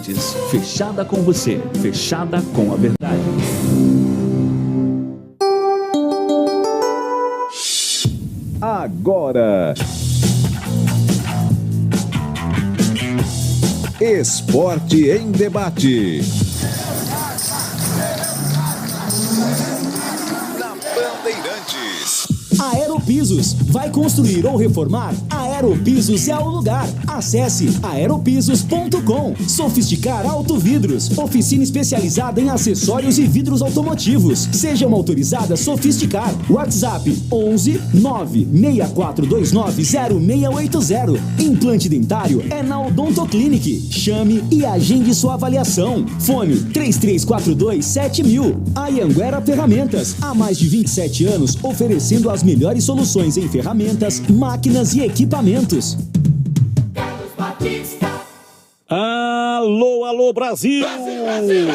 Bandeirantes. Fechada com você, fechada com a verdade. Agora, Esporte em Debate. Na Bandeirantes. Aeropisos. Vai construir ou reformar? Aeropisos é o lugar. Acesse aeropisos.com. Sofisticar Autovidros. Oficina especializada em acessórios e vidros automotivos. Seja uma autorizada Sofisticar. WhatsApp 11 96429 0680. Implante dentário é na Odontoclinic. Chame e agende sua avaliação. Fone 3342 7000. Anhanguera Ferramentas. Há mais de 27 anos oferecendo as melhores soluções em ferramentas, máquinas e equipamentos. Alô, alô, Brasil! Brasil!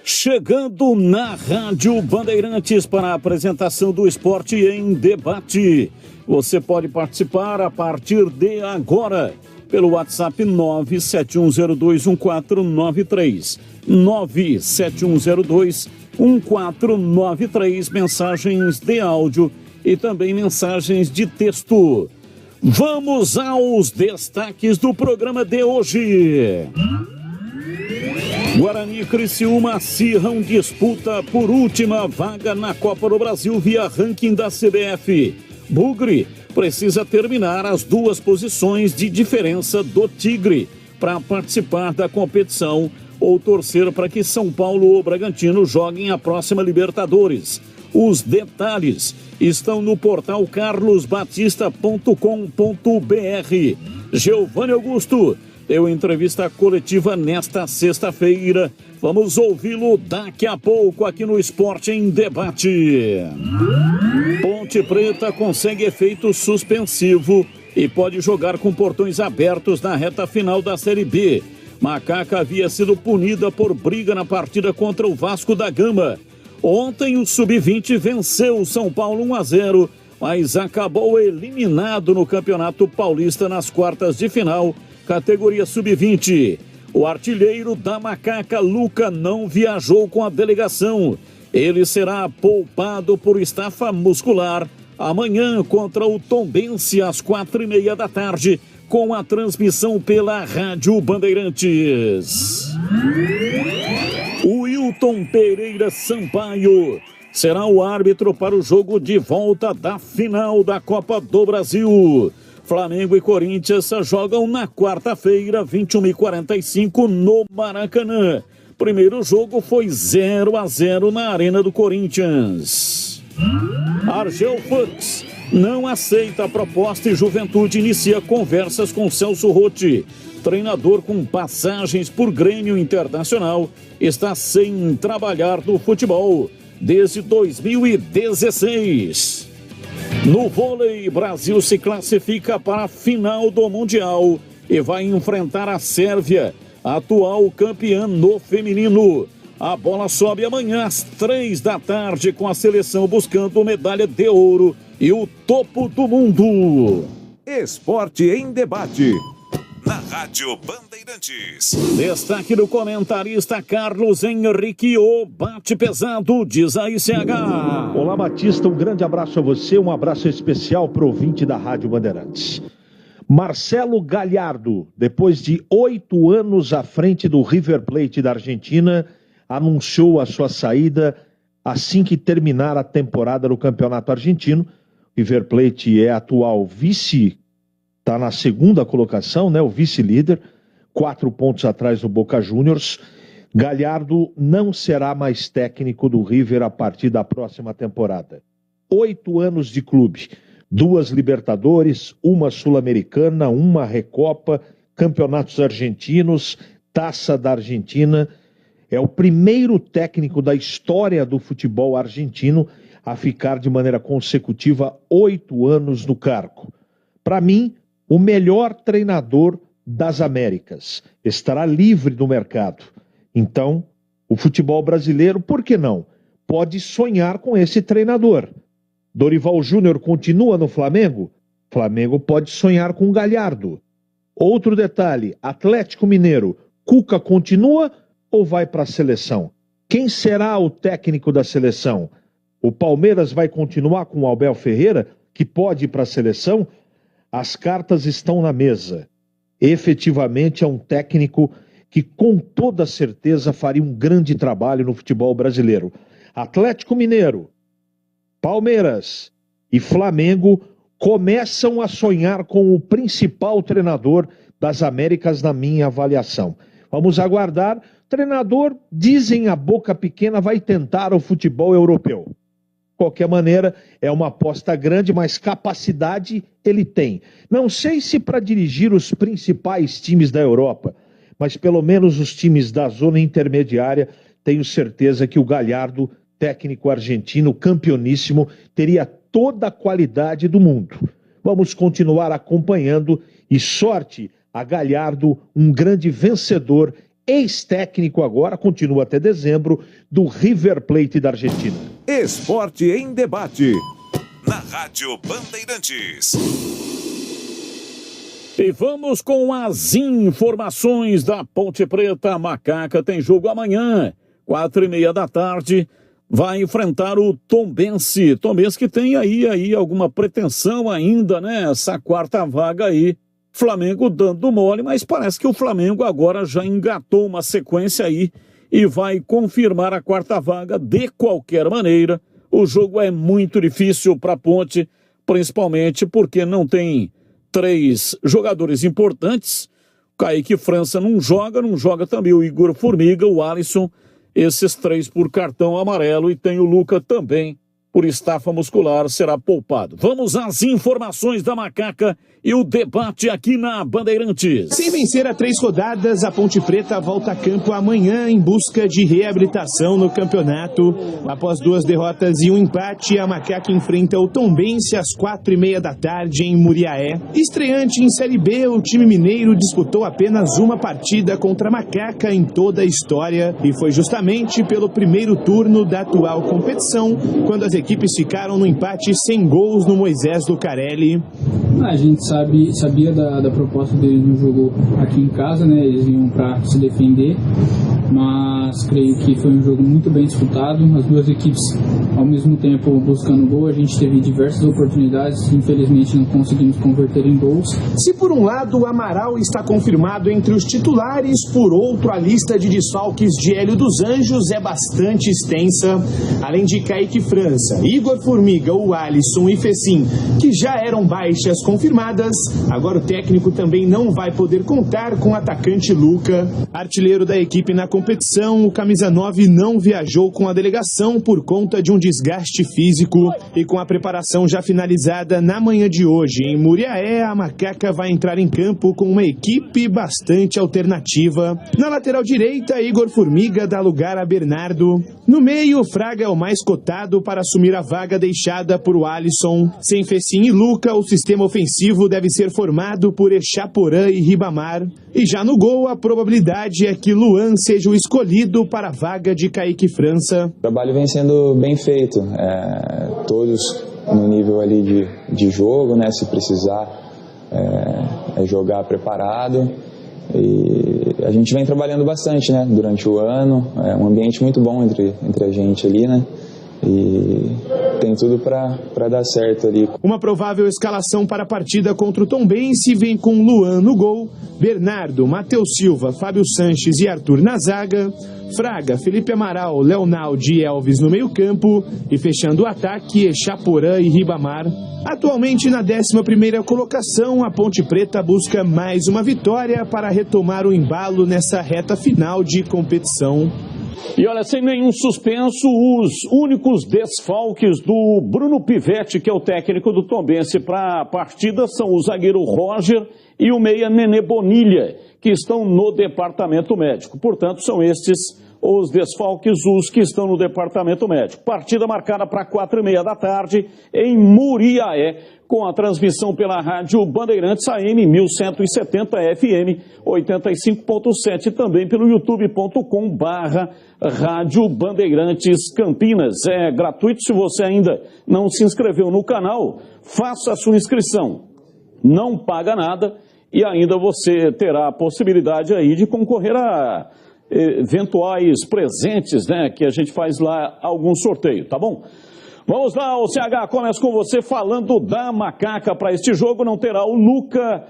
Chegando na Rádio Bandeirantes para a apresentação do Esporte em Debate. Você pode participar a partir de agora pelo WhatsApp 971021493. 971021493, mensagens de áudio e também mensagens de texto. Vamos aos destaques do programa de hoje. Guarani e Criciúma acirram disputa por última vaga na Copa do Brasil via ranking da CBF. Bugre precisa terminar as 2 posições de diferença do Tigre para participar da competição ou torcer para que São Paulo ou Bragantino joguem a próxima Libertadores. Os detalhes estão no portal carlosbatista.com.br. Giovanni Augusto deu entrevista coletiva nesta sexta-feira. Vamos ouvi-lo daqui a pouco aqui no Esporte em Debate. Ponte Preta consegue efeito suspensivo e pode jogar com portões abertos na reta final da Série B. Macaca havia sido punida por briga na partida contra o Vasco da Gama. Ontem o Sub-20 venceu o São Paulo 1-0, mas acabou eliminado no Campeonato Paulista nas quartas de final, categoria Sub-20. O artilheiro da Macaca, Luca, não viajou com a delegação. Ele será poupado por estafa muscular amanhã contra o Tombense às 4:30 da tarde, com a transmissão pela Rádio Bandeirantes. O Wilton Pereira Sampaio será o árbitro para o jogo de volta da final da Copa do Brasil. Flamengo e Corinthians jogam na quarta-feira, 21h45, no Maracanã. Primeiro jogo foi 0-0 na Arena do Corinthians. Argel Fux não aceita a proposta e Juventude inicia conversas com Celso Rotti. Treinador com passagens por Grêmio Internacional está sem trabalhar no futebol desde 2016. No vôlei, Brasil se classifica para a final do Mundial e vai enfrentar a Sérvia, atual campeã no feminino. A bola sobe amanhã às 3 da tarde com a seleção buscando medalha de ouro e o topo do mundo. Esporte em Debate. Na Rádio Bandeirantes. Destaque do comentarista Carlos Henrique, o bate pesado, diz a ICH. Olá, Batista, um grande abraço a você, um abraço especial para o ouvinte da Rádio Bandeirantes. Marcelo Galhardo, depois de 8 anos à frente do River Plate da Argentina, anunciou a sua saída assim que terminar a temporada do Campeonato Argentino. River Plate é atual vice, está na segunda colocação, né? O vice-líder, 4 pontos atrás do Boca Juniors. Galhardo não será mais técnico do River a partir da próxima temporada. 8 anos de clube, 2 Libertadores, uma Sul-Americana, uma Recopa, campeonatos argentinos, Taça da Argentina. É o primeiro técnico da história do futebol argentino a ficar de maneira consecutiva 8 anos no cargo. Para mim, o melhor treinador das Américas. Estará livre no mercado. Então, o futebol brasileiro, por que não? Pode sonhar com esse treinador. Dorival Júnior continua no Flamengo? Flamengo pode sonhar com Galhardo. Outro detalhe, Atlético Mineiro Cuca continua ou vai para a seleção? Quem será o técnico da seleção? O Palmeiras vai continuar com o Abel Ferreira, que pode ir para a seleção? As cartas estão na mesa. Efetivamente é um técnico que com toda certeza faria um grande trabalho no futebol brasileiro. Atlético Mineiro, Palmeiras e Flamengo começam a sonhar com o principal treinador das Américas na minha avaliação. Vamos aguardar. Treinador, dizem a boca pequena, vai tentar o futebol europeu. De qualquer maneira, é uma aposta grande, mas capacidade ele tem. Não sei se para dirigir os principais times da Europa, mas pelo menos os times da zona intermediária, tenho certeza que o Galhardo, técnico argentino, campeoníssimo, teria toda a qualidade do mundo. Vamos continuar acompanhando e sorte a Galhardo, um grande vencedor, ex-técnico agora, continua até dezembro, do River Plate da Argentina. Esporte em debate, na Rádio Bandeirantes. E vamos com as informações da Ponte Preta. A Macaca tem jogo amanhã, 4:30 da tarde. Vai enfrentar o Tombense. Tombense que tem aí alguma pretensão ainda, né? Essa quarta vaga aí. Flamengo dando mole, mas parece que o Flamengo agora já engatou uma sequência aí e vai confirmar a quarta vaga de qualquer maneira. O jogo é muito difícil para a Ponte, principalmente porque não tem 3 jogadores importantes. Kaique França não joga também o Igor Formiga, o Alisson, esses 3 por cartão amarelo, e tem o Luca também por estafa muscular, será poupado. Vamos às informações da Macaca e o debate aqui na Bandeirantes. Sem vencer a 3 rodadas, a Ponte Preta volta a campo amanhã em busca de reabilitação no campeonato. Após 2 derrotas e um empate, a Macaca enfrenta o Tombense às 4:30 da tarde em Muriaé. Estreante em Série B, o time mineiro disputou apenas uma partida contra a Macaca em toda a história e foi justamente pelo primeiro turno da atual competição, quando as equipes ficaram no empate sem gols no Moisés Lucarelli. A gente sabia da proposta deles no jogo aqui em casa, né? Eles vinham para se defender, mas creio que foi um jogo muito bem disputado. As duas equipes ao mesmo tempo buscando gol. A gente teve diversas oportunidades, infelizmente não conseguimos converter em gols. Se por um lado o Amaral está confirmado entre os titulares, por outro a lista de desfalques de Hélio dos Anjos é bastante extensa. Além de Kaique França, Igor Formiga, o Alisson e Fecim, que já eram baixas confirmadas, agora o técnico também não vai poder contar com o atacante Luca. Artilheiro da equipe na competição, o camisa 9 não viajou com a delegação por conta de um desgaste físico. E com a preparação já finalizada na manhã de hoje em Muriaé, a Macaca vai entrar em campo com uma equipe bastante alternativa. Na lateral direita, Igor Formiga dá lugar a Bernardo. No meio, Fraga é o mais cotado para assumir a vaga deixada por Alisson. Sem Fecim e Luca, o sistema ofensivo deve ser formado por Echaporã e Ribamar. E já no gol, a probabilidade é que Luan seja o escolhido para a vaga de Kaique França. O trabalho vem sendo bem feito, todos no nível ali de jogo, né? Se precisar jogar preparado. E a gente vem trabalhando bastante, né? Durante o ano, é um ambiente muito bom entre a gente ali, né? E tem tudo para dar certo ali. Uma provável escalação para a partida contra o Tombense vem com Luan no gol, Bernardo, Matheus Silva, Fábio Sanches e Arthur na zaga, Fraga, Felipe Amaral, Leonaldo e Elvis no meio-campo e fechando o ataque, Echaporã e Ribamar. Atualmente na 11ª colocação, a Ponte Preta busca mais uma vitória para retomar o embalo nessa reta final de competição. E olha, sem nenhum suspenso, os únicos desfalques do Bruno Pivetti, que é o técnico do Tombense, para a partida são o zagueiro Roger e o meia Nenê Bonilha, que estão no departamento médico. Portanto, são estes os desfalques, os que estão no departamento médico. Partida marcada para 4:30 da tarde em Muriaé, com a transmissão pela Rádio Bandeirantes AM 1170 FM 85.7 e também pelo youtube.com/Rádio Bandeirantes Campinas. É gratuito. Se você ainda não se inscreveu no canal, faça a sua inscrição. Não paga nada e ainda você terá a possibilidade aí de concorrer a eventuais presentes, né, que a gente faz lá algum sorteio, tá bom? Vamos lá, o CH, começa com você falando da Macaca. Para este jogo não terá o Luca,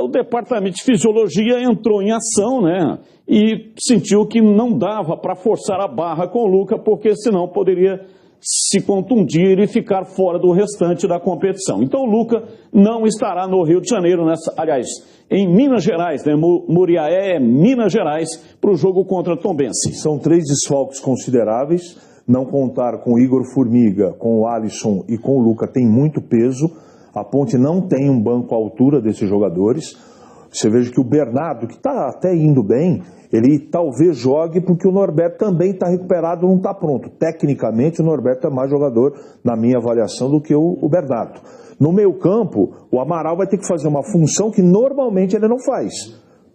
o departamento de fisiologia entrou em ação, né, e sentiu que não dava para forçar a barra com o Luca, porque senão poderia se contundir e ficar fora do restante da competição. Então o Luca não estará no Rio de Janeiro, aliás, em Minas Gerais, né? Muriaé, Minas Gerais, para o jogo contra a Tombense. São 3 desfalques consideráveis, não contar com o Igor Formiga, com o Alisson e com o Luca tem muito peso. A Ponte não tem um banco à altura desses jogadores. Você veja que o Bernardo, que está até indo bem, ele talvez jogue porque o Norberto também está recuperado, não está pronto. Tecnicamente, o Norberto é mais jogador, na minha avaliação, do que o Bernardo. No meio campo, o Amaral vai ter que fazer uma função que normalmente ele não faz,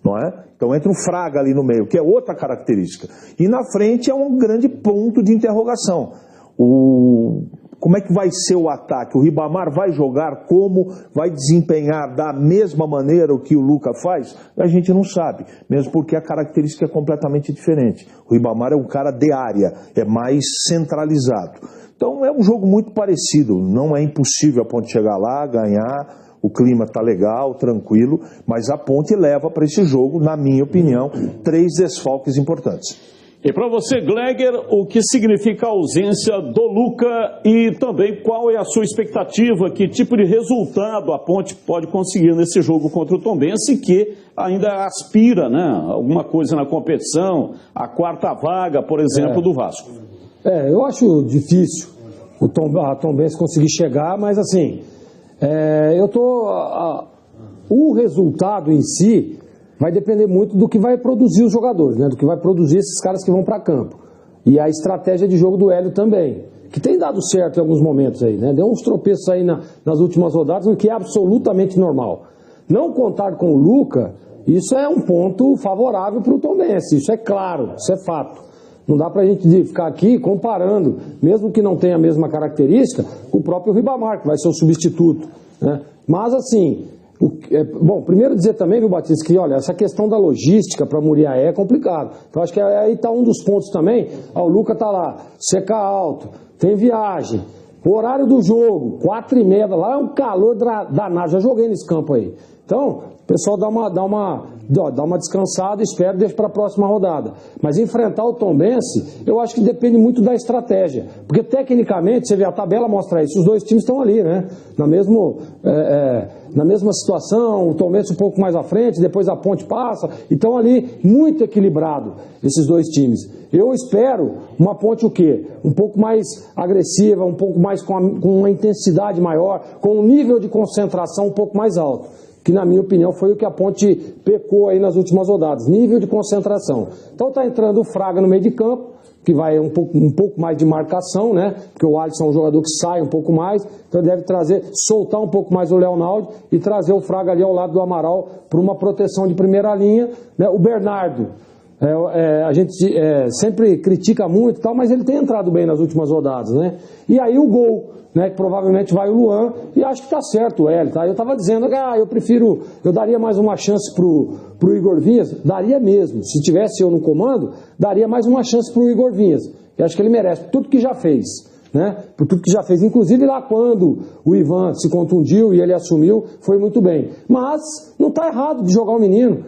não é? Então entra o Fraga ali no meio, que é outra característica. E na frente é um grande ponto de interrogação. Como é que vai ser o ataque? O Ribamar vai jogar como? Vai desempenhar da mesma maneira o que o Luca faz? A gente não sabe, mesmo porque a característica é completamente diferente. O Ribamar é um cara de área, é mais centralizado. Então é um jogo muito parecido, não é impossível a Ponte chegar lá, ganhar, o clima está legal, tranquilo, mas a Ponte leva para esse jogo, na minha opinião, 3 desfalques importantes. E para você, Gleger, o que significa a ausência do Luca e também qual é a sua expectativa, que tipo de resultado a Ponte pode conseguir nesse jogo contra o Tombense, que ainda aspira, né, alguma coisa na competição, a 4ª vaga, por exemplo, do Vasco. Eu acho difícil a Tombense conseguir chegar, mas assim, o resultado em si vai depender muito do que vai produzir os jogadores, né? Do que vai produzir esses caras que vão para campo. E a estratégia de jogo do Hélio também, que tem dado certo em alguns momentos aí, né? Deu uns tropeços aí nas últimas rodadas, o que é absolutamente normal. Não contar com o Luca, isso é um ponto favorável para o Tombense, isso é claro, isso é fato. Não dá para a gente ficar aqui comparando, mesmo que não tenha a mesma característica, com o próprio Ribamar, que vai ser o substituto, né? Mas assim... Bom, primeiro dizer também, viu, Batista, que olha, essa questão da logística para Muriaé é complicado. Então acho que aí está um dos pontos também. O Luca está lá, seca alto, tem viagem, o horário do jogo, 4h30, lá é um calor danado, já joguei nesse campo aí. Então, o pessoal dá uma descansada, espera e deixa para a próxima rodada. Mas enfrentar o Tombense, eu acho que depende muito da estratégia. Porque tecnicamente, você vê, a tabela mostra isso, os dois times estão ali, né? Na mesma situação, o Tombense um pouco mais à frente, depois a Ponte passa, e estão ali muito equilibrado, esses dois times. Eu espero uma Ponte o quê? Um pouco mais agressiva, um pouco mais com uma intensidade maior, com um nível de concentração um pouco mais alto, que na minha opinião foi o que a Ponte pecou aí nas últimas rodadas, nível de concentração. Então está entrando o Fraga no meio de campo, que vai um pouco mais de marcação, né? Porque o Alisson é um jogador que sai um pouco mais, então ele deve soltar um pouco mais o Leonardo e trazer o Fraga ali ao lado do Amaral para uma proteção de primeira linha, né? O Bernardo, a gente sempre critica muito e tal, mas ele tem entrado bem nas últimas rodadas, né? E aí o gol, né, que provavelmente vai o Luan, e acho que tá certo o Hélio, tá? Eu tava dizendo, eu daria mais uma chance pro Igor Vinhas, daria mesmo, se tivesse eu no comando, daria mais uma chance pro Igor Vinhas, eu acho que ele merece, por tudo que já fez, né, por tudo que já fez, inclusive lá quando o Ivan se contundiu e ele assumiu, foi muito bem, mas não tá errado de jogar o menino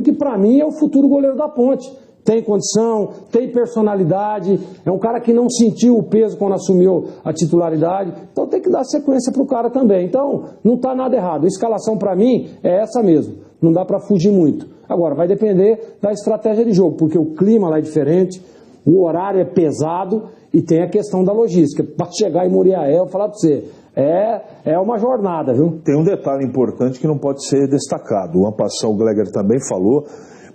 que pra mim é o futuro goleiro da Ponte. Tem condição, tem personalidade, é um cara que não sentiu o peso quando assumiu a titularidade, então tem que dar sequência para o cara também. Então, não está nada errado. A escalação para mim é essa mesmo, não dá para fugir muito. Agora, vai depender da estratégia de jogo, porque o clima lá é diferente, o horário é pesado e tem a questão da logística. Para chegar em Muriaé, eu vou falar para você, é uma jornada, viu? Tem um detalhe importante que não pode ser destacado. O Ampassão, o Gleger também falou,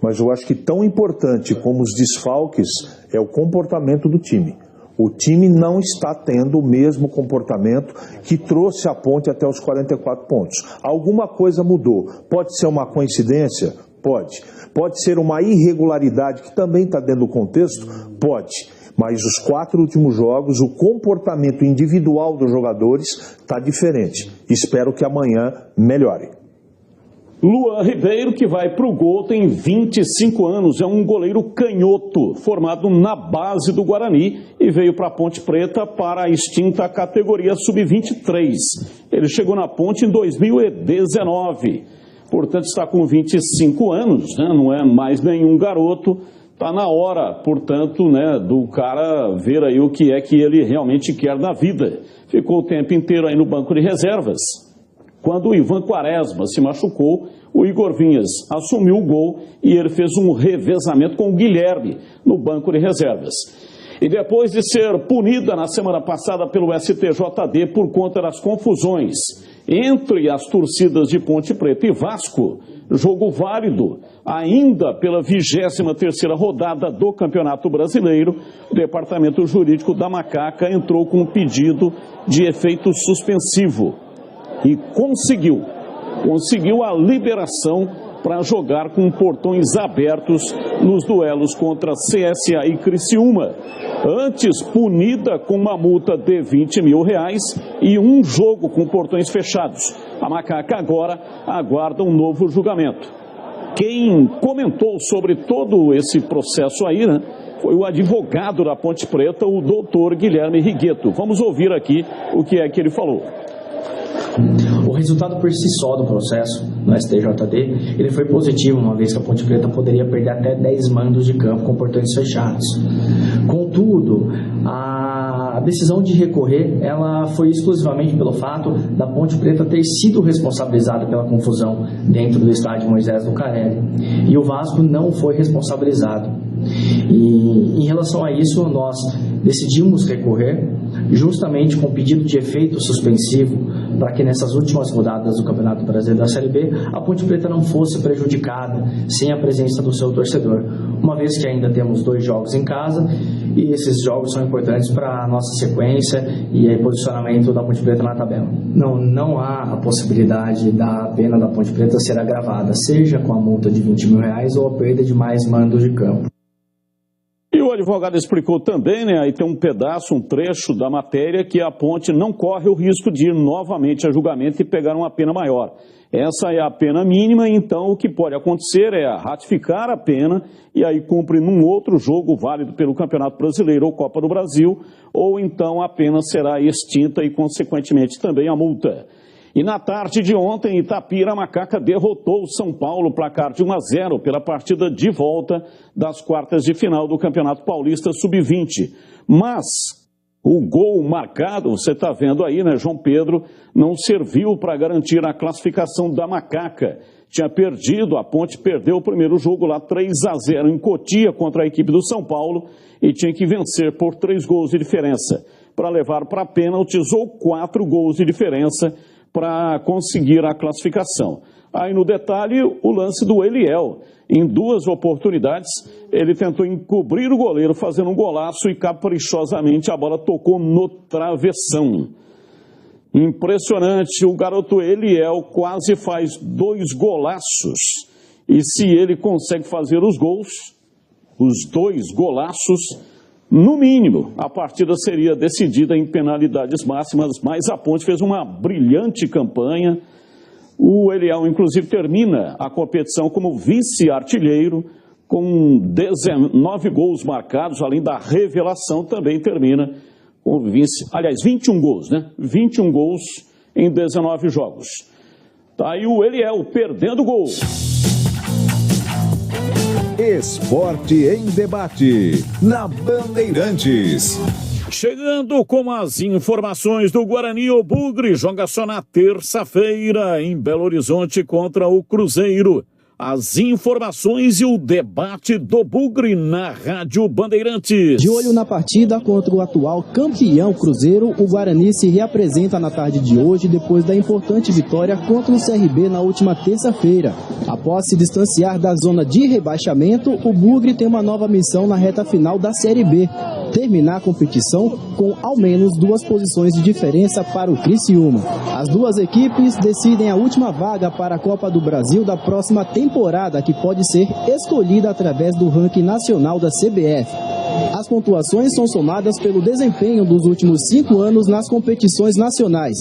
mas eu acho que tão importante como os desfalques é o comportamento do time. O time não está tendo o mesmo comportamento que trouxe a Ponte até os 44 pontos. Alguma coisa mudou. Pode ser uma coincidência? Pode. Pode ser uma irregularidade que também está dentro do contexto? Pode. Mas os 4 últimos jogos, o comportamento individual dos jogadores está diferente. Espero que amanhã melhore. Luan Ribeiro, que vai para o gol, tem 25 anos, é um goleiro canhoto, formado na base do Guarani e veio para a Ponte Preta para a extinta categoria Sub-23. Ele chegou na Ponte em 2019, portanto está com 25 anos, né? Não é mais nenhum garoto, está na hora, portanto, né, do cara ver aí o que é que ele realmente quer da vida. Ficou o tempo inteiro aí no banco de reservas. Quando o Ivan Quaresma se machucou, o Igor Vinhas assumiu o gol e ele fez um revezamento com o Guilherme no banco de reservas. E depois de ser punida na semana passada pelo STJD por conta das confusões entre as torcidas de Ponte Preta e Vasco, jogo válido ainda pela 23ª rodada do Campeonato Brasileiro, o Departamento Jurídico da Macaca entrou com um pedido de efeito suspensivo. E conseguiu a liberação para jogar com portões abertos nos duelos contra CSA e Criciúma. Antes punida com uma multa de R$20 mil e um jogo com portões fechados. A Macaca agora aguarda um novo julgamento. Quem comentou sobre todo esse processo aí, né, foi o advogado da Ponte Preta, o doutor Guilherme Rigueto. Vamos ouvir aqui o que é que ele falou. O resultado por si só do processo no STJD, ele foi positivo, uma vez que a Ponte Preta poderia perder até 10 mandos de campo com portões fechados. Contudo, a decisão de recorrer, ela foi exclusivamente pelo fato da Ponte Preta ter sido responsabilizada pela confusão dentro do estádio Moisés Lucarelli. E o Vasco não foi responsabilizado. E em relação a isso, nós decidimos recorrer justamente com pedido de efeito suspensivo para que nessas últimas rodadas do Campeonato Brasileiro da Série B a Ponte Preta não fosse prejudicada sem a presença do seu torcedor, uma vez que ainda temos 2 jogos em casa e esses jogos são importantes para a nossa sequência e posicionamento da Ponte Preta na tabela. Não há a possibilidade da pena da Ponte Preta ser agravada, seja com a multa de R$20 mil ou a perda de mais mandos de campo. E o advogado explicou também, né, aí tem um pedaço, um trecho da matéria que a Ponte não corre o risco de ir novamente a julgamento e pegar uma pena maior. Essa é a pena mínima, então o que pode acontecer é ratificar a pena e aí cumpre num outro jogo válido pelo Campeonato Brasileiro ou Copa do Brasil, ou então a pena será extinta e consequentemente também a multa. E na tarde de ontem, Itapira, a Macaca derrotou o São Paulo, placar de 1-0 pela partida de volta das quartas de final do Campeonato Paulista Sub-20. Mas o gol marcado, você está vendo aí, né, João Pedro, não serviu para garantir a classificação da Macaca. Tinha perdido, a Ponte perdeu o primeiro jogo lá 3-0 em Cotia contra a equipe do São Paulo e tinha que vencer por 3 gols de diferença. Para levar para pênaltis ou 4 gols de diferença para conseguir a classificação. Aí no detalhe, o lance do Eliel. Em 2 oportunidades, ele tentou encobrir o goleiro fazendo um golaço e caprichosamente a bola tocou no travessão. Impressionante, o garoto Eliel quase faz 2 golaços. E se ele consegue fazer os gols, os 2 golaços, no mínimo, a partida seria decidida em penalidades máximas, mas a Ponte fez uma brilhante campanha. O Eliel, inclusive, termina a competição como vice-artilheiro, com 19 gols marcados, além da revelação, também termina com 21 gols, né? 21 gols em 19 jogos. Tá aí o Eliel perdendo gol. Esporte em Debate, na Bandeirantes. Chegando com as informações do Guarani, o Bugre joga só na terça-feira em Belo Horizonte contra o Cruzeiro. As informações e o debate do Bugre na Rádio Bandeirantes. De olho na partida contra o atual campeão Cruzeiro, o Guarani se reapresenta na tarde de hoje depois da importante vitória contra o CRB na última terça-feira. Após se distanciar da zona de rebaixamento, o Bugre tem uma nova missão na reta final da Série B: terminar a competição com ao menos 2 posições de diferença para o Criciúma. As 2 equipes decidem a última vaga para a Copa do Brasil da próxima temporada, que pode ser escolhida através do ranking nacional da CBF. As pontuações são somadas pelo desempenho dos últimos 5 anos nas competições nacionais.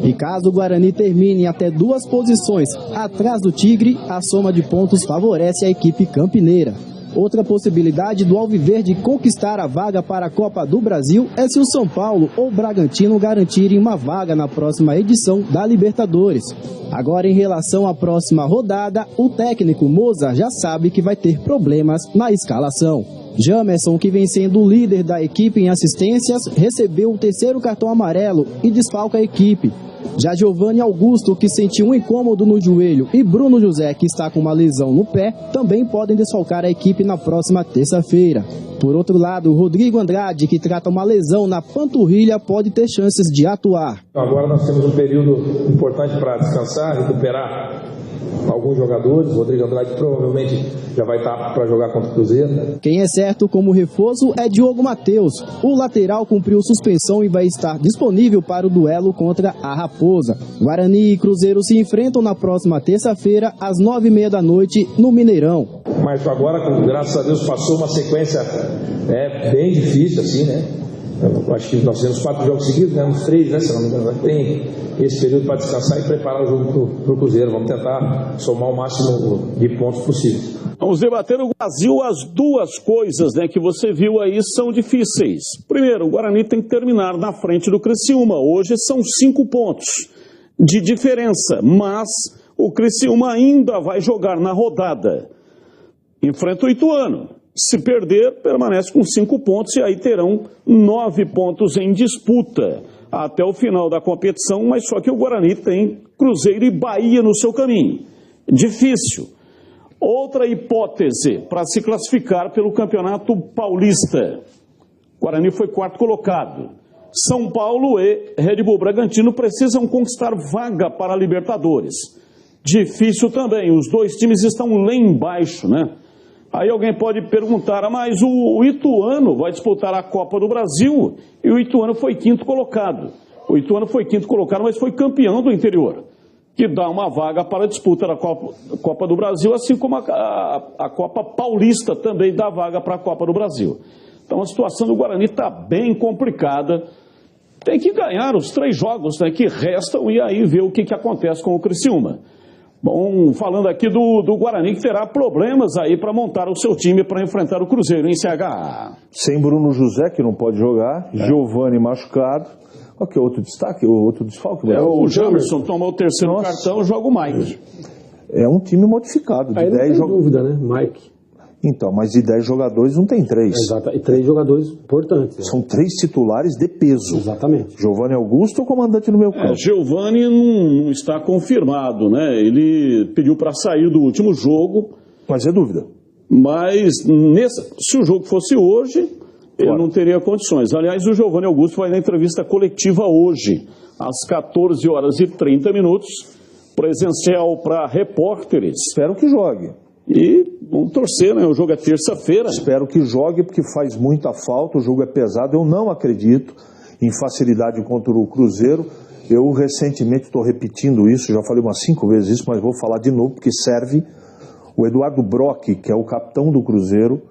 E caso o Guarani termine até 2 posições atrás do Tigre, a soma de pontos favorece a equipe campineira. Outra possibilidade do Alviverde conquistar a vaga para a Copa do Brasil é se o São Paulo ou o Bragantino garantirem uma vaga na próxima edição da Libertadores. Agora, em relação à próxima rodada, o técnico Moza já sabe que vai ter problemas na escalação. Jamerson, que vem sendo o líder da equipe em assistências, recebeu o 3º cartão amarelo e desfalca a equipe. Já Giovanni Augusto, que sentiu um incômodo no joelho, e Bruno José, que está com uma lesão no pé, também podem desfalcar a equipe na próxima terça-feira. Por outro lado, Rodrigo Andrade, que trata uma lesão na panturrilha, pode ter chances de atuar. Agora nós temos um período importante para descansar, recuperar alguns jogadores. O Rodrigo Andrade provavelmente já vai estar para jogar contra o Cruzeiro. Quem é certo como reforço é Diogo Matheus. O lateral cumpriu suspensão e vai estar disponível para o duelo contra a Raposa. Guarani e Cruzeiro se enfrentam na próxima terça-feira, às 9h30 da noite, no Mineirão. Mas agora, graças a Deus, passou uma sequência bem difícil, assim, né? Eu acho que nós temos 4 jogos seguidos, né? Uns 3, né? Se não me engano, tem esse período para descansar e preparar o jogo para o Cruzeiro. Vamos tentar somar o máximo de pontos possíveis. Vamos debater no Brasil. As duas coisas, né, que você viu aí são difíceis. Primeiro, o Guarani tem que terminar na frente do Criciúma. Hoje são 5 pontos de diferença, mas o Criciúma ainda vai jogar na rodada. Enfrenta o Ituano. Se perder, permanece com 5 pontos e aí terão 9 pontos em disputa até o final da competição, mas só que o Guarani tem Cruzeiro e Bahia no seu caminho. Difícil. Outra hipótese para se classificar pelo Campeonato Paulista. O Guarani foi 4º colocado. São Paulo e Red Bull Bragantino precisam conquistar vaga para a Libertadores. Difícil também, os 2 times estão lá embaixo, né? Aí alguém pode perguntar, mas o Ituano vai disputar a Copa do Brasil e o Ituano foi 5º colocado. O Ituano foi 5º colocado, mas foi campeão do interior, que dá uma vaga para a disputa da Copa do Brasil, assim como a Copa Paulista também dá vaga para a Copa do Brasil. Então a situação do Guarani está bem complicada. Tem que ganhar os 3 jogos, né, que restam e aí ver o que acontece com o Criciúma. Bom, falando aqui do Guarani, que terá problemas aí para montar o seu time para enfrentar o Cruzeiro, em CH. Sem Bruno José, que não pode jogar, Giovanni machucado. Qual que é outro destaque, outro desfalque? O Jamerson tomou o 3º cartão, joga o Mike. É um time modificado. De aí 10 não tem dúvida, né, Mike? Então, mas de 10 jogadores não tem 3. Exato, e 3 jogadores importantes. Né? São 3 titulares de peso. Exatamente. Giovanni Augusto, o comandante no meu campo. Giovanni não está confirmado, né? Ele pediu para sair do último jogo. Mas é dúvida. Mas se o jogo fosse hoje, ele não teria condições. Aliás, o Giovanni Augusto vai na entrevista coletiva hoje, às 14h30, presencial para repórteres. Espero que jogue. E vamos torcer, né? O jogo é terça-feira. Espero que jogue, porque faz muita falta, o jogo é pesado. Eu não acredito em facilidade contra o Cruzeiro. Eu recentemente estou repetindo isso, já falei umas 5 vezes isso, mas vou falar de novo, porque serve. O Eduardo Brock, que é o capitão do Cruzeiro,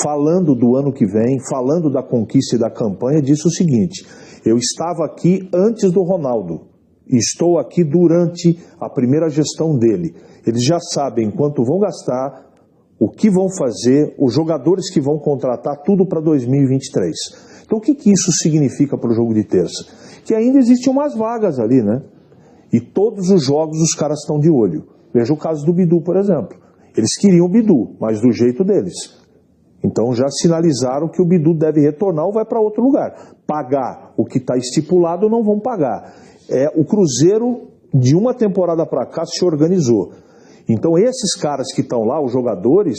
falando do ano que vem, falando da conquista e da campanha, disse o seguinte: eu estava aqui antes do Ronaldo, estou aqui durante a primeira gestão dele. Eles já sabem quanto vão gastar, o que vão fazer, os jogadores que vão contratar, tudo para 2023. Então o que isso significa para o jogo de terça? Que ainda existem umas vagas ali, né? E todos os jogos os caras estão de olho. Veja o caso do Bidu, por exemplo. Eles queriam o Bidu, mas do jeito deles. Então já sinalizaram que o Bidu deve retornar ou vai para outro lugar. Pagar o que está estipulado não vão pagar. O Cruzeiro, de uma temporada para cá, se organizou. Então esses caras que estão lá, os jogadores,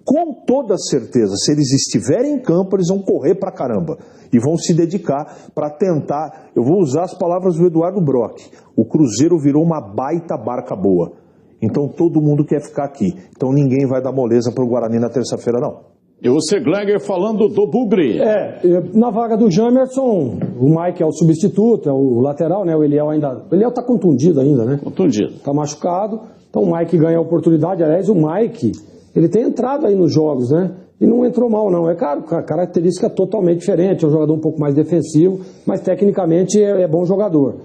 com toda certeza, se eles estiverem em campo, eles vão correr pra caramba. E vão se dedicar para tentar, eu vou usar as palavras do Eduardo Brock, o Cruzeiro virou uma baita barca boa. Então todo mundo quer ficar aqui. Então ninguém vai dar moleza pro Guarani na terça-feira, não. E o Segleger falando do Bugre. Na vaga do Jamerson, o Mike é o substituto, é o lateral, né? O Eliel tá contundido ainda, né? Contundido. Tá machucado. Então o Mike ganha a oportunidade. Aliás, o Mike, ele tem entrado aí nos jogos, né? e não entrou mal, não. É claro, característica totalmente diferente, é um jogador um pouco mais defensivo, mas tecnicamente é bom jogador.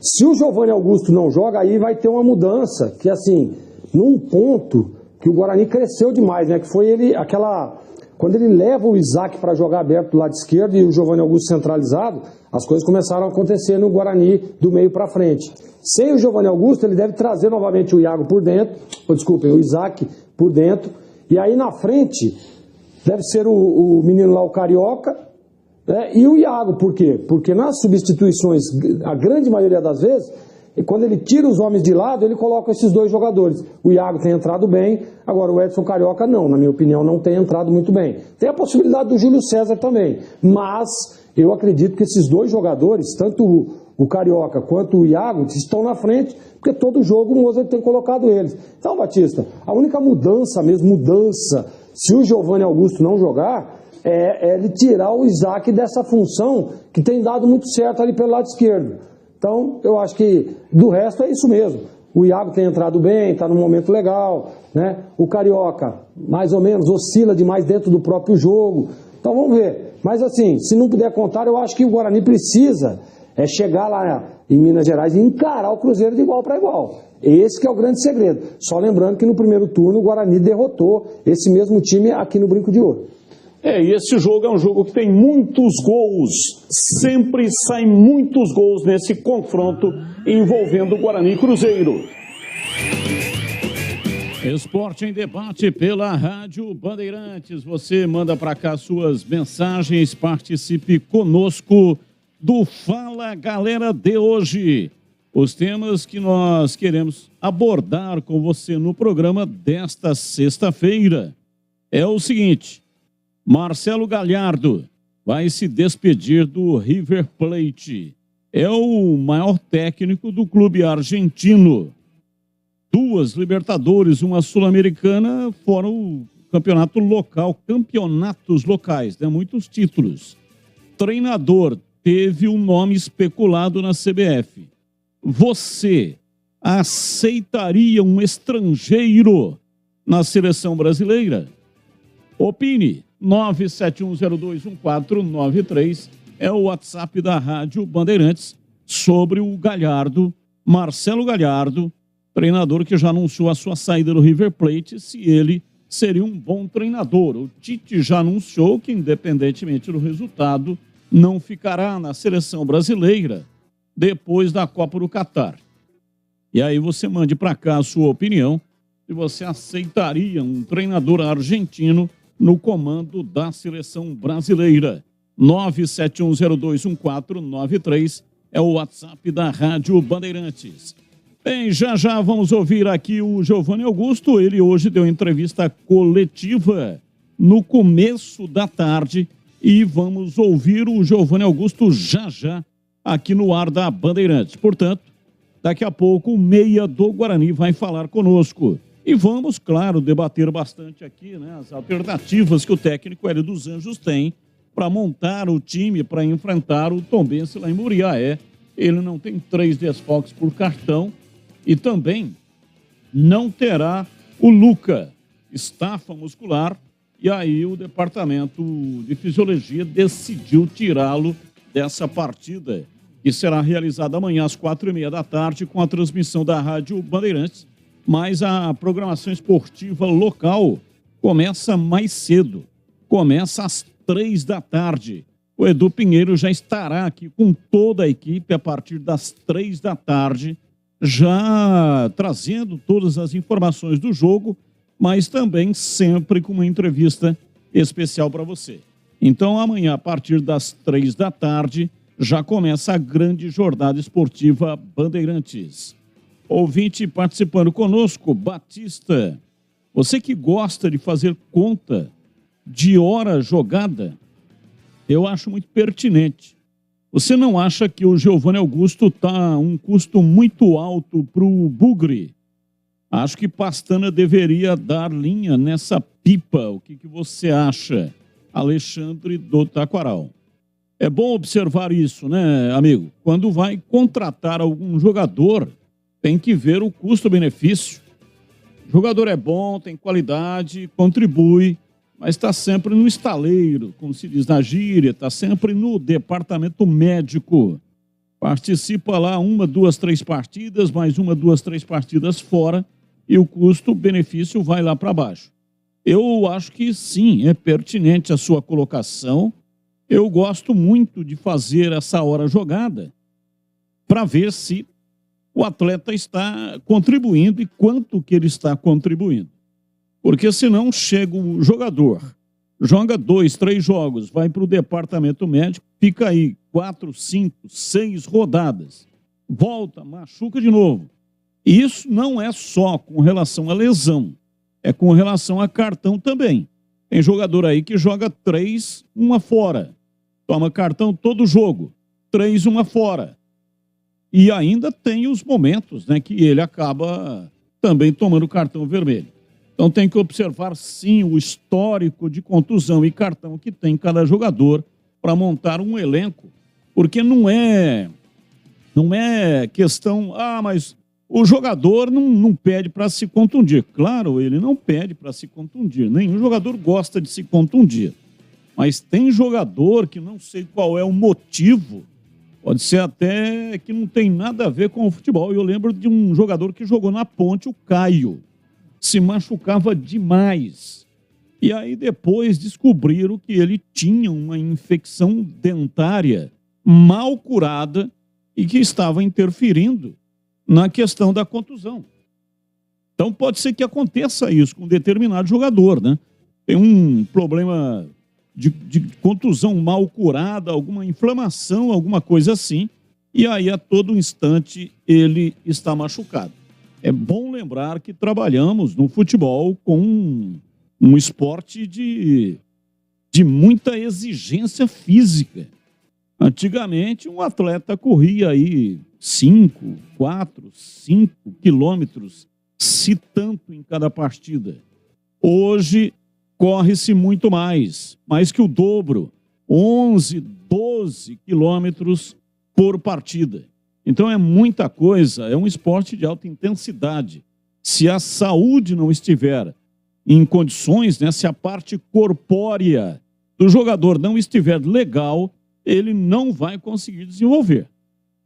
Se o Giovanni Augusto não joga, aí vai ter uma mudança, que assim, num ponto que o Guarani cresceu demais, né? Que foi quando ele leva o Isaac para jogar aberto do lado esquerdo e o Giovanni Augusto centralizado, as coisas começaram a acontecer no Guarani do meio para frente. Sem o Giovanni Augusto, ele deve trazer novamente o Iago por dentro, o Isaac por dentro, e aí na frente deve ser o menino lá, o Carioca, né, e o Iago. Por quê? Porque nas substituições, a grande maioria das vezes, quando ele tira os homens de lado, ele coloca esses dois jogadores. O Iago tem entrado bem, agora o Edson Carioca não, na minha opinião, não tem entrado muito bem. Tem a possibilidade do Júlio César também, mas eu acredito que esses dois jogadores, tanto o Carioca quanto o Iago, estão na frente, porque todo jogo o Mozart tem colocado eles. Então, Batista, a única mudança, se o Giovanni Augusto não jogar, é ele tirar o Isaac dessa função que tem dado muito certo ali pelo lado esquerdo. Então, eu acho que do resto é isso mesmo. O Iago tem entrado bem, está num momento legal, né? O Carioca, mais ou menos, oscila demais dentro do próprio jogo. Então, vamos ver. Mas assim, se não puder contar, eu acho que o Guarani precisa chegar lá em Minas Gerais e encarar o Cruzeiro de igual para igual. Esse que é o grande segredo. Só lembrando que no primeiro turno o Guarani derrotou esse mesmo time aqui no Brinco de Ouro. E esse jogo é um jogo que tem muitos gols, sempre saem muitos gols nesse confronto envolvendo Guarani e Cruzeiro. Esporte em Debate pela Rádio Bandeirantes. Você manda para cá suas mensagens, participe conosco do Fala Galera de hoje. Os temas que nós queremos abordar com você no programa desta sexta-feira é o seguinte: Marcelo Galhardo vai se despedir do River Plate. É o maior técnico do clube argentino. 2 Libertadores, uma Sul-Americana, fora o campeonato local, campeonatos locais, né? Muitos títulos. Treinador, teve um nome especulado na CBF. Você aceitaria um estrangeiro na seleção brasileira? Opine. 971021493 é o WhatsApp da Rádio Bandeirantes sobre o Galhardo, Marcelo Galhardo, treinador que já anunciou a sua saída do River Plate, se ele seria um bom treinador. O Tite já anunciou que, independentemente do resultado, não ficará na seleção brasileira depois da Copa do Catar. E aí você mande para cá a sua opinião, se você aceitaria um treinador argentino no comando da seleção brasileira. 971021493 é o WhatsApp da Rádio Bandeirantes. Bem, já vamos ouvir aqui o Giovanni Augusto. Ele hoje deu entrevista coletiva no começo da tarde e vamos ouvir o Giovanni Augusto já aqui no ar da Bandeirantes. Portanto, daqui a pouco o meia do Guarani vai falar conosco. E vamos, claro, debater bastante aqui, né, as alternativas que o técnico Hélio dos Anjos tem para montar o time para enfrentar o Tombense lá em Muriaé. Ele não tem 3 desfalques por cartão e também não terá o Luca, estafa muscular, e aí o departamento de fisiologia decidiu tirá-lo dessa partida, que será realizada amanhã às 4h30 da tarde com a transmissão da Rádio Bandeirantes. Mas a programação esportiva local começa mais cedo, começa às 3 da tarde. O Edu Pinheiro já estará aqui com toda a equipe a partir das 3 da tarde, já trazendo todas as informações do jogo, mas também sempre com uma entrevista especial para você. Então amanhã, a partir das 3 da tarde, já começa a grande jornada esportiva Bandeirantes. Ouvinte participando conosco, Batista, você que gosta de fazer conta de hora jogada, eu acho muito pertinente. Você não acha que o Giovanni Augusto está um custo muito alto para o Bugre? Acho que Pastana deveria dar linha nessa pipa. O que você acha, Alexandre do Taquaral? É bom observar isso, né, amigo? Quando vai contratar algum jogador, tem que ver o custo-benefício. O jogador é bom, tem qualidade, contribui, mas está sempre no estaleiro, como se diz na gíria, está sempre no departamento médico. Participa lá 1, 2, 3 partidas, mais 1, 2, 3 partidas fora, e o custo-benefício vai lá para baixo. Eu acho que sim, é pertinente a sua colocação. Eu gosto muito de fazer essa hora jogada para ver se o atleta está contribuindo e quanto que ele está contribuindo. Porque senão chega o jogador, joga 2, 3 jogos, vai para o departamento médico, fica aí 4, 5, 6 rodadas, volta, machuca de novo. E isso não é só com relação à lesão, é com relação a cartão também. Tem jogador aí que joga 3, 1 fora, toma cartão todo jogo, 3, 1 fora. E ainda tem os momentos, né, que ele acaba também tomando cartão vermelho. Então tem que observar, sim, o histórico de contusão e cartão que tem cada jogador para montar um elenco. Porque não é questão, mas o jogador não pede para se contundir. Claro, ele não pede para se contundir. Nenhum jogador gosta de se contundir. Mas tem jogador que não sei qual é o motivo, pode ser até que não tem nada a ver com o futebol. Eu lembro de um jogador que jogou na Ponte, o Caio. Se machucava demais. E aí depois descobriram que ele tinha uma infecção dentária mal curada e que estava interferindo na questão da contusão. Então pode ser que aconteça isso com um determinado jogador, né? Tem um problema de contusão mal curada, alguma inflamação, alguma coisa assim, e aí a todo instante ele está machucado. É bom lembrar que trabalhamos no futebol com um esporte de muita exigência física. Antigamente, um atleta corria aí 5, 4, 5 quilômetros, se tanto em cada partida. Hoje, corre-se muito mais que o dobro, 11, 12 quilômetros por partida. Então é muita coisa, é um esporte de alta intensidade. Se a saúde não estiver em condições, né, se a parte corpórea do jogador não estiver legal, ele não vai conseguir desenvolver.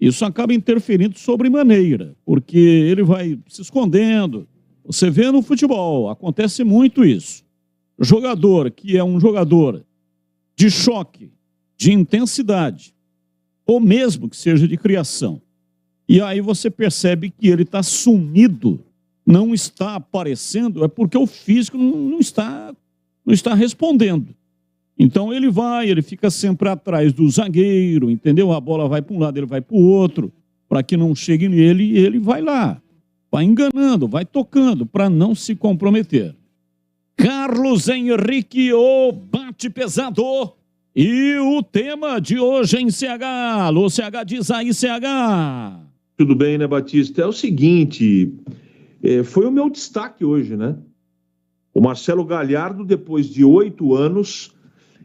Isso acaba interferindo sobremaneira, porque ele vai se escondendo. Você vê no futebol, acontece muito isso. Jogador que é um jogador de choque, de intensidade, ou mesmo que seja de criação, e aí você percebe que ele está sumido, não está aparecendo, é porque o físico não está respondendo. Então ele fica sempre atrás do zagueiro, entendeu? A bola vai para um lado, ele vai para o outro, para que não chegue nele, e ele vai lá, vai enganando, vai tocando, para não se comprometer. Carlos Henrique, o bate pesado. E o tema de hoje em CH. Alô, CH, diz aí, CH. Tudo bem, né, Batista? É o seguinte, foi o meu destaque hoje, né? O Marcelo Galhardo, depois de 8 anos,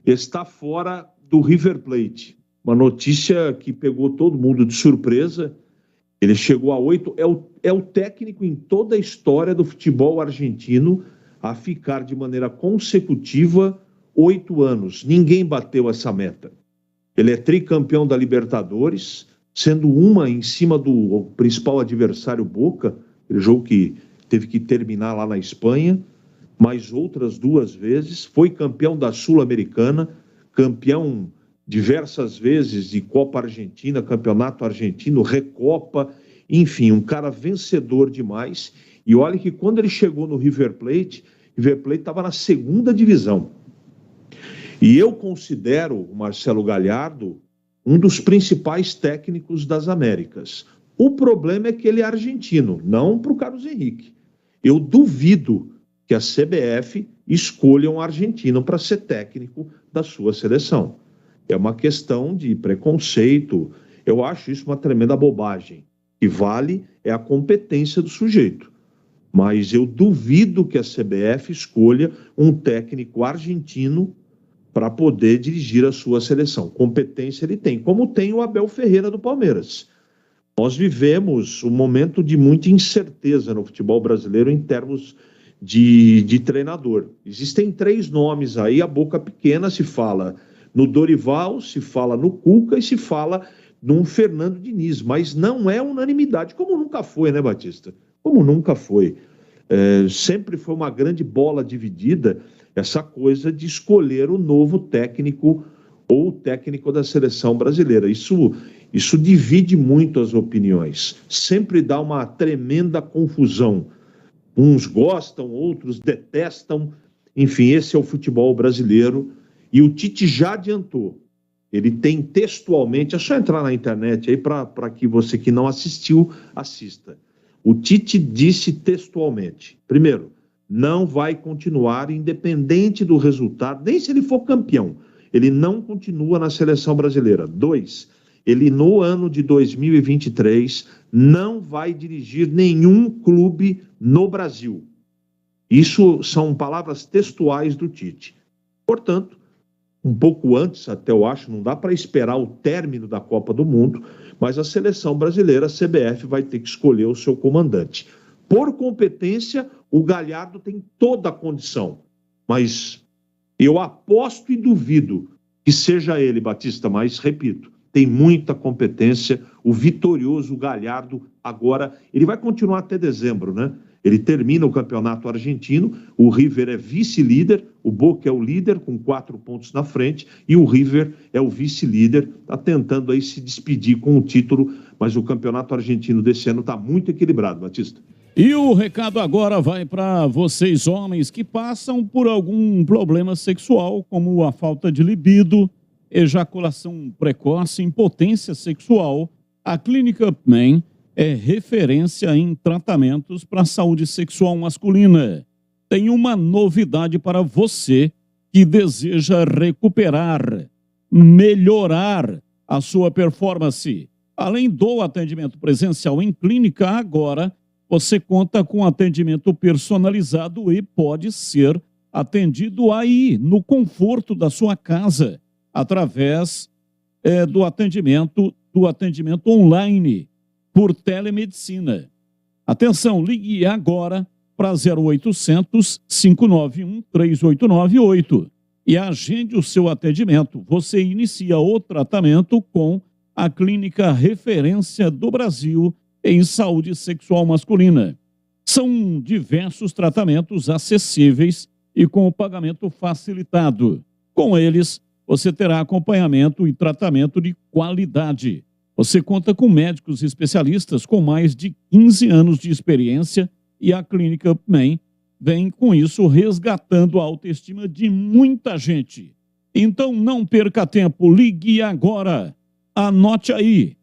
está fora do River Plate. Uma notícia que pegou todo mundo de surpresa. Ele chegou a 8, é o técnico em toda a história do futebol argentino a ficar de maneira consecutiva 8 anos. Ninguém bateu essa meta. Ele é tricampeão da Libertadores, sendo uma em cima do principal adversário Boca, aquele jogo que teve que terminar lá na Espanha, mais outras 2 vezes, foi campeão da Sul-Americana, campeão diversas vezes de Copa Argentina, Campeonato Argentino, Recopa, enfim, um cara vencedor demais. E olha que quando ele chegou no River Plate estava na 2ª divisão. E eu considero o Marcelo Galhardo um dos principais técnicos das Américas. O problema é que ele é argentino, não para o Carlos Henrique. Eu duvido que a CBF escolha um argentino para ser técnico da sua seleção. É uma questão de preconceito. Eu acho isso uma tremenda bobagem. O que vale é a competência do sujeito. Mas eu duvido que a CBF escolha um técnico argentino para poder dirigir a sua seleção. Competência ele tem, como tem o Abel Ferreira do Palmeiras. Nós vivemos um momento de muita incerteza no futebol brasileiro em termos de treinador. Existem 3 nomes aí, a boca pequena se fala no Dorival, se fala no Cuca e se fala num Fernando Diniz, mas não é unanimidade, como nunca foi, né, Batista? Como nunca foi. Sempre foi uma grande bola dividida essa coisa de escolher o novo técnico ou o técnico da seleção brasileira. Isso divide muito as opiniões, sempre dá uma tremenda confusão. Uns gostam, outros detestam, enfim, esse é o futebol brasileiro e o Tite já adiantou. Ele tem textualmente, é só entrar na internet aí para que você que não assistiu, assista. O Tite disse textualmente, primeiro, não vai continuar independente do resultado, nem se ele for campeão, ele não continua na seleção brasileira. 2, ele no ano de 2023 não vai dirigir nenhum clube no Brasil. Isso são palavras textuais do Tite. Portanto, um pouco antes, até eu acho, não dá para esperar o término da Copa do Mundo, mas a seleção brasileira, a CBF, vai ter que escolher o seu comandante. Por competência, o Galhardo tem toda a condição, mas eu aposto e duvido que seja ele, Batista, mas, repito, tem muita competência, o vitorioso Galhardo agora, ele vai continuar até dezembro, né? Ele termina o campeonato argentino, o River é vice-líder, o Boca é o líder com 4 pontos na frente e o River é o vice-líder, está tentando aí se despedir com o título, mas o campeonato argentino desse ano está muito equilibrado, Batista. E o recado agora vai para vocês homens que passam por algum problema sexual, como a falta de libido, ejaculação precoce, impotência sexual. A Clínica Upman é referência em tratamentos para a saúde sexual masculina. Tem uma novidade para você que deseja recuperar, melhorar a sua performance. Além do atendimento presencial em clínica, agora você conta com atendimento personalizado e pode ser atendido aí, no conforto da sua casa, através do atendimento online, por telemedicina. Atenção, ligue agora para 0800 591 3898 e agende o seu atendimento. Você inicia o tratamento com a clínica referência do Brasil em saúde sexual masculina. São diversos tratamentos acessíveis e com o pagamento facilitado. Com eles, você terá acompanhamento e tratamento de qualidade. Você conta com médicos especialistas com mais de 15 anos de experiência e a Clínica Upman vem com isso resgatando a autoestima de muita gente. Então não perca tempo, ligue agora. Anote aí,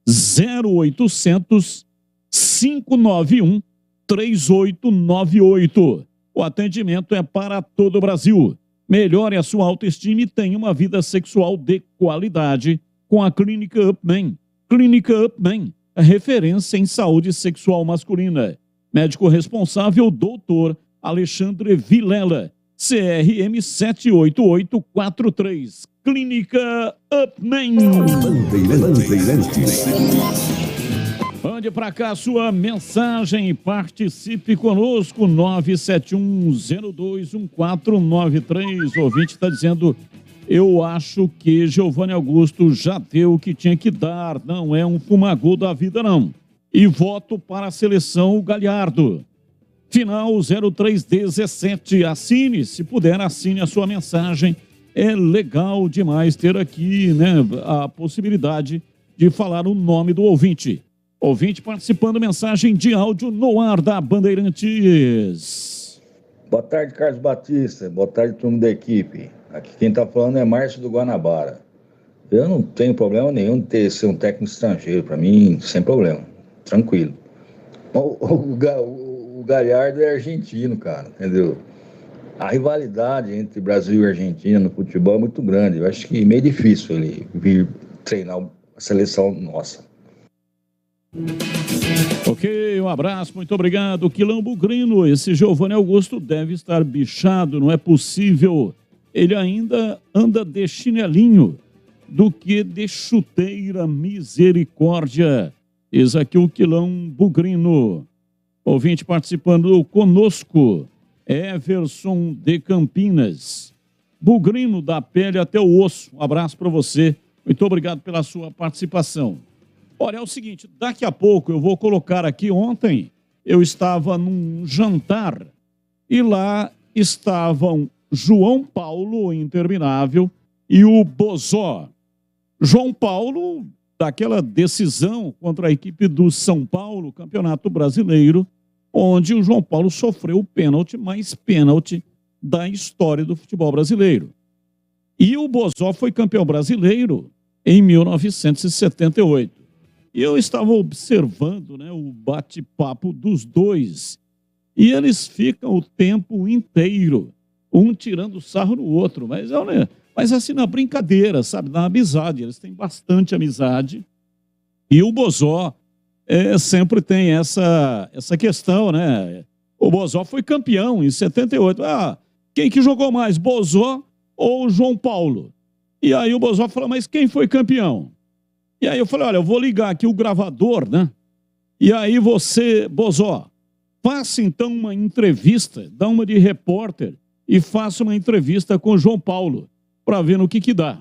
0800 591 3898. O atendimento é para todo o Brasil. Melhore a sua autoestima e tenha uma vida sexual de qualidade com a Clínica Upman. Clínica Upman, a referência em saúde sexual masculina. Médico responsável, doutor Alexandre Vilela, CRM 78843. Clínica Upman. Mande para cá sua mensagem e participe conosco, 971021493. O ouvinte está dizendo: eu acho que Giovanni Augusto já deu o que tinha que dar, não é um fumagol da vida não. E voto para a seleção Galhardo. Final 0317, assine, se puder, assine a sua mensagem. É legal demais ter aqui, né, a possibilidade de falar o nome do ouvinte. Ouvinte participando, mensagem de áudio no ar da Bandeirantes. Boa tarde, Carlos Batista. Boa tarde, turma da equipe. Aqui quem está falando é Márcio do Guanabara. Eu não tenho problema nenhum de ser um técnico estrangeiro. Para mim, sem problema. Tranquilo. O Galhardo é argentino, cara. Entendeu? A rivalidade entre Brasil e Argentina no futebol é muito grande. Eu acho que é meio difícil ele vir treinar a seleção nossa. Ok, um abraço, muito obrigado. Quilão Bugrino, esse Giovanni Augusto deve estar bichado, não é possível. Ele ainda anda de chinelinho do que de chuteira, misericórdia. Eis aqui o Quilão Bugrino. Ouvinte participando conosco, Everson de Campinas. Bugrino da pele até o osso. Um abraço para você. Muito obrigado pela sua participação. Olha, é o seguinte, daqui a pouco eu vou colocar aqui, ontem eu estava num jantar e lá estavam João Paulo, interminável, e o Bozó. João Paulo, daquela decisão contra a equipe do São Paulo, Campeonato Brasileiro, onde o João Paulo sofreu o pênalti, mais pênalti da história do futebol brasileiro. E o Bozó foi campeão brasileiro em 1978. E eu estava observando, né, o bate-papo dos dois. E eles ficam o tempo inteiro, um tirando sarro no outro. Mas assim, na brincadeira, sabe? Na amizade. Eles têm bastante amizade. E o Bozó sempre tem essa questão, né? O Bozó foi campeão em 78. Quem que jogou mais, Bozó ou o João Paulo? E aí o Bozó falou, mas quem foi campeão? E aí eu falei, olha, eu vou ligar aqui o gravador, né? E aí você, Bozó, faça então uma entrevista, dá uma de repórter e faça uma entrevista com o João Paulo para ver no que dá.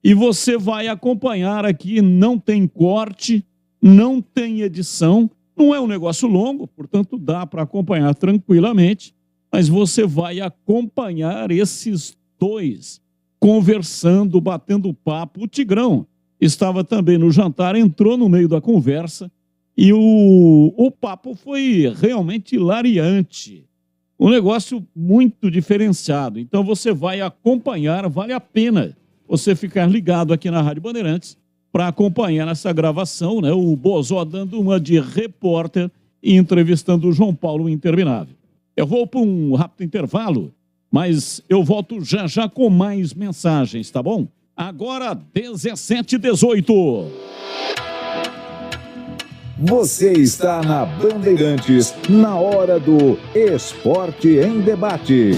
E você vai acompanhar aqui, não tem corte, não tem edição, não é um negócio longo, portanto dá para acompanhar tranquilamente, mas você vai acompanhar esses dois conversando, batendo papo. O Tigrão estava também no jantar, entrou no meio da conversa e o papo foi realmente hilariante. Um negócio muito diferenciado. Então você vai acompanhar, vale a pena você ficar ligado aqui na Rádio Bandeirantes para acompanhar essa gravação, né? O Bozó dando uma de repórter e entrevistando o João Paulo, interminável. Eu vou para um rápido intervalo, mas eu volto já já com mais mensagens, tá bom? Agora 17h18. Você está na Bandeirantes, na hora do Esporte em Debate.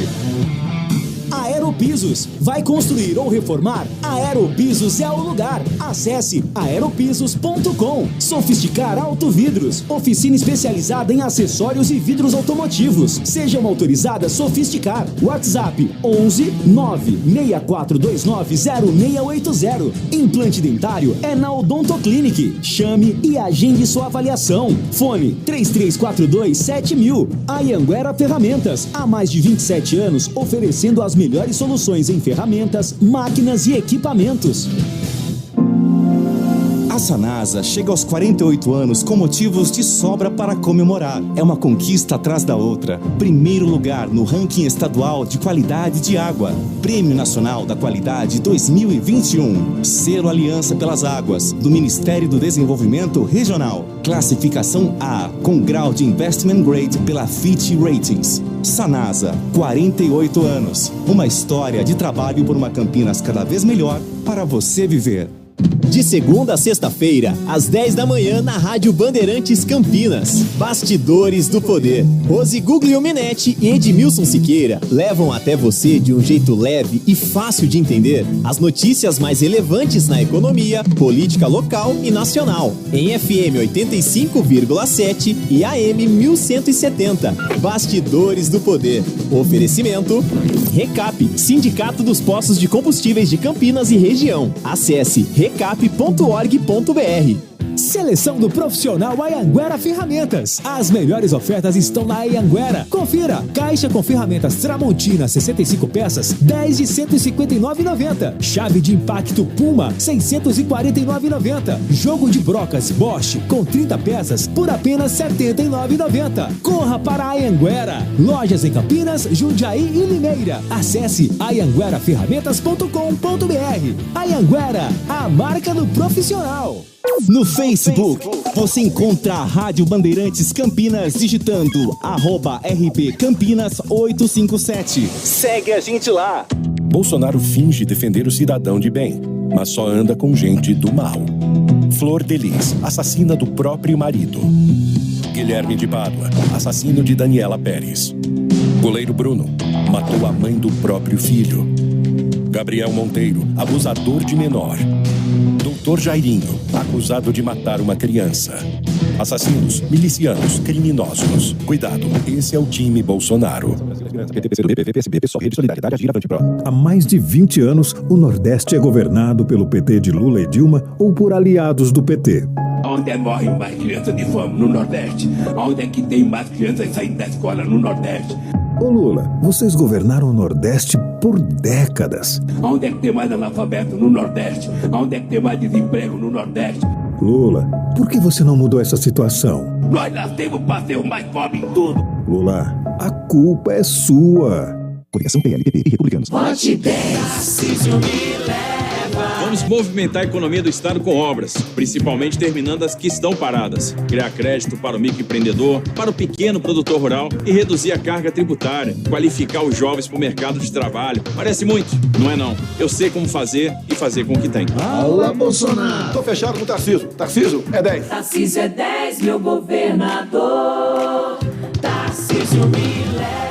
Aeropisos. Vai construir ou reformar? Aeropisos é o lugar. Acesse aeropisos.com. Sofisticar Autovidros. Oficina especializada em acessórios e vidros automotivos. Seja uma autorizada Sofisticar. WhatsApp 11 96429 0680. Implante dentário é na Odontoclinic. Chame e agende sua avaliação. Fone 3342-7000. Anhanguera Ferramentas. Há mais de 27 anos oferecendo as melhores soluções em ferramentas, máquinas e equipamentos. A Sanasa chega aos 48 anos com motivos de sobra para comemorar. É uma conquista atrás da outra. Primeiro lugar no ranking estadual de qualidade de água. Prêmio Nacional da Qualidade 2021. Selo Aliança pelas Águas, do Ministério do Desenvolvimento Regional. Classificação A, com grau de Investment Grade pela Fitch Ratings. Sanasa, 48 anos. Uma história de trabalho por uma Campinas cada vez melhor para você viver. De segunda a sexta-feira, às 10 da manhã, na Rádio Bandeirantes Campinas. Bastidores do Poder. Rose Guglielminetti e Edmilson Siqueira levam até você, de um jeito leve e fácil de entender, as notícias mais relevantes na economia, política local e nacional. Em FM 85,7 e AM 1170. Bastidores do Poder. Oferecimento Recap, Sindicato dos Postos de Combustíveis de Campinas e região. Acesse recap.org.br. Seleção do profissional Anhanguera Ferramentas. As melhores ofertas estão na Anhanguera. Confira. Caixa com ferramentas Tramontina 65 peças, 10 de R$ 159,90. Chave de impacto Puma, R$ 649,90. Jogo de brocas Bosch com 30 peças por apenas R$ 79,90. Corra para a Anhanguera. Lojas em Campinas, Jundiaí e Limeira. Acesse anhangueraferramentas.com.br. Anhanguera, a marca do profissional. No Facebook, você encontra a Rádio Bandeirantes Campinas digitando @RP Campinas 857. Segue a gente lá. Bolsonaro finge defender o cidadão de bem, mas só anda com gente do mal. Flor de Lis, assassina do próprio marido. Guilherme de Pádua, assassino de Daniela Pérez. Goleiro Bruno, matou a mãe do próprio filho. Gabriel Monteiro, abusador de menor. Doutor Jairinho, acusado de matar uma criança. Assassinos, milicianos, criminosos. Cuidado, esse é o time Bolsonaro. PT, PCdoB, PV, PSB, PSOL, Rede Solidariedade, Agir, Avante Pro. Há mais de 20 anos, o Nordeste é governado pelo PT de Lula e Dilma ou por aliados do PT. Onde morrem mais crianças de fome? No Nordeste. Onde é que tem mais crianças saindo da escola? No Nordeste. Ô Lula, vocês governaram o Nordeste por décadas. Onde é que tem mais analfabeto? No Nordeste. Onde é que tem mais desemprego? No Nordeste. Lula, por que você não mudou essa situação? Nós nascemos para ser o mais pobre em tudo. Lula, a culpa é sua. Coligação PL, PP e Republicanos. Vote 10, Tarcísio me leva. Vamos movimentar a economia do Estado com obras, principalmente terminando as que estão paradas. Criar crédito para o microempreendedor, para o pequeno produtor rural e reduzir a carga tributária. Qualificar os jovens para o mercado de trabalho. Parece muito, não é não. Eu sei como fazer e fazer com o que tem. Alô, Bolsonaro. Tô fechado com o Tarcísio. Tarcísio é 10. Tarcísio é 10, meu governador. Tarcísio me leva.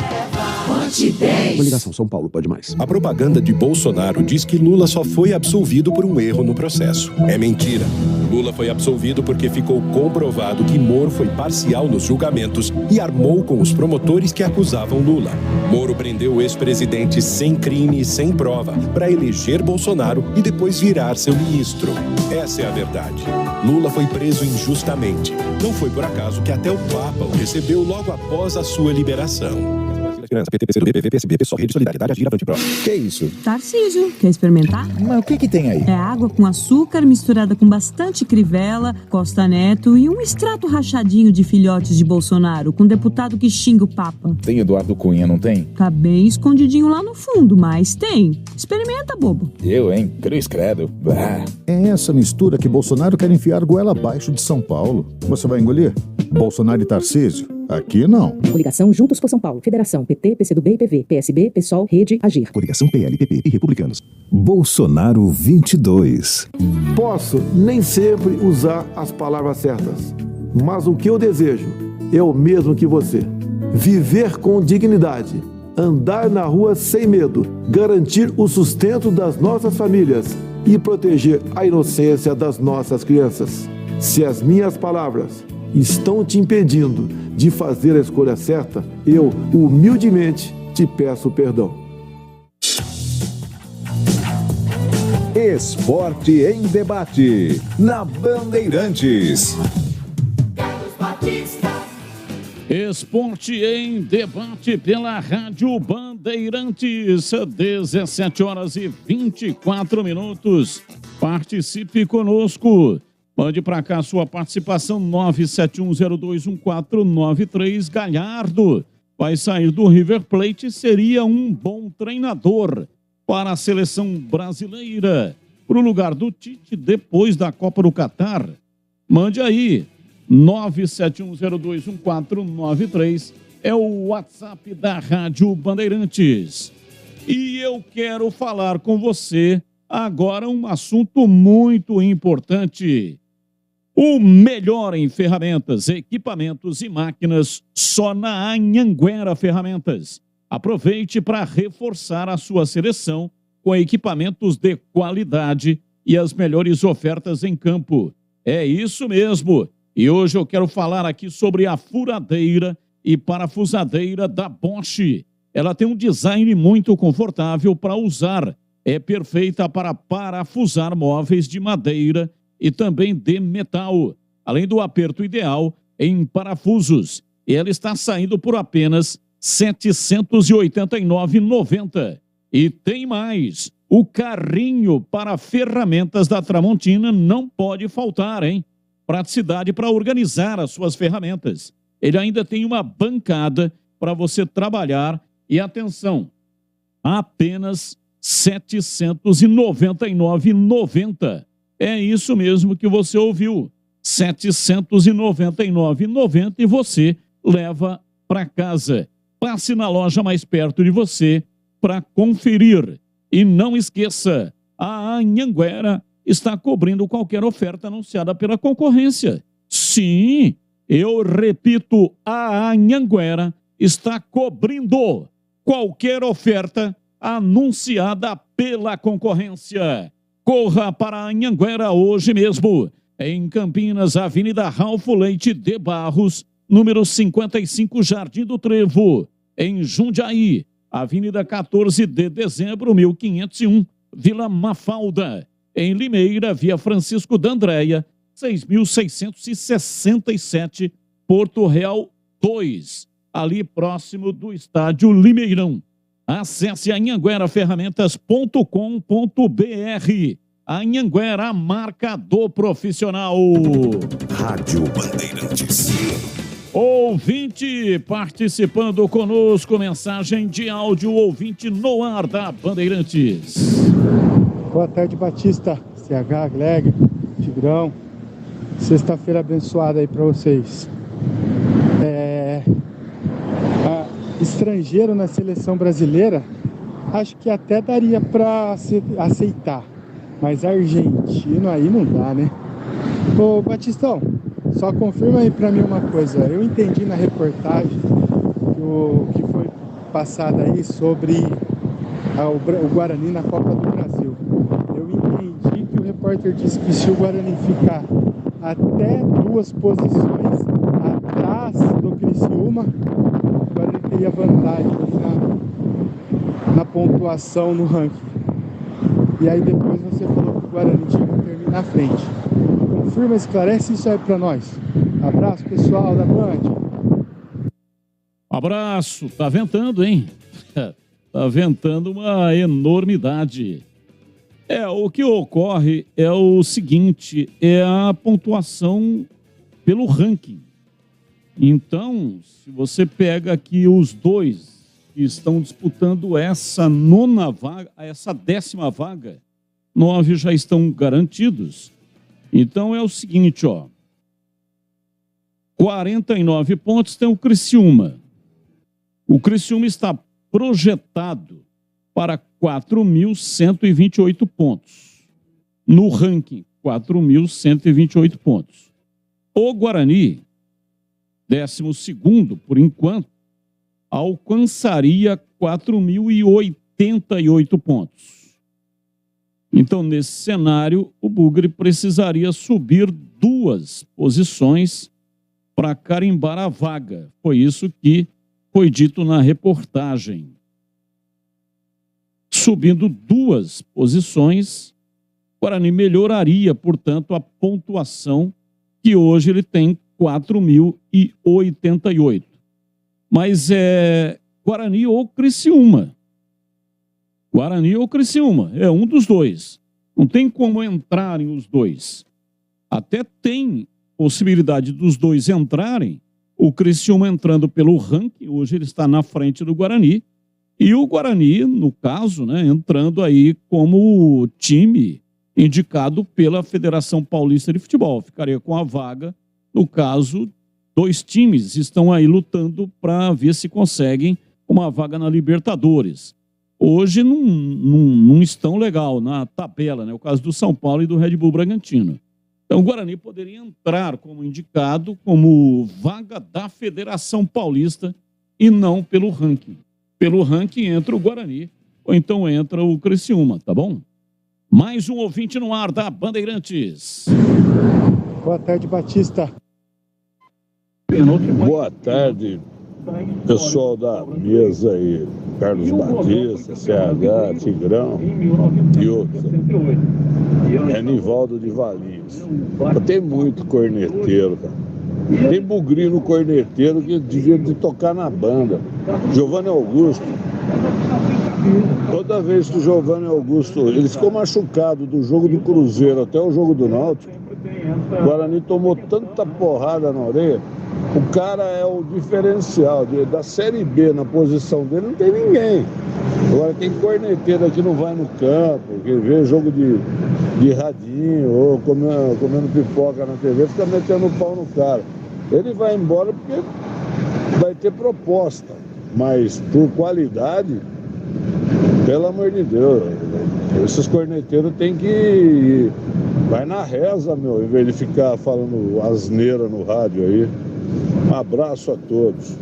Vote 10. Coligação São Paulo pode mais. A propaganda de Bolsonaro diz que Lula só foi absolvido por um erro no processo. É mentira. Lula foi absolvido porque ficou comprovado que Moro foi parcial nos julgamentos e armou com os promotores que acusavam Lula. Moro prendeu o ex-presidente sem crime e sem prova para eleger Bolsonaro e depois virar seu ministro. Essa é a verdade. Lula foi preso injustamente. Não foi por acaso que até o Papa o recebeu logo após a sua liberação. PT, PCdoB, PV, PSB, PSOL, Rede Solidariedade, Agir, Avante Pro. Que é isso? Tarcísio, quer experimentar? Mas o que tem aí? É água com açúcar misturada com bastante crivela, Costa Neto e um extrato rachadinho de filhotes de Bolsonaro, com deputado que xinga o Papa. Tem Eduardo Cunha, não tem? Tá bem escondidinho lá no fundo, mas tem. Experimenta, bobo. Eu, hein? Cruz credo. Bah. É essa mistura que Bolsonaro quer enfiar goela abaixo de São Paulo. Você vai engolir? Bolsonaro e Tarcísio? Aqui não. Coligação Juntos por São Paulo. Federação PT, PCdoB e PV. PSB, PSOL, Rede, Agir. Coligação PL, PP e Republicanos. Bolsonaro 22. Posso nem sempre usar as palavras certas, mas o que eu desejo é o mesmo que você. Viver com dignidade, andar na rua sem medo, garantir o sustento das nossas famílias e proteger a inocência das nossas crianças. Se as minhas palavras estão te impedindo de fazer a escolha certa, eu humildemente te peço perdão. Esporte em debate, na Bandeirantes. Esporte em debate pela Rádio Bandeirantes, 17 horas e 24 minutos. Participe conosco. Mande para cá sua participação, 971021493. Galhardo vai sair do River Plate e seria um bom treinador para a seleção brasileira, para o lugar do Tite depois da Copa do Catar. Mande aí, 971021493 é o WhatsApp da Rádio Bandeirantes. E eu quero falar com você agora um assunto muito importante. O melhor em ferramentas, equipamentos e máquinas só na Anhanguera Ferramentas. Aproveite para reforçar a sua seleção com equipamentos de qualidade e as melhores ofertas em campo. É isso mesmo. E hoje eu quero falar aqui sobre a furadeira e parafusadeira da Bosch. Ela tem um design muito confortável para usar. É perfeita para parafusar móveis de madeira e também de metal, além do aperto ideal em parafusos. Ela está saindo por apenas R$ 789,90. E tem mais, o carrinho para ferramentas da Tramontina não pode faltar, hein? Praticidade para organizar as suas ferramentas. Ele ainda tem uma bancada para você trabalhar e, atenção, apenas R$ 799,90. É isso mesmo que você ouviu, R$ 799,90 e você leva para casa. Passe na loja mais perto de você para conferir. E não esqueça, a Anhanguera está cobrindo qualquer oferta anunciada pela concorrência. Sim, eu repito, a Anhanguera está cobrindo qualquer oferta anunciada pela concorrência. Corra para a Anhanguera hoje mesmo. Em Campinas, Avenida Ralfo Leite de Barros, número 55, Jardim do Trevo. Em Jundiaí, Avenida 14 de Dezembro, 1501, Vila Mafalda. Em Limeira, Via Francisco D'Andréia, 6.667, Porto Real 2, ali próximo do estádio Limeirão. Acesse anhangueraferramentas.com.br. Anhanguera, a marca do profissional. Rádio Bandeirantes. Ouvinte participando conosco, mensagem de áudio, ouvinte no ar da Bandeirantes. Boa tarde, Batista, CH, Gleg, Tigrão. Sexta-feira abençoada aí para vocês. Estrangeiro na seleção brasileira, acho que até daria para aceitar. Mas argentino aí não dá, né? Ô, Batistão, só confirma aí para mim uma coisa. Eu entendi na reportagem que foi passada aí sobre o Guarani na Copa do Brasil. Eu entendi que o repórter disse que se o Guarani ficar até 2 posições atrás do Criciúma, o Guarani teria vantagem na pontuação no ranking. E aí depois você falou que o Guarani tinha que terminar na frente. Confirma, esclarece isso aí pra nós. Abraço, pessoal da Band. Abraço. Tá ventando, hein? Tá ventando uma enormidade. O que ocorre é o seguinte, é a pontuação pelo ranking. Então, se você pega aqui os dois que estão disputando essa 9ª vaga, essa 10ª vaga, 9 já estão garantidos. Então é o seguinte, 49 pontos tem o Criciúma. O Criciúma está projetado para 4.128 pontos. No ranking, 4.128 pontos. O Guarani, 12º por enquanto, alcançaria 4.088 pontos. Então, nesse cenário, o Bugre precisaria subir 2 posições para carimbar a vaga. Foi isso que foi dito na reportagem. Subindo 2 posições, o Guarani melhoraria, portanto, a pontuação que hoje ele tem 4.088. Mas é Guarani ou Criciúma. Guarani ou Criciúma, é um dos dois. Não tem como entrarem os dois. Até tem possibilidade dos dois entrarem, o Criciúma entrando pelo ranking, hoje ele está na frente do Guarani, e o Guarani, no caso, né, entrando aí como time indicado pela Federação Paulista de Futebol. Ficaria com a vaga, no caso, 2 times estão aí lutando para ver se conseguem uma vaga na Libertadores. Hoje não estão legal na tabela, né? O caso do São Paulo e do Red Bull Bragantino. Então o Guarani poderia entrar como indicado, como vaga da Federação Paulista e não pelo ranking. Pelo ranking entra o Guarani ou então entra o Criciúma, tá bom? Mais um ouvinte no ar da Bandeirantes. Boa tarde, Batista. Boa tarde, pessoal da mesa aí, Carlos Batista, CH, Tigrão e outros. É Nivaldo de Valinhos. Tem muito corneteiro, cara. Tem bugrino corneteiro que devia de tocar na banda. Giovanni Augusto. Toda vez que o Giovanni Augusto, ele ficou machucado do jogo do Cruzeiro até o jogo do Náutico, o Guarani tomou tanta porrada na orelha. O cara é o diferencial da Série B, na posição dele não tem ninguém. Agora tem corneteiro que não vai no campo, que vê jogo de radinho ou comendo pipoca na TV, fica metendo o pau no cara. Ele vai embora porque vai ter proposta, mas por qualidade, pelo amor de Deus, esses corneteiros tem que vai na reza, meu, em vez de ficar falando asneira no rádio aí. Um abraço a todos.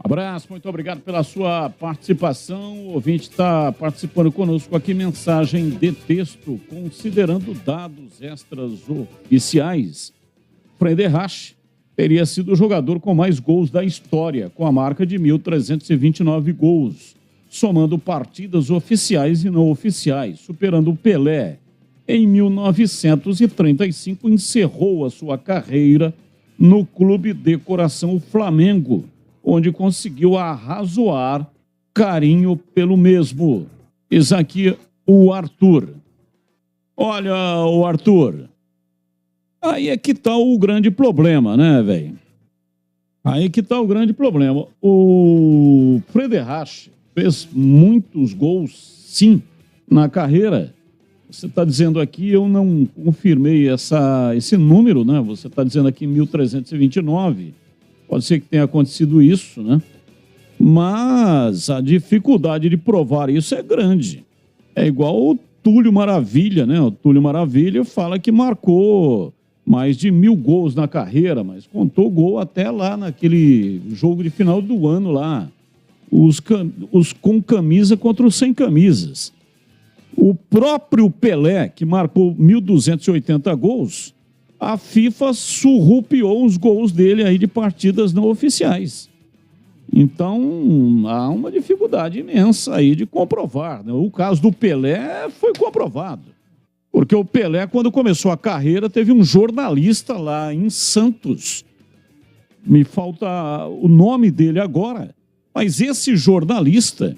Abraço, muito obrigado pela sua participação. O ouvinte está participando conosco aqui, mensagem de texto. Considerando dados extras oficiais, Frederich teria sido o jogador com mais gols da história, com a marca de 1.329 gols, somando partidas oficiais e não oficiais, superando o Pelé. Em 1935, encerrou a sua carreira no Clube de Coração Flamengo, onde conseguiu arrazoar carinho pelo mesmo. Eis aqui o Arthur. Olha, o Arthur, aí é que tá o grande problema, né, velho? Aí que tá o grande problema. O Frederich fez muitos gols, sim, na carreira. Você está dizendo aqui, eu não confirmei esse número, né? Você está dizendo aqui 1.329. Pode ser que tenha acontecido isso, né? Mas a dificuldade de provar isso é grande. É igual o Túlio Maravilha, né? O Túlio Maravilha fala que marcou mais de 1.000 gols na carreira, mas contou gol até lá naquele jogo de final do ano lá. Os com camisa contra os sem camisas. O próprio Pelé, que marcou 1.280 gols, a FIFA surrupiou os gols dele aí de partidas não oficiais. Então, há uma dificuldade imensa aí de comprovar, né? O caso do Pelé foi comprovado. Porque o Pelé, quando começou a carreira, teve um jornalista lá em Santos. Me falta o nome dele agora. Mas esse jornalista,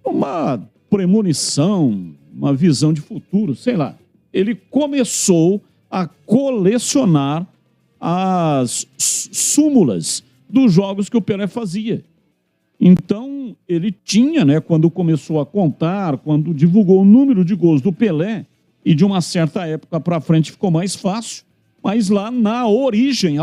uma premonição, uma visão de futuro, sei lá, ele começou a colecionar as súmulas dos jogos que o Pelé fazia. Então, ele tinha, né, quando começou a contar, quando divulgou o número de gols do Pelé, e de uma certa época para frente ficou mais fácil, mas lá na origem,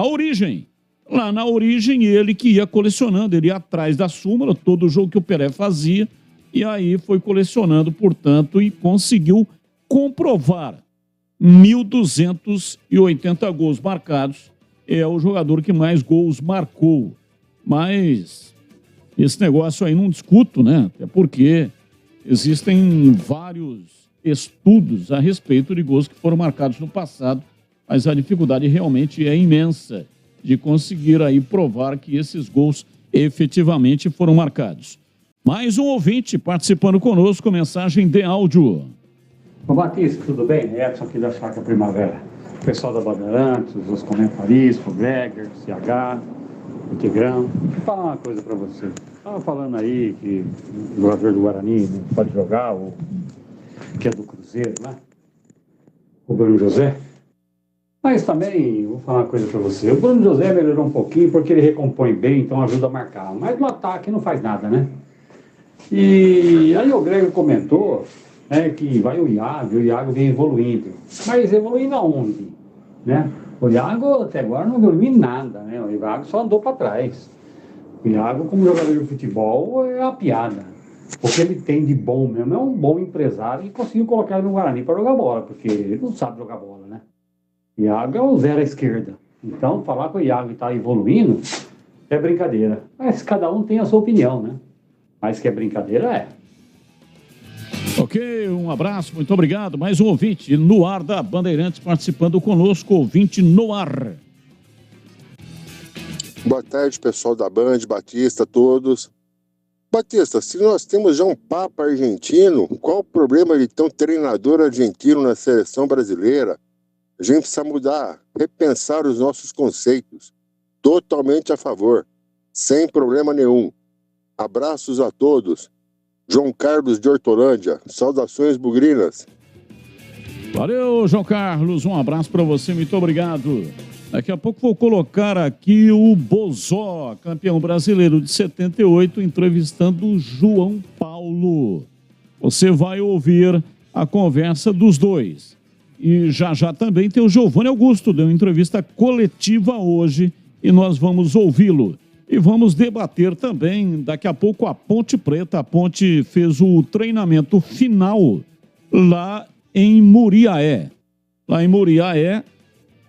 lá na origem ele que ia colecionando, ele ia atrás da súmula, todo jogo que o Pelé fazia, e aí foi colecionando, portanto, e conseguiu comprovar 1.280 gols marcados. É o jogador que mais gols marcou. Mas esse negócio aí não discuto, né? Até porque existem vários estudos a respeito de gols que foram marcados no passado, mas a dificuldade realmente é imensa de conseguir aí provar que esses gols efetivamente foram marcados. Mais um ouvinte participando conosco, mensagem de áudio. Ô Batista, tudo bem? Edson aqui da Chácara Primavera. O pessoal da Bandeirantes, os comentaristas, o Greger, o CH, o Tigrão. Deixa eu falar uma coisa pra você. Estava falando aí que o jogador do Guarani não pode jogar, ou que é do Cruzeiro, né? O Bruno José. Mas também, vou falar uma coisa pra você. O Bruno José melhorou um pouquinho porque ele recompõe bem, então ajuda a marcar. Mas no ataque não faz nada, né? E aí o Greger comentou, né, que vai o Iago vem evoluindo. Mas evoluindo aonde? Né? O Iago até agora não evoluiu nada, né? O Iago só andou para trás. O Iago, como jogador de futebol, é uma piada. O que ele tem de bom mesmo é um bom empresário e conseguiu colocar ele no Guarani para jogar bola, porque ele não sabe jogar bola, né? O Iago é o zero à esquerda. Então, falar que o Iago está evoluindo é brincadeira. Mas cada um tem a sua opinião, né? Mas que é brincadeira, é. Ok, um abraço, muito obrigado. Mais um ouvinte no ar da Bandeirantes participando conosco, ouvinte no ar. Boa tarde, pessoal da Band, Batista, todos. Batista, se nós temos já um Papa argentino, qual o problema de ter um treinador argentino na seleção brasileira? A gente precisa mudar, repensar os nossos conceitos. Totalmente a favor, sem problema nenhum. Abraços a todos. João Carlos de Hortolândia. Saudações bugrinas. Valeu, João Carlos. Um abraço para você. Muito obrigado. Daqui a pouco vou colocar aqui o Bozó, campeão brasileiro de 78, entrevistando o João Paulo. Você vai ouvir a conversa dos dois. E já também tem o Giovanni Augusto, deu uma entrevista coletiva hoje e nós vamos ouvi-lo. E vamos debater também, daqui a pouco, a Ponte Preta. A Ponte fez o treinamento final lá em Muriaé. Lá em Muriaé,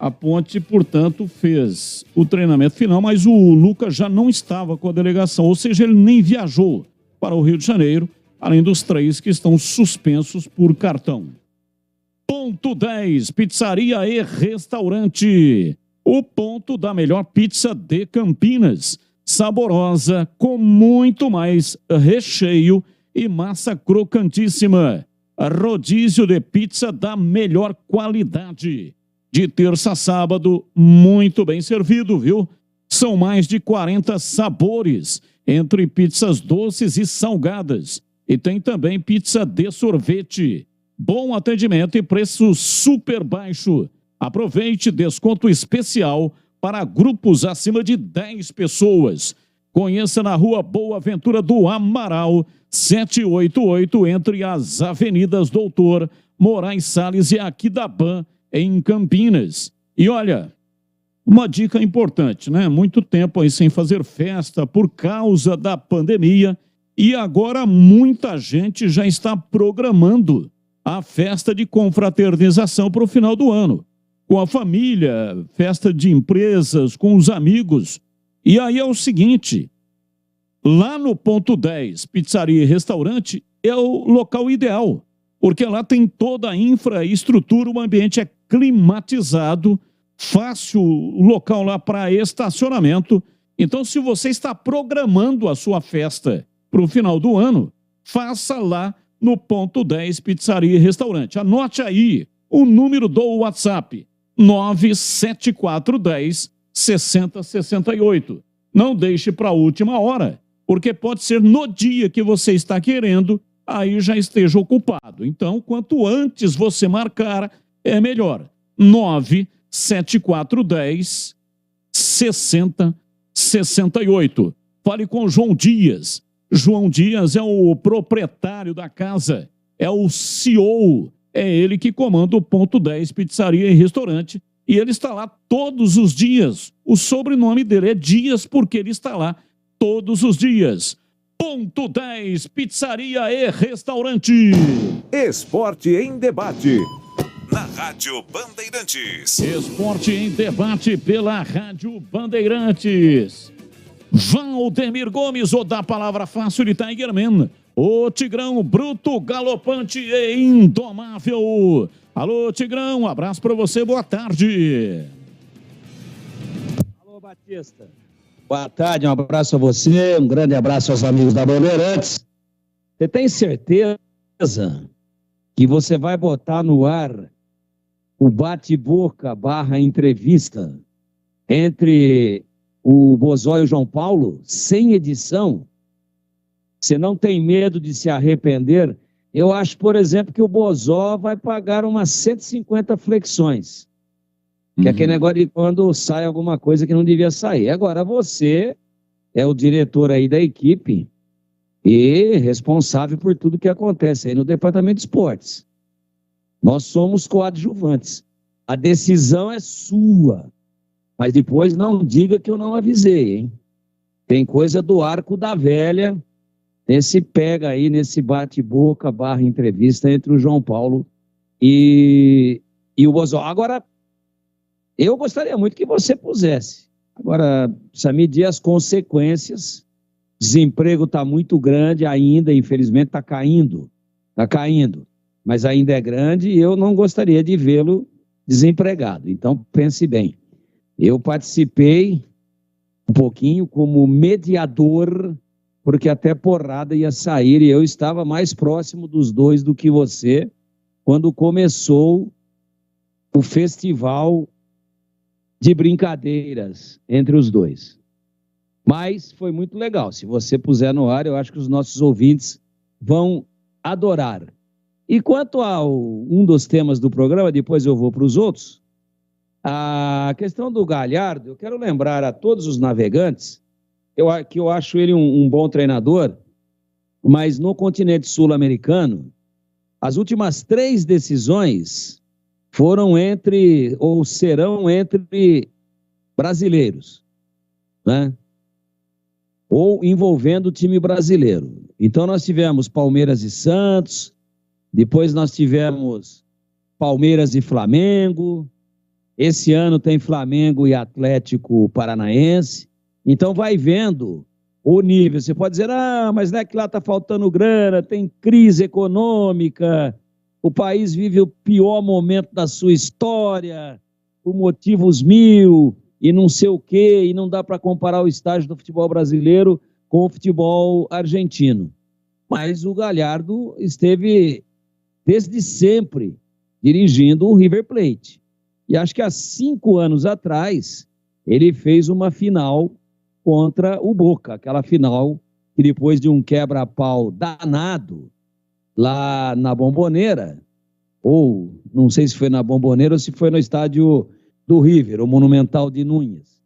A Ponte, portanto, fez o treinamento final, mas o Lucas já não estava com a delegação, ou seja, ele nem viajou para o Rio de Janeiro, além dos 3 que estão suspensos por cartão. Ponto 10, pizzaria e restaurante. O ponto da melhor pizza de Campinas. Saborosa, com muito mais recheio e massa crocantíssima. Rodízio de pizza da melhor qualidade. De terça a sábado, muito bem servido, viu? São mais de 40 sabores, entre pizzas doces e salgadas. E tem também pizza de sorvete. Bom atendimento e preço super baixo. Aproveite desconto especial para grupos acima de 10 pessoas. Conheça na Rua Boa Ventura do Amaral, 788, entre as avenidas Doutor Moraes Salles e Aquidaban, em Campinas. E olha, uma dica importante, né? Muito tempo aí sem fazer festa por causa da pandemia e agora muita gente já está programando a festa de confraternização para o final do ano. Com a família, festa de empresas, com os amigos. E aí é o seguinte, lá no ponto 10, pizzaria e restaurante, é o local ideal, porque lá tem toda a infraestrutura, o ambiente é climatizado, fácil o local lá para estacionamento. Então, se você está programando a sua festa para o final do ano, faça lá no ponto 10 Pizzaria e Restaurante. Anote aí o número do WhatsApp, 97410 6068. Não deixe para a última hora, porque pode ser no dia que você está querendo, aí já esteja ocupado. Então, quanto antes você marcar, é melhor. 97410 6068. Fale com João Dias. João Dias é o proprietário da casa, é o CEO, é ele que comanda o ponto 10 Pizzaria e Restaurante, e ele está lá todos os dias. O sobrenome dele é Dias porque ele está lá todos os dias. Ponto 10 Pizzaria e Restaurante. Esporte em debate. Na Rádio Bandeirantes. Esporte em debate pela Rádio Bandeirantes. Valdemir Gomes, o da palavra fácil de Tigerman. O Tigrão bruto, galopante e indomável. Alô, Tigrão, um abraço para você, boa tarde. Alô, Batista. Boa tarde, um abraço a você, um grande abraço aos amigos da Bandeirantes. Você tem certeza que você vai botar no ar o bate-boca / entrevista entre o Bozó e o João Paulo, sem edição? Você não tem medo de se arrepender? Eu acho, por exemplo, que o Bozó vai pagar umas 150 flexões. Que é aquele negócio de quando sai alguma coisa que não devia sair. Agora, você é o diretor aí da equipe e responsável por tudo que acontece aí no Departamento de Esportes. Nós somos coadjuvantes. A decisão é sua. Mas depois não diga que eu não avisei, hein? Tem coisa do arco da velha, nesse pega aí, nesse bate-boca / entrevista entre o João Paulo e o Bozó. Agora, eu gostaria muito que você pusesse. Agora, precisa medir as consequências. Desemprego está muito grande ainda, infelizmente está caindo. Está caindo. Mas ainda é grande e eu não gostaria de vê-lo desempregado. Então, pense bem. Eu participei um pouquinho como mediador, porque até porrada ia sair e eu estava mais próximo dos dois do que você quando começou o festival de brincadeiras entre os dois. Mas foi muito legal. Se você puser no ar, eu acho que os nossos ouvintes vão adorar. E quanto a um dos temas do programa, depois eu vou para os outros, a questão do Galhardo, eu quero lembrar a todos os navegantes que eu acho ele um bom treinador, mas no continente sul-americano, as últimas 3 decisões foram serão entre brasileiros, né? Ou envolvendo o time brasileiro. Então nós tivemos Palmeiras e Santos, depois nós tivemos Palmeiras e Flamengo, Esse ano tem Flamengo e Atlético Paranaense. Então vai vendo o nível. Você pode dizer, mas não é que lá está faltando grana, tem crise econômica, o país vive o pior momento da sua história, por motivos mil, e não sei o quê, e não dá para comparar o estágio do futebol brasileiro com o futebol argentino. Mas o Galhardo esteve, desde sempre, dirigindo o River Plate. E acho que há 5 anos atrás, ele fez uma final contra o Boca, aquela final que depois de um quebra-pau danado lá na Bombonera, ou não sei se foi na Bombonera ou se foi no estádio do River, o Monumental de Núñez.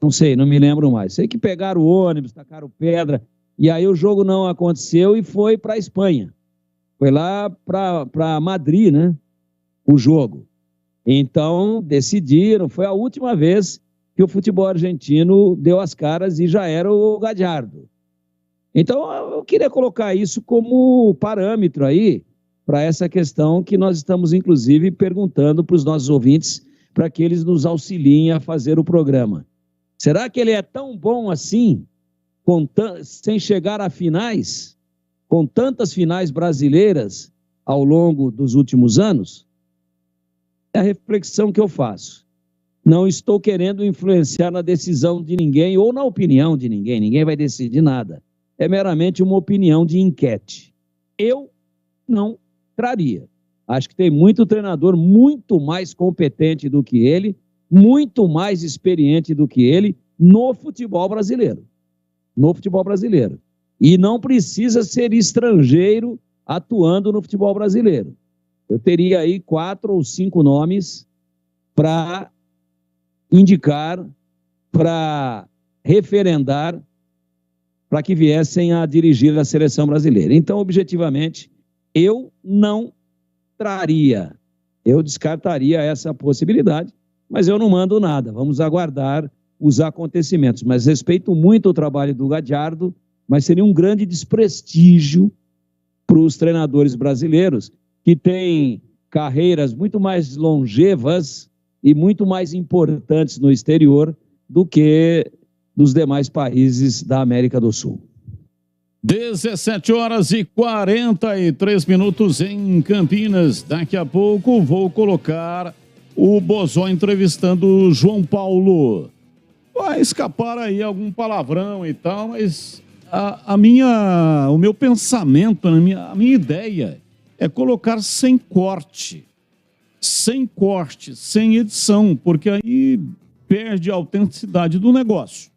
Não sei, não me lembro mais. Sei que pegaram o ônibus, tacaram pedra, e aí o jogo não aconteceu e foi para a Espanha. Foi lá para Madrid, né? O jogo. Então, decidiram, foi a última vez que o futebol argentino deu as caras e já era o Gallardo. Então, eu queria colocar isso como parâmetro aí para essa questão que nós estamos, inclusive, perguntando para os nossos ouvintes para que eles nos auxiliem a fazer o programa. Será que ele é tão bom assim, sem chegar a finais, com tantas finais brasileiras ao longo dos últimos anos? É a reflexão que eu faço. Não estou querendo influenciar na decisão de ninguém ou na opinião de ninguém. Ninguém vai decidir nada. É meramente uma opinião de enquete. Eu não traria. Acho que tem muito treinador muito mais competente do que ele, muito mais experiente do que ele no futebol brasileiro. No futebol brasileiro. E não precisa ser estrangeiro atuando no futebol brasileiro. Eu teria aí 4 ou 5 nomes para indicar, para referendar, para que viessem a dirigir a seleção brasileira. Então, objetivamente, eu não traria, eu descartaria essa possibilidade, mas eu não mando nada. Vamos aguardar os acontecimentos. Mas respeito muito o trabalho do Gallardo, mas seria um grande desprestígio para os treinadores brasileiros, que têm carreiras muito mais longevas e muito mais importantes no exterior do que dos demais países da América do Sul. 17h43 em Campinas. Daqui a pouco vou colocar o Bozó entrevistando o João Paulo. Vai escapar aí algum palavrão e tal, mas o meu pensamento, a minha ideia é colocar sem corte, sem edição, porque aí perde a autenticidade do negócio.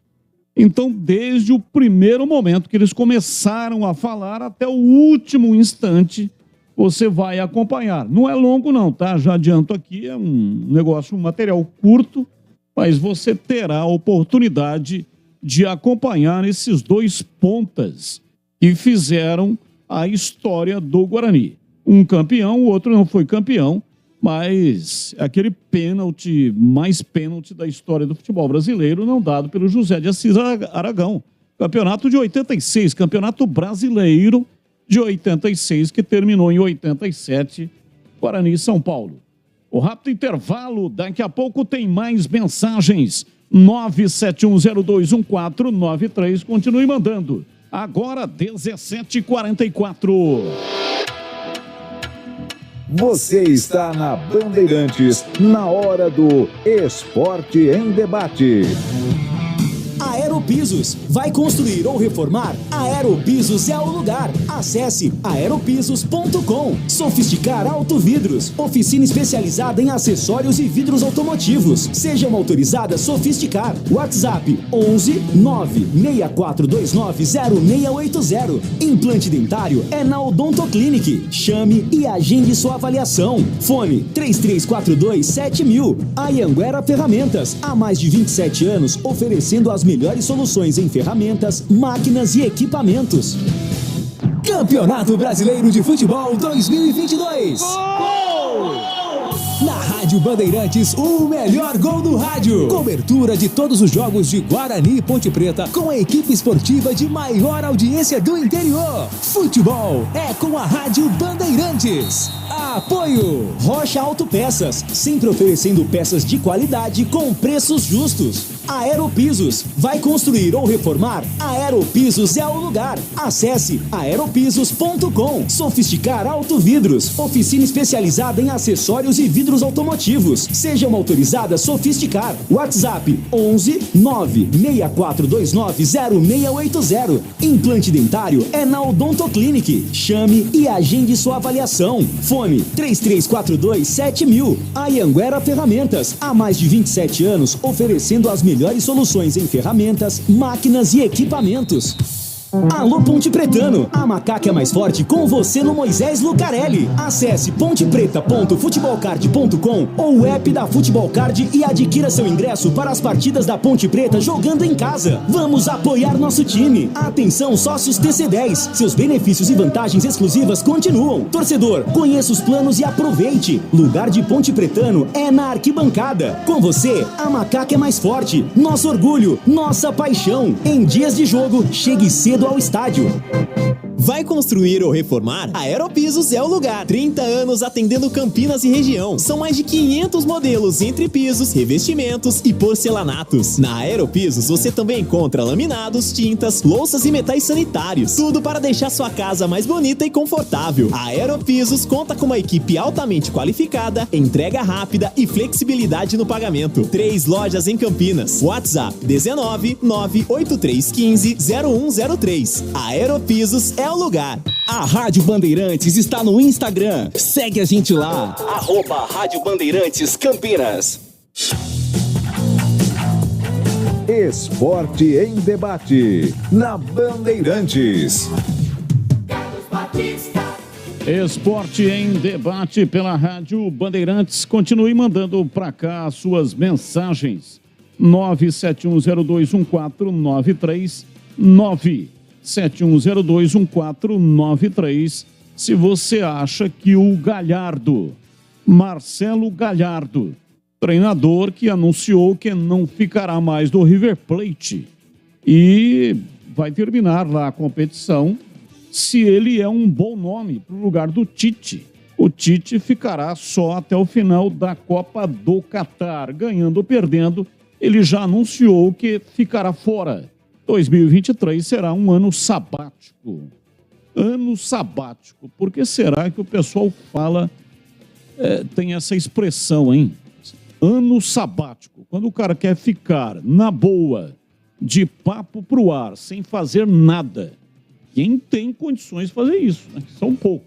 Então, desde o primeiro momento que eles começaram a falar até o último instante, você vai acompanhar. Não é longo não, tá? Já adianto aqui, é um negócio, um material curto, mas você terá a oportunidade de acompanhar esses 2 pontas que fizeram a história do Guarani. Um campeão, o outro não foi campeão, mas aquele pênalti, mais pênalti da história do futebol brasileiro, não dado pelo José de Assis Aragão. Campeonato de 86, campeonato brasileiro de 86, que terminou em 87, Guarani e São Paulo. O rápido intervalo, daqui a pouco tem mais mensagens. 971021493, continue mandando. Agora, 17h44. Você está na Bandeirantes, na hora do Esporte em Debate. Aeropisos. Vai construir ou reformar? Aeropisos é o lugar. Acesse aeropisos.com. Sofisticar Autovidros. Oficina especializada em acessórios e vidros automotivos. Seja uma autorizada Sofisticar. WhatsApp 11 96429 0680. Implante dentário é na Odontoclinic. Chame e agende sua avaliação. Fone 3342 7000. Anhanguera Ferramentas. Há mais de 27 anos oferecendo as melhores soluções em ferramentas, máquinas e equipamentos. Campeonato Brasileiro de Futebol 2022. Na Rádio Bandeirantes, o melhor gol do rádio. Cobertura de todos os jogos de Guarani e Ponte Preta com a equipe esportiva de maior audiência do interior. Futebol é com a Rádio Bandeirantes. A Apoio Rocha Autopeças, sempre oferecendo peças de qualidade com preços justos. Aeropisos, vai construir ou reformar? Aeropisos é o lugar. Acesse aeropisos.com. Sofisticar Autovidros, oficina especializada em acessórios e vidros automotivos. Seja uma autorizada Sofisticar. WhatsApp 11 96429 0680. Implante dentário é na Odontoclinic. Chame e agende sua avaliação. Fone 3342-7000. Anhanguera Ferramentas, há mais de 27 anos oferecendo as melhores soluções em ferramentas, máquinas e equipamentos. Alô Ponte Pretano, a macaca é mais forte com você no Moisés Lucarelli. Acesse pontepreta.futebolcard.com ou o app da Futebolcard e adquira seu ingresso para as partidas da Ponte Preta jogando em casa. Vamos apoiar nosso time. Atenção sócios TC10, seus benefícios e vantagens exclusivas continuam. Torcedor, conheça os planos e aproveite. Lugar de Ponte Pretano é na arquibancada. Com você, a macaca é mais forte. Nosso orgulho, nossa paixão. Em dias de jogo, chegue cedo ao estádio. Vai construir ou reformar? A Aeropisos é o lugar. 30 anos atendendo Campinas e região. São mais de 500 modelos entre pisos, revestimentos e porcelanatos. Na Aeropisos você também encontra laminados, tintas, louças e metais sanitários. Tudo para deixar sua casa mais bonita e confortável. A Aeropisos conta com uma equipe altamente qualificada, entrega rápida e flexibilidade no pagamento. 3 lojas em Campinas. WhatsApp 19 98315 0103. A Aeropisos é o lugar. A Rádio Bandeirantes está no Instagram. Segue a gente lá. @Rádio Bandeirantes Campinas. Esporte em debate na Bandeirantes. Esporte em debate pela Rádio Bandeirantes. Continue mandando para cá as suas mensagens. 971021493 971021493. Se você acha que o Galhardo, Marcelo Galhardo, treinador que anunciou que não ficará mais do River Plate e vai terminar lá a competição, se ele é um bom nome para o lugar do Tite. O Tite ficará só até o final da Copa do Catar, ganhando ou perdendo. Ele já anunciou que ficará fora. 2023 será um ano sabático. Ano sabático. Por que será que o pessoal fala, tem essa expressão, hein? Ano sabático. Quando o cara quer ficar na boa, de papo pro ar, sem fazer nada. Quem tem condições de fazer isso, né? São poucos.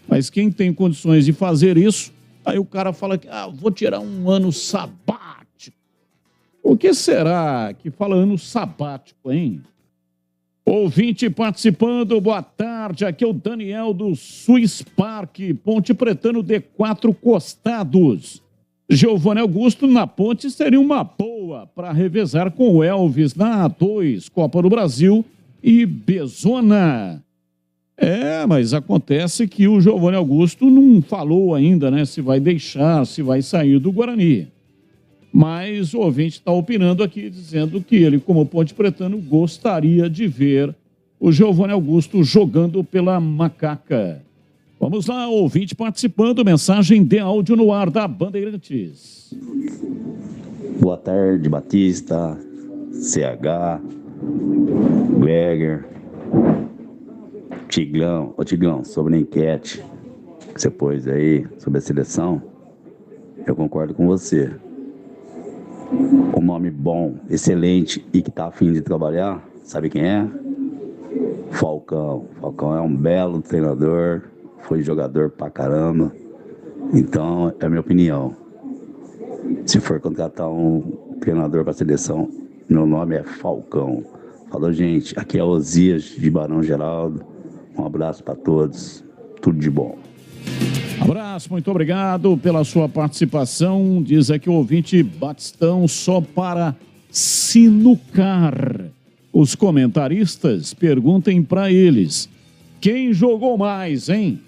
Mas quem tem condições de fazer isso, aí o cara fala que vou tirar um ano sabático. O que será que fala ano sabático, hein? Ouvinte participando, boa tarde. Aqui é o Daniel do Swiss Park, Ponte Pretano D4 Costados. Giovanni Augusto na ponte seria uma boa para revezar com o Elvis na A2, Copa do Brasil e Bezona. Mas acontece que o Giovanni Augusto não falou ainda, né? Se vai deixar, se vai sair do Guarani. Mas o ouvinte está opinando aqui, dizendo que ele, como Ponte Pretano, gostaria de ver o Giovanni Augusto jogando pela Macaca. Vamos lá, ouvinte participando, mensagem de áudio no ar da Bandeirantes. Boa tarde, Batista, CH, Gregor, Tiglão. Ô Tiglão, sobre a enquete que você pôs aí sobre a seleção, eu concordo com você. Um nome bom, excelente e que tá a fim de trabalhar, sabe quem é? Falcão. Falcão é um belo treinador, foi jogador pra caramba. Então, é a minha opinião. Se for contratar um treinador pra seleção, meu nome é Falcão. Falou, gente, aqui é Osias de Barão Geraldo. Um abraço pra todos, tudo de bom. Abraço, muito obrigado pela sua participação. Diz aqui o ouvinte Batistão, só para sinucar. Os comentaristas perguntem para eles, quem jogou mais, hein?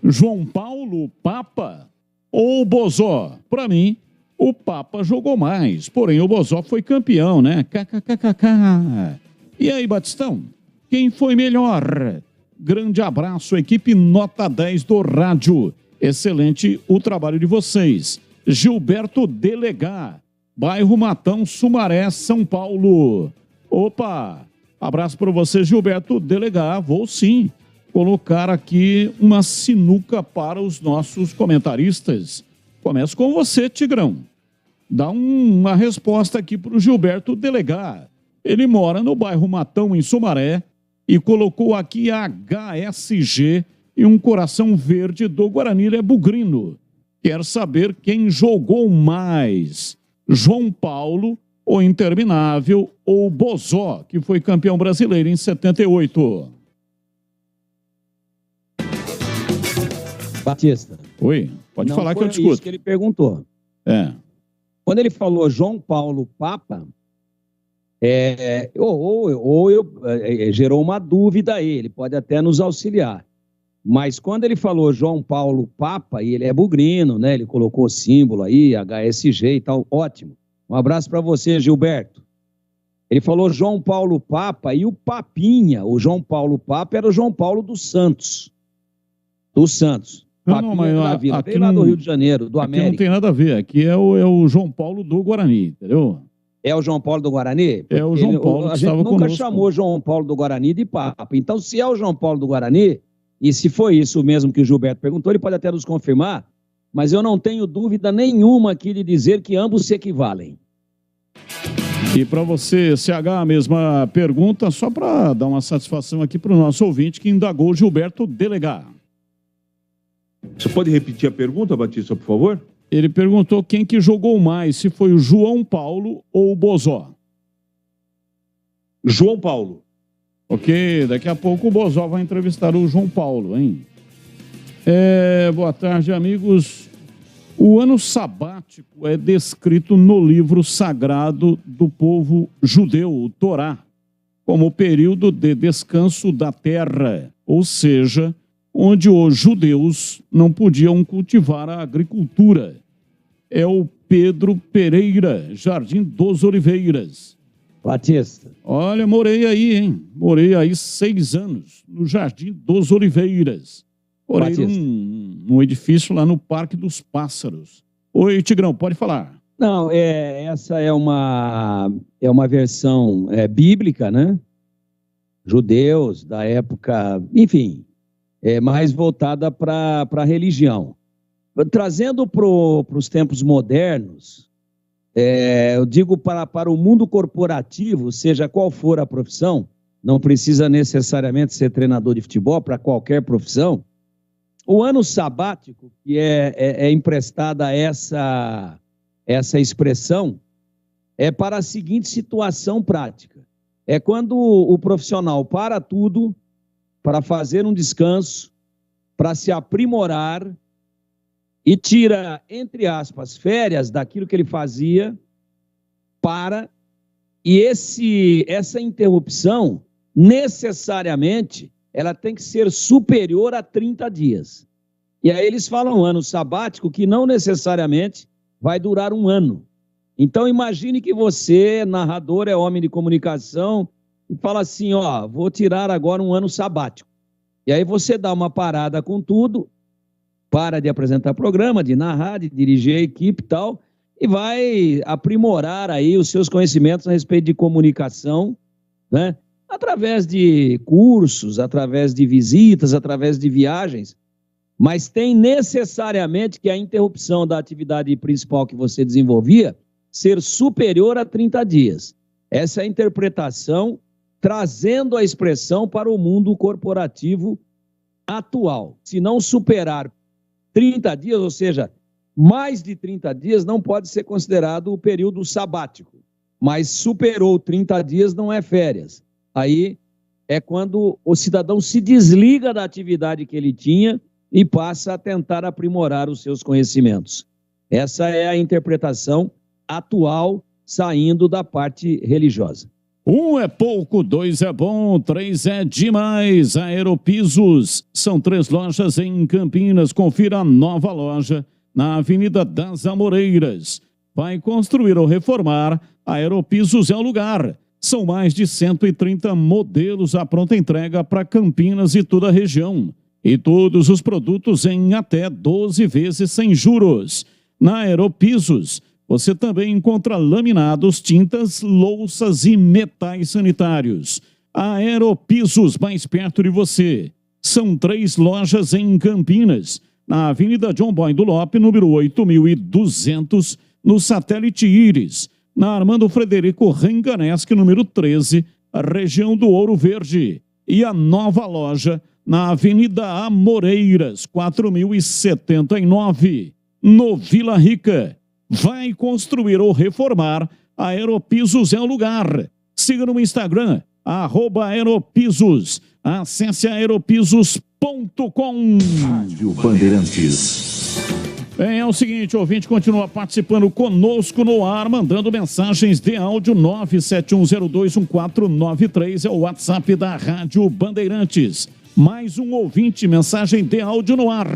João Paulo, Papa ou Bozó? Para mim, o Papa jogou mais, porém o Bozó foi campeão, né? KKKKK. E aí, Batistão, quem foi melhor? Grande abraço, equipe Nota 10 do rádio. Excelente o trabalho de vocês. Gilberto Delegá, bairro Matão, Sumaré, São Paulo. Opa, abraço para você, Gilberto Delegá. Vou sim colocar aqui uma sinuca para os nossos comentaristas. Começo com você, Tigrão. Dá uma resposta aqui para o Gilberto Delegá. Ele mora no bairro Matão, em Sumaré, e colocou aqui a HSG e um coração verde do Guarani, ele é bugrino. Quer saber quem jogou mais, João Paulo, o Interminável, ou Bozó, que foi campeão brasileiro em 78. Batista. Oi, pode falar que eu discuto. Não foi isso que ele perguntou. Quando ele falou João Paulo Papa, gerou uma dúvida aí, ele pode até nos auxiliar. Mas quando ele falou João Paulo Papa, e ele é bugrino, né? Ele colocou o símbolo aí, HSG e tal, ótimo. Um abraço para você, Gilberto. Ele falou João Paulo Papa e o Papinha, o João Paulo Papa era o João Paulo dos Santos. Dos Santos. Não, mas aqui lá do Rio de Janeiro, do América. Não tem nada a ver, aqui é o João Paulo do Guarani, entendeu? É o João Paulo do Guarani? É o João Paulo que estava conosco. A gente nunca chamou João Paulo do Guarani de Papa. Então, se é o João Paulo do Guarani, e se foi isso mesmo que o Gilberto perguntou, ele pode até nos confirmar, mas eu não tenho dúvida nenhuma aqui de dizer que ambos se equivalem. E para você, CH, a mesma pergunta, só para dar uma satisfação aqui para o nosso ouvinte que indagou, Gilberto Delegá. Você pode repetir a pergunta, Batista, por favor? Ele perguntou quem que jogou mais, se foi o João Paulo ou o Bozó. João Paulo. Ok, daqui a pouco o Bozó vai entrevistar o João Paulo, hein? Boa tarde, amigos. O ano sabático é descrito no livro sagrado do povo judeu, o Torá, como período de descanso da terra, ou seja, onde os judeus não podiam cultivar a agricultura. É o Pedro Pereira, Jardim dos Oliveiras. Batista. Olha, morei aí, hein? Morei aí 6 anos, no Jardim dos Oliveiras. Morei num edifício lá no Parque dos Pássaros. Oi, Tigrão, pode falar. Não, essa é uma versão bíblica, né? Judeus da época, enfim, mais voltada para a religião. Trazendo para os tempos modernos, eu digo para o mundo corporativo, seja qual for a profissão, não precisa necessariamente ser treinador de futebol, para qualquer profissão, o ano sabático, que é emprestada essa expressão, é para a seguinte situação prática. É quando o profissional para tudo para fazer um descanso, para se aprimorar e tira, entre aspas, férias daquilo que ele fazia e essa interrupção, necessariamente, ela tem que ser superior a 30 dias. E aí eles falam ano sabático que não necessariamente vai durar um ano. Então imagine que você, narrador, é homem de comunicação e fala assim, vou tirar agora um ano sabático. E aí você dá uma parada com tudo, para de apresentar programa, de narrar, de dirigir a equipe e tal, e vai aprimorar aí os seus conhecimentos a respeito de comunicação, né? Através de cursos, através de visitas, através de viagens, mas tem necessariamente que a interrupção da atividade principal que você desenvolvia ser superior a 30 dias. Essa é a interpretação, trazendo a expressão para o mundo corporativo atual. Se não superar 30 dias, ou seja, mais de 30 dias, não pode ser considerado o período sabático, mas superou 30 dias não é férias. Aí é quando o cidadão se desliga da atividade que ele tinha e passa a tentar aprimorar os seus conhecimentos. Essa é a interpretação atual, saindo da parte religiosa. 1 é pouco, 2 é bom, 3 é demais. Aeropisos, são 3 lojas em Campinas. Confira a nova loja na Avenida das Amoreiras. Vai construir ou reformar, Aeropisos é o lugar. São mais de 130 modelos à pronta entrega para Campinas e toda a região. E todos os produtos em até 12 vezes sem juros. Na Aeropisos, você também encontra laminados, tintas, louças e metais sanitários. Aeropisos, mais perto de você. São 3 lojas em Campinas. Na Avenida John Boy do Lope, número 8200, no Satélite Íris. Na Armando Frederico Renganeschi, número 13, região do Ouro Verde. E a nova loja na Avenida Amoreiras, 4079, no Vila Rica. Vai construir ou reformar, Aeropisos é o lugar. Siga no Instagram, @Aeropisos. Acesse aeropisos.com. Rádio Bandeirantes. Bem, é o seguinte, o ouvinte continua participando conosco no ar, mandando mensagens de áudio. 971021493 é o WhatsApp da Rádio Bandeirantes. Mais um ouvinte, mensagem de áudio no ar.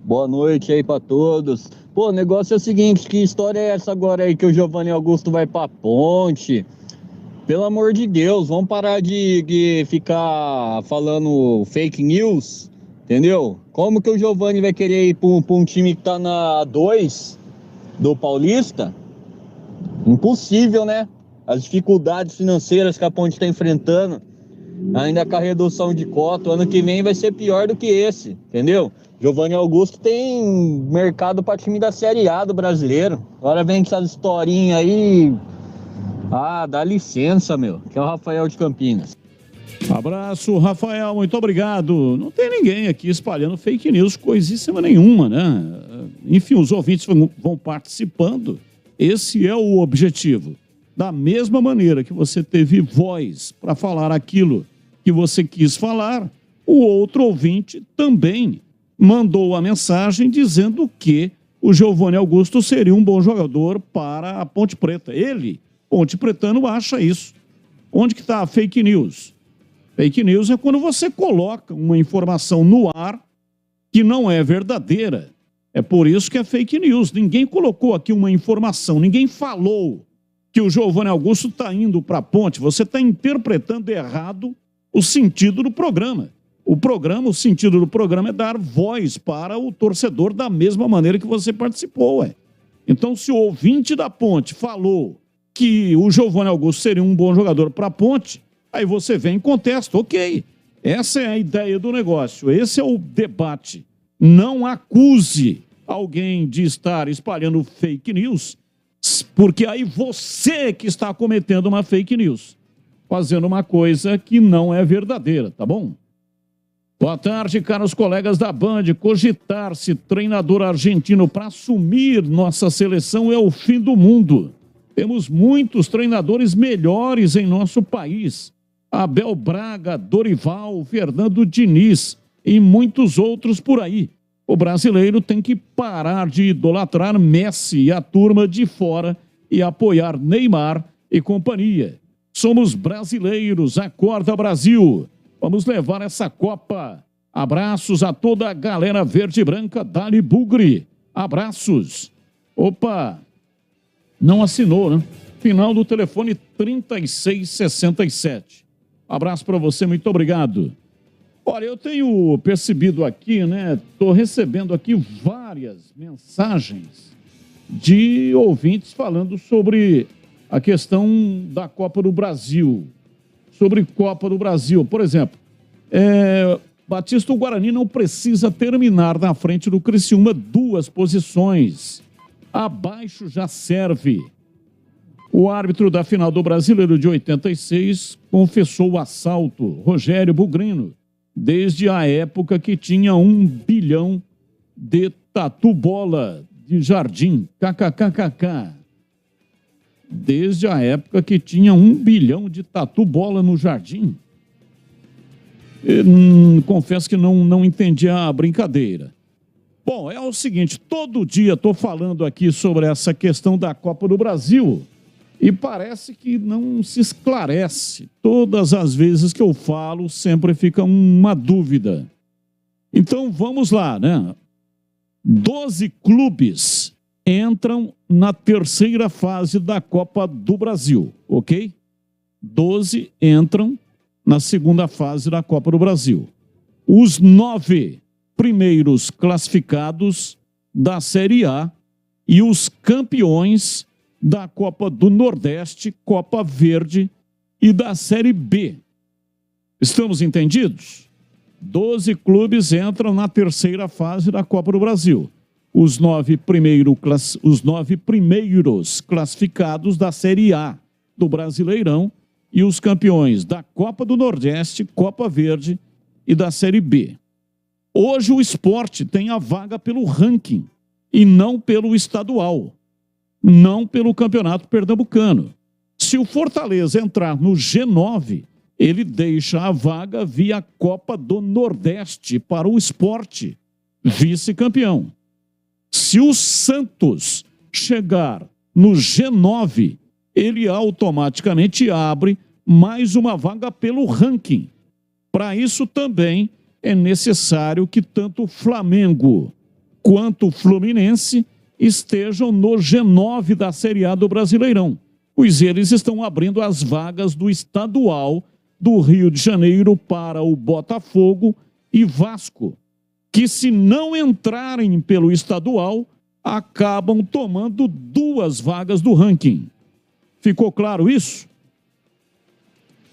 Boa noite aí pra todos. Pô, o negócio é o seguinte, que história é essa agora aí que o Giovanni Augusto vai pra ponte? Pelo amor de Deus, vamos parar de ficar falando fake news, entendeu? Como que o Giovanni vai querer ir pra um time que tá na 2 do Paulista? Impossível, né? As dificuldades financeiras que a ponte tá enfrentando, ainda com a redução de cota, o ano que vem vai ser pior do que esse, entendeu? Giovanni Augusto tem mercado para time da Série A do brasileiro. Agora vem com essas historinhas aí. Ah, dá licença, meu, que é o Rafael de Campinas. Abraço, Rafael, muito obrigado. Não tem ninguém aqui espalhando fake news, coisíssima nenhuma, né? Enfim, os ouvintes vão participando. Esse é o objetivo. Da mesma maneira que você teve voz para falar aquilo que você quis falar, o outro ouvinte também mandou a mensagem dizendo que o Giovanni Augusto seria um bom jogador para a Ponte Preta. Ele, Ponte Pretano, acha isso. Onde que está a fake news? Fake news é quando você coloca uma informação no ar que não é verdadeira. É por isso que é fake news. Ninguém colocou aqui uma informação, ninguém falou que o Giovanni Augusto está indo para a Ponte. Você está interpretando errado o sentido do programa. O sentido do programa é dar voz para o torcedor da mesma maneira que você participou, ué. Então, se o ouvinte da Ponte falou que o Giovanni Augusto seria um bom jogador para a Ponte, aí você vem e contesta, ok. Essa é a ideia do negócio, esse é o debate. Não acuse alguém de estar espalhando fake news, porque aí você que está cometendo uma fake news, fazendo uma coisa que não é verdadeira, tá bom? Boa tarde, caros colegas da Band. Cogitar-se treinador argentino para assumir nossa seleção é o fim do mundo. Temos muitos treinadores melhores em nosso país. Abel Braga, Dorival, Fernando Diniz e muitos outros por aí. O brasileiro tem que parar de idolatrar Messi e a turma de fora e apoiar Neymar e companhia. Somos brasileiros, acorda Brasil. Vamos levar essa Copa. Abraços a toda a galera verde e branca, Dali Bugre. Abraços. Opa, não assinou, né? Final do telefone 3667. Abraço para você, muito obrigado. Olha, eu tenho percebido aqui, né? Estou recebendo aqui várias mensagens de ouvintes falando sobre a questão da Copa do Brasil. Sobre Copa do Brasil. Por exemplo, Batista, o Guarani não precisa terminar na frente do Criciúma 2 posições. Abaixo já serve. O árbitro da final do Brasileiro de 86 confessou o assalto, Rogério Bugrino, desde a época que tinha 1 bilhão de tatu-bola de jardim. KKKKK. Desde a época que tinha 1 bilhão de tatu-bola no jardim. Confesso que não entendi a brincadeira. Bom, é o seguinte, todo dia estou falando aqui sobre essa questão da Copa do Brasil e parece que não se esclarece. Todas as vezes que eu falo, sempre fica uma dúvida. Então, vamos lá, né? 12 clubes entram na terceira fase da Copa do Brasil, ok? 12 entram na segunda fase da Copa do Brasil. Os 9 primeiros classificados da Série A e os campeões da Copa do Nordeste, Copa Verde e da Série B. Estamos entendidos? 12 clubes entram na terceira fase da Copa do Brasil. Os 9 primeiros classificados da Série A do Brasileirão e os campeões da Copa do Nordeste, Copa Verde e da Série B. Hoje o Sport tem a vaga pelo ranking e não pelo estadual, não pelo Campeonato Pernambucano. Se o Fortaleza entrar no G9, ele deixa a vaga via Copa do Nordeste para o Sport, vice-campeão. Se o Santos chegar no G9, ele automaticamente abre mais uma vaga pelo ranking. Para isso também é necessário que tanto o Flamengo quanto o Fluminense estejam no G9 da Série A do Brasileirão, pois eles estão abrindo as vagas do estadual do Rio de Janeiro para o Botafogo e Vasco, que se não entrarem pelo estadual, acabam tomando 2 vagas do ranking. Ficou claro isso?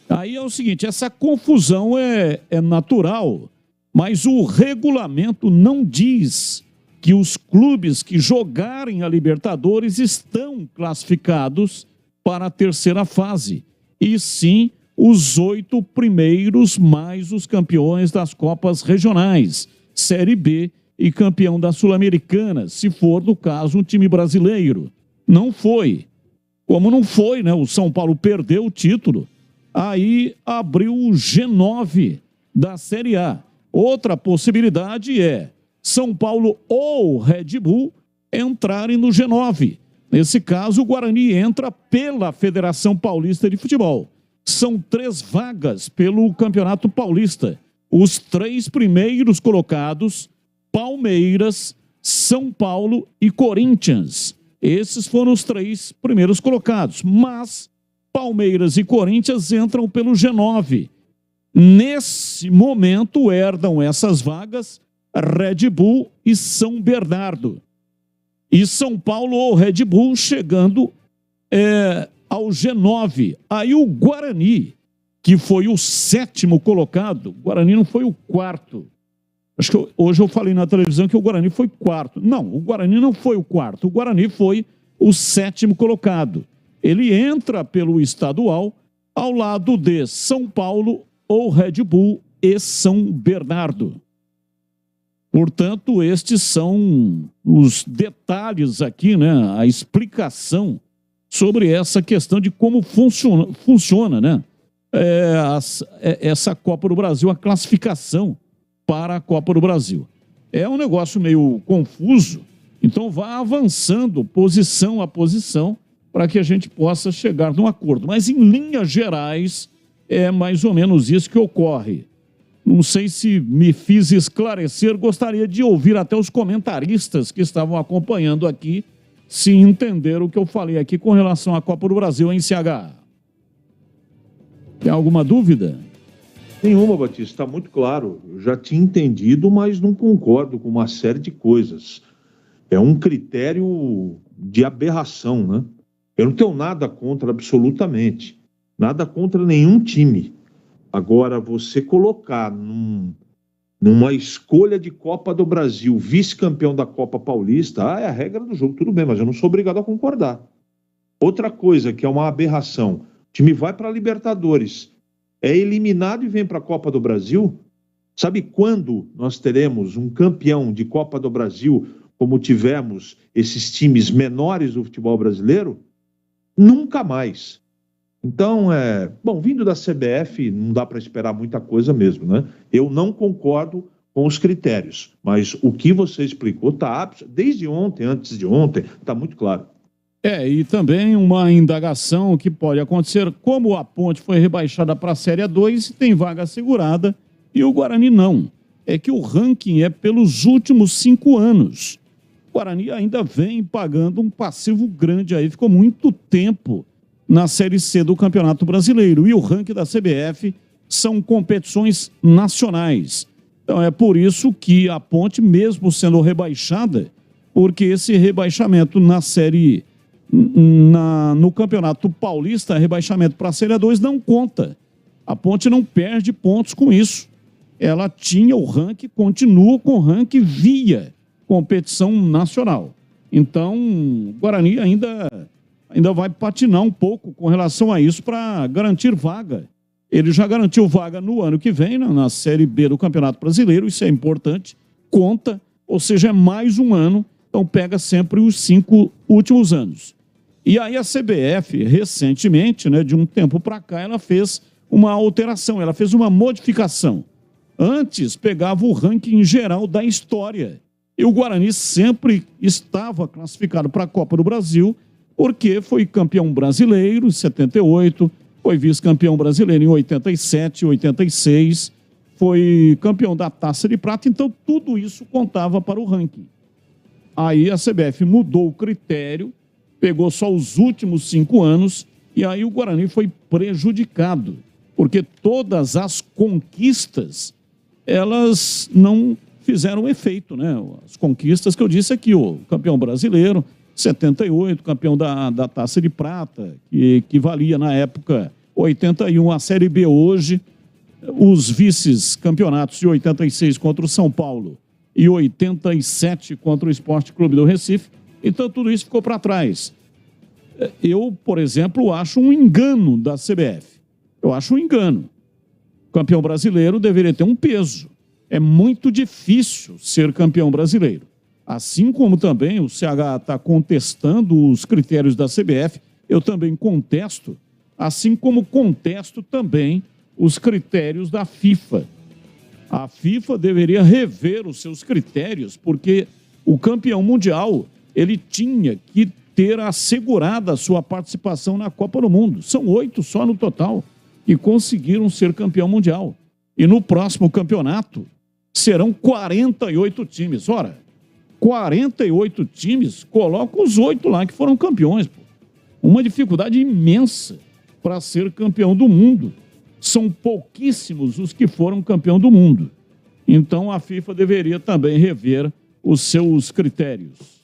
Aí é o seguinte, essa confusão é natural, mas o regulamento não diz que os clubes que jogarem a Libertadores estão classificados para a terceira fase, e sim os 8 primeiros mais os campeões das Copas Regionais, Série B e campeão da Sul-Americana, se for, no caso, um time brasileiro. Não foi. Como não foi, né? O São Paulo perdeu o título, aí abriu o G9 da Série A. Outra possibilidade é São Paulo ou Red Bull entrarem no G9. Nesse caso, o Guarani entra pela Federação Paulista de Futebol. São 3 vagas pelo Campeonato Paulista. Os 3 primeiros colocados, Palmeiras, São Paulo e Corinthians. Esses foram os 3 primeiros colocados, mas Palmeiras e Corinthians entram pelo G9. Nesse momento, herdam essas vagas Red Bull e São Bernardo. E São Paulo ou Red Bull chegando ao G9. Aí o Guarani, que foi o 7º colocado, o Guarani não foi o 4º. Acho que hoje eu falei na televisão que o Guarani foi 4º. Não, o Guarani não foi o 4º, o Guarani foi o 7º colocado. Ele entra pelo estadual ao lado de São Paulo ou Red Bull e São Bernardo. Portanto, estes são os detalhes aqui, né? A explicação sobre essa questão de como funciona, né? Essa Copa do Brasil, a classificação para a Copa do Brasil. É um negócio meio confuso, então vá avançando posição a posição para que a gente possa chegar num acordo. Mas em linhas gerais, é mais ou menos isso que ocorre. Não sei se me fiz esclarecer, gostaria de ouvir até os comentaristas que estavam acompanhando aqui, se entenderam o que eu falei aqui com relação à Copa do Brasil em CH. Tem alguma dúvida? Nenhuma, Batista, está muito claro. Eu já tinha entendido, mas não concordo com uma série de coisas. É um critério de aberração, né? Eu não tenho nada contra, absolutamente. Nada contra nenhum time. Agora, você colocar numa escolha de Copa do Brasil, vice-campeão da Copa Paulista, é a regra do jogo, tudo bem, mas eu não sou obrigado a concordar. Outra coisa que é uma aberração, o time vai para a Libertadores, é eliminado e vem para a Copa do Brasil. Sabe quando nós teremos um campeão de Copa do Brasil, como tivemos esses times menores do futebol brasileiro? Nunca mais. Então, vindo da CBF, não dá para esperar muita coisa mesmo, né? Eu não concordo com os critérios, mas o que você explicou está desde ontem, antes de ontem, está muito claro. E também uma indagação que pode acontecer, como a Ponte foi rebaixada para a Série A2 e tem vaga assegurada, e o Guarani não. É que o ranking é pelos últimos 5 anos. O Guarani ainda vem pagando um passivo grande aí, ficou muito tempo na Série C do Campeonato Brasileiro. E o ranking da CBF são competições nacionais. Então é por isso que a Ponte, mesmo sendo rebaixada, porque esse rebaixamento na Série no Campeonato Paulista, rebaixamento para a Série A2 não conta. A Ponte não perde pontos com isso. Ela tinha o ranking, continua com o ranking via competição nacional. Então, o Guarani ainda vai patinar um pouco com relação a isso para garantir vaga. Ele já garantiu vaga no ano que vem, na Série B do Campeonato Brasileiro, isso é importante, conta, ou seja, é mais um ano, então pega sempre os 5 últimos anos. E aí a CBF, recentemente, de um tempo para cá, ela fez uma alteração, ela fez uma modificação. Antes, pegava o ranking geral da história. E o Guarani sempre estava classificado para a Copa do Brasil, porque foi campeão brasileiro em 78, foi vice-campeão brasileiro em 87, 86, foi campeão da Taça de Prata, então tudo isso contava para o ranking. Aí a CBF mudou o critério, pegou só os últimos 5 anos, e aí o Guarani foi prejudicado, porque todas as conquistas, elas não fizeram efeito, As conquistas que eu disse aqui, o campeão brasileiro, 78, campeão da Taça de Prata, que valia na época 81, a Série B hoje, os vices-campeonatos de 86 contra o São Paulo e 87 contra o Sport Clube do Recife, então tudo isso ficou para trás. Eu, por exemplo, acho um engano da CBF. Eu acho um engano. O campeão brasileiro deveria ter um peso. É muito difícil ser campeão brasileiro. Assim como também o CH está contestando os critérios da CBF, eu também contesto, assim como contesto também os critérios da FIFA. A FIFA deveria rever os seus critérios, porque o campeão mundial, ele tinha que ter assegurada a sua participação na Copa do Mundo. São 8 só no total que conseguiram ser campeão mundial. E no próximo campeonato serão 48 times. Ora, 48 times, coloca os 8 lá que foram campeões. Pô. Uma dificuldade imensa para ser campeão do mundo. São pouquíssimos os que foram campeão do mundo. Então a FIFA deveria também rever os seus critérios.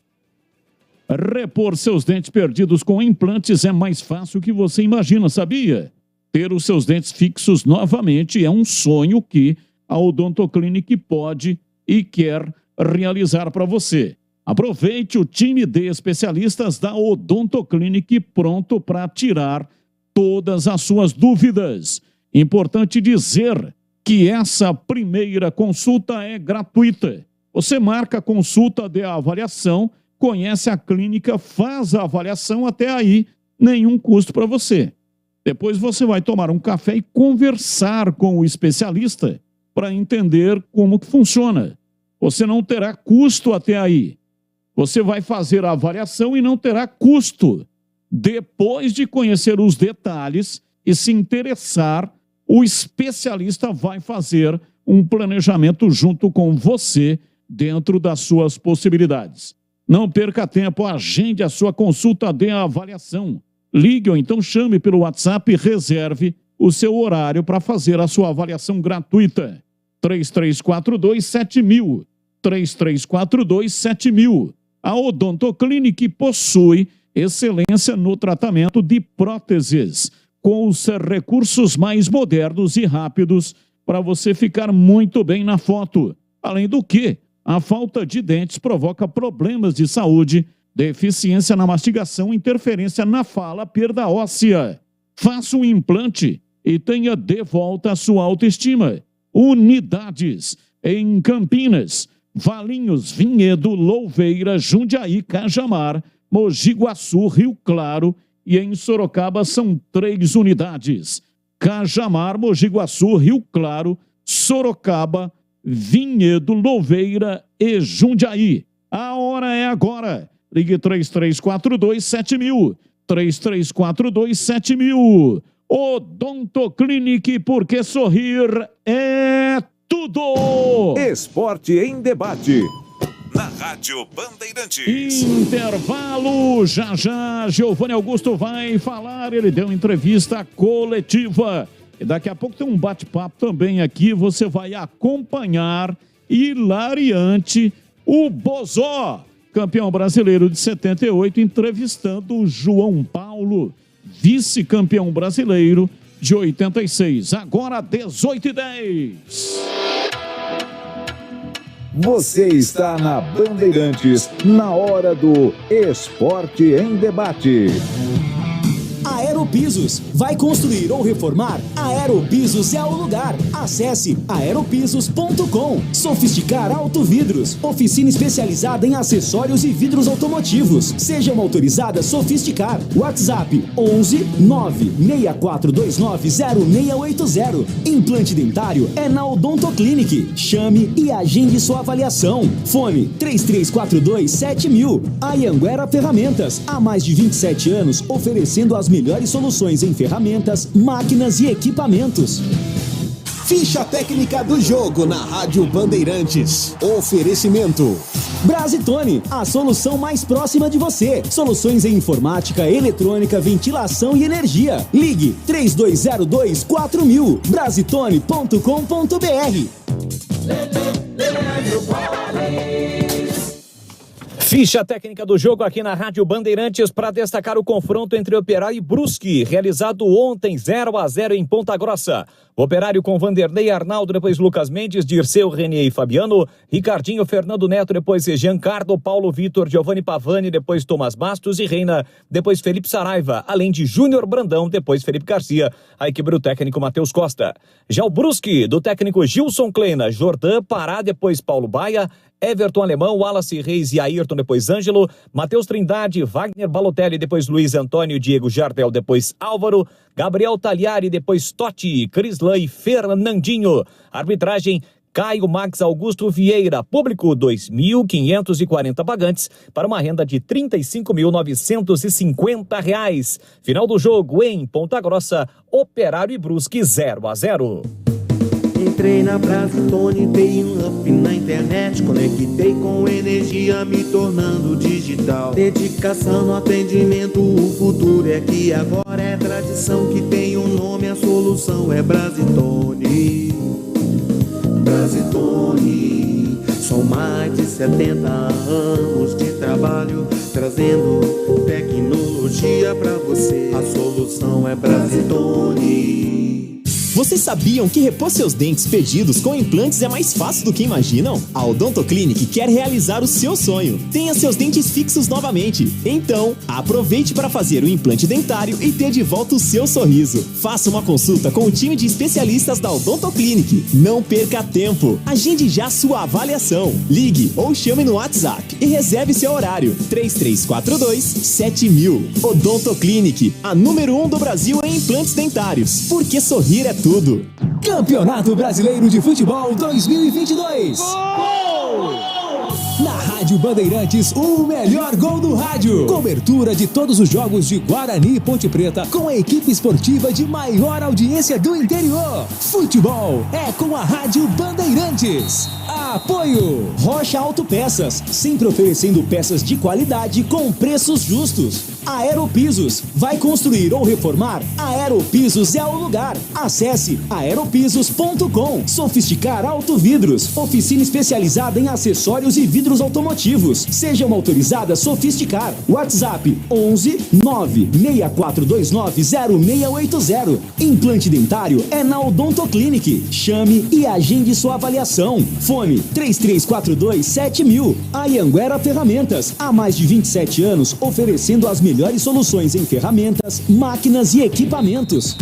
Repor seus dentes perdidos com implantes é mais fácil que você imagina, sabia? Ter os seus dentes fixos novamente é um sonho que a Odontoclinic pode e quer realizar para você. Aproveite o time de especialistas da Odontoclinic pronto para tirar todas as suas dúvidas. Importante dizer que essa primeira consulta é gratuita. Você marca a consulta de avaliação, conhece a clínica, faz a avaliação, até aí nenhum custo para você. Depois você vai tomar um café e conversar com o especialista para entender como que funciona. Você não terá custo até aí. Você vai fazer a avaliação e não terá custo. Depois de conhecer os detalhes e se interessar, o especialista vai fazer um planejamento junto com você dentro das suas possibilidades. Não perca tempo, agende a sua consulta de avaliação. Ligue ou então chame pelo WhatsApp e reserve o seu horário para fazer a sua avaliação gratuita. 3342-7000. 3342-7000. A Odontoclinic possui excelência no tratamento de próteses, com os recursos mais modernos e rápidos para você ficar muito bem na foto. Além do que, a falta de dentes provoca problemas de saúde, deficiência na mastigação, interferência na fala, perda óssea. Faça um implante e tenha de volta a sua autoestima. Unidades em Campinas, Valinhos, Vinhedo, Louveira, Jundiaí, Cajamar, Mogi Guaçu, Rio Claro e em Sorocaba são 3 unidades. Cajamar, Mogi Guaçu, Rio Claro, Sorocaba, Vinhedo, Louveira e Jundiaí. A hora é agora. Ligue 3342-7000. 3342-7000. Odontoclinic, porque sorrir é tudo. Esporte em debate. na Rádio Bandeirantes. Intervalo, já Giovanni Augusto vai falar, ele deu entrevista coletiva. E daqui a pouco tem um bate-papo também aqui, você vai acompanhar hilariante o Bozó, campeão brasileiro de 78, entrevistando o João Paulo, vice-campeão brasileiro de 86. Agora 18h10. Você está na Bandeirantes, na hora do Esporte em Debate. Aeropisos. Vai construir ou reformar? Aeropisos é o lugar. Acesse aeropisos.com. Sofisticar Autovidros. Oficina especializada em acessórios e vidros automotivos. Seja uma autorizada Sofisticar. WhatsApp 11 96429 0680. Implante dentário é na Odonto Clinic. Chame e agende sua avaliação. Fone 3342-7000. Anhanguera Ferramentas. Há mais de 27 anos oferecendo as melhores soluções em ferramentas, máquinas e equipamentos. Ficha técnica do jogo na Rádio Bandeirantes. Oferecimento Brasitone, a solução mais próxima de você. Soluções em informática, eletrônica, ventilação e energia. Ligue 3202-4000. Brasitone.com.br. Ficha técnica do jogo aqui na Rádio Bandeirantes para destacar o confronto entre Operário e Brusque, realizado ontem 0-0 em Ponta Grossa. Operário com Vanderlei, Arnaldo, depois Lucas Mendes, Dirceu, Renier e Fabiano, Ricardinho, Fernando Neto, depois Giancarlo, Paulo Vitor, Giovanni Pavani, depois Tomás Bastos e Reina, depois Felipe Saraiva, além de Júnior Brandão, depois Felipe Garcia, a equipe do técnico Matheus Costa. Já o Brusque, do técnico Gilson Kleina, Jordan, Pará, depois Paulo Baia, Everton Alemão, Wallace Reis e Ayrton, depois Ângelo, Matheus Trindade, Wagner Balotelli, depois Luiz Antônio, Diego Jardel, depois Álvaro, Gabriel Tagliari, depois Totti, Crislan e Fernandinho. Arbitragem Caio Max Augusto Vieira. Público 2.540 pagantes para uma renda de R$ 35.950. Final do jogo em Ponta Grossa, Operário e Brusque 0-0. Entrei na Brasitone, dei um up na internet, conectei com energia, me tornando digital. Dedicação no atendimento, o futuro é aqui agora, é tradição que tem um nome, a solução é Brasitone. Brasitone, são mais de 70 anos de trabalho, trazendo tecnologia pra você. A solução é Brasitone. Vocês sabiam que repor seus dentes perdidos com implantes é mais fácil do que imaginam? A Odonto Clinic quer realizar o seu sonho. Tenha seus dentes fixos novamente. Então, aproveite para fazer o implante dentário e ter de volta o seu sorriso. Faça uma consulta com o time de especialistas da Odonto Clinic. Não perca tempo. Agende já sua avaliação. Ligue ou chame no WhatsApp e reserve seu horário. 3342-7000. Odonto Clinic, a número 1 do Brasil em implantes dentários. Porque sorrir é tudo. Campeonato Brasileiro de Futebol 2022. Na Rádio Bandeirantes, o melhor gol do rádio. Cobertura de todos os jogos de Guarani e Ponte Preta com a equipe esportiva de maior audiência do interior. Futebol é com a Rádio Bandeirantes. Apoio Rocha Autopeças, sempre oferecendo peças de qualidade com preços justos. Aeropisos, vai construir ou reformar? Aeropisos é o lugar. Acesse aeropisos.com. Sofisticar Autovidros, oficina especializada em acessórios e vidros automotivos. Seja uma autorizada Sofisticar. WhatsApp 11 96429 0680. Implante dentário é na Odonto Clinic. Chame e agende sua avaliação. Fone 3342-7000. Anhanguera Ferramentas. Há mais de 27 anos oferecendo as melhores soluções em ferramentas, máquinas e equipamentos.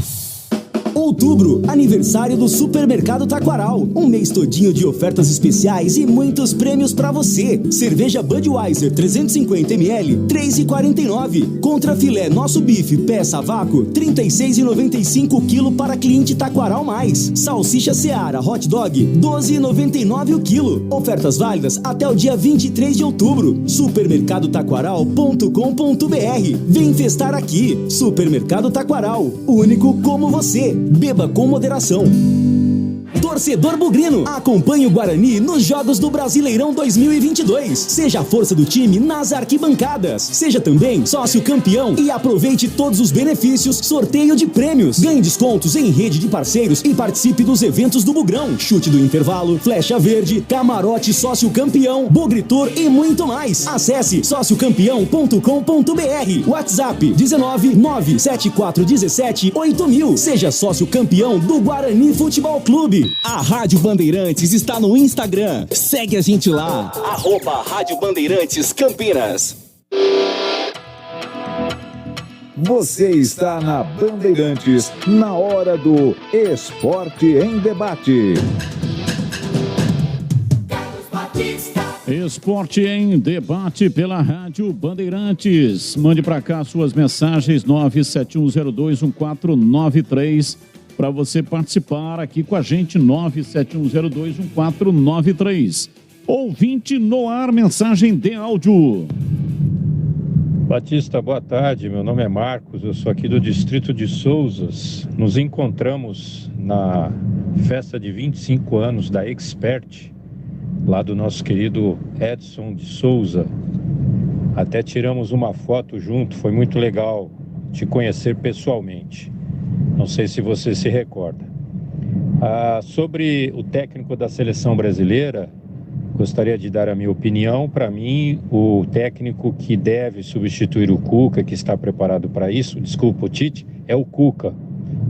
Outubro, aniversário do Supermercado Taquaral. Um mês todinho de ofertas especiais e muitos prêmios pra você. Cerveja Budweiser 350ml, R$ 3,49. Contra filé Nosso Bife peça a vácuo, R$ 36,95 quilo para cliente Taquaral Mais. Salsicha Seara Hot Dog, R$ 12,99 o quilo. Ofertas válidas até o dia 23 de outubro. Supermercadotaquaral.com.br. Vem festar aqui. Supermercado Taquaral, único como você. Beba com moderação. Torcedor bugrino, acompanhe o Guarani nos Jogos do Brasileirão 2022. Seja a força do time nas arquibancadas. Seja também sócio campeão e aproveite todos os benefícios, sorteio de prêmios. Ganhe descontos em rede de parceiros e participe dos eventos do Bugrão. Chute do intervalo, flecha verde, camarote sócio campeão, Bugritor e muito mais. Acesse sociocampeão.com.br. WhatsApp 19974178000. Seja sócio campeão do Guarani Futebol Clube. A Rádio Bandeirantes está no Instagram. Segue a gente lá. @Rádio Bandeirantes Campinas. Você está na Bandeirantes, na hora do Esporte em Debate. Esporte em Debate pela Rádio Bandeirantes. Mande para cá suas mensagens 971021493 para você participar aqui com a gente, 971021493. Ouvinte no ar, mensagem de áudio. Batista, boa tarde, meu nome é Marcos, eu sou aqui do distrito de Souzas. Nos encontramos na festa de 25 anos da Expert, lá do nosso querido Edson de Souza. Até tiramos uma foto junto, foi muito legal te conhecer pessoalmente. Não sei se você se recorda. Sobre o técnico da seleção brasileira, gostaria de dar a minha opinião. Para mim, o técnico que deve substituir o Cuca, que está preparado para isso, desculpa, o Tite, é o Cuca,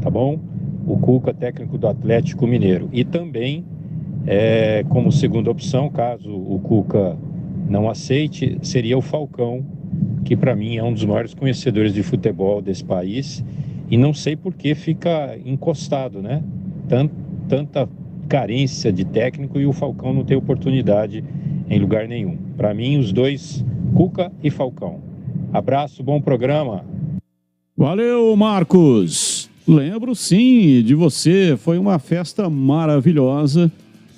tá bom? O Cuca, técnico do Atlético Mineiro. E também, como segunda opção, caso o Cuca não aceite, seria o Falcão, que para mim é um dos maiores conhecedores de futebol desse país. E não sei por que fica encostado, né? Tanta carência de técnico e o Falcão não tem oportunidade em lugar nenhum. Para mim, os dois, Cuca e Falcão. Abraço, bom programa. Valeu, Marcos. Lembro sim de você, foi uma festa maravilhosa.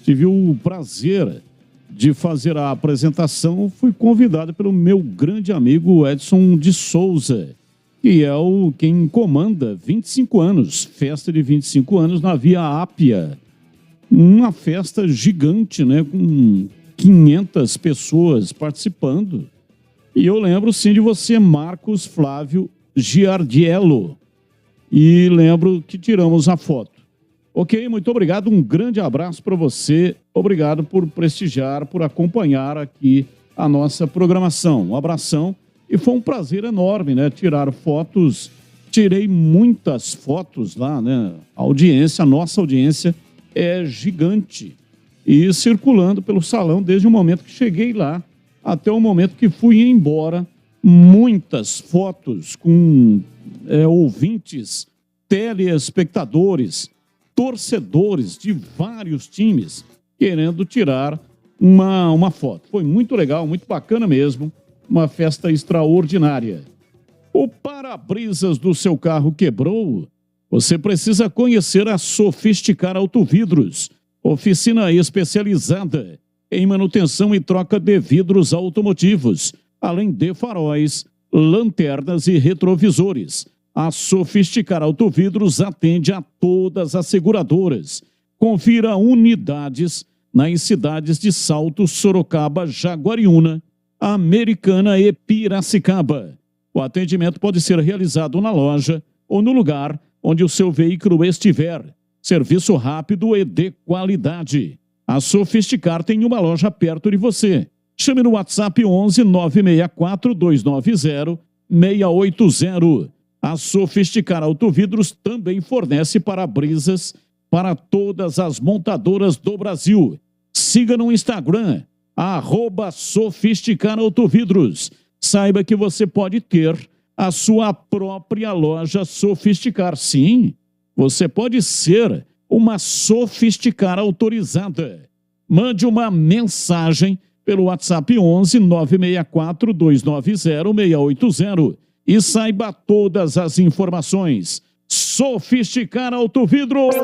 Tive o prazer de fazer a apresentação. Fui convidado pelo meu grande amigo Edson de Souza, que é quem comanda 25 anos, festa de 25 anos na Via Ápia. Uma festa gigante, né, com 500 pessoas participando. E eu lembro sim de você, Marcos Flávio Giardiello. E lembro que tiramos a foto. Ok, muito obrigado, um grande abraço para você. Obrigado por prestigiar, por acompanhar aqui a nossa programação. Um abração. E foi um prazer enorme, né, tirar fotos. Tirei muitas fotos lá, né? A nossa audiência é gigante. E circulando pelo salão desde o momento que cheguei lá até o momento que fui embora, muitas fotos com ouvintes, telespectadores, torcedores de vários times querendo tirar uma foto. Foi muito legal, muito bacana mesmo, uma festa extraordinária. O para-brisas do seu carro quebrou? Você precisa conhecer a Sofisticar Autovidros, oficina especializada em manutenção e troca de vidros automotivos, além de faróis, lanternas e retrovisores. A Sofisticar Autovidros atende a todas as seguradoras. Confira unidades nas cidades de Salto, Sorocaba, Jaguariúna, Americana e Piracicaba. O atendimento pode ser realizado na loja ou no lugar onde o seu veículo estiver. Serviço rápido e de qualidade. A Sofisticar tem uma loja perto de você. Chame no WhatsApp 11 964 290 680. A Sofisticar Autovidros também fornece para-brisas para todas as montadoras do Brasil. Siga no Instagram, @Sofisticar Autovidros. Saiba que você pode ter a sua própria loja Sofisticar. Sim, você pode ser uma Sofisticar autorizada. Mande uma mensagem pelo WhatsApp 11 964 290 680 e saiba todas as informações. Sofisticar Autovidros.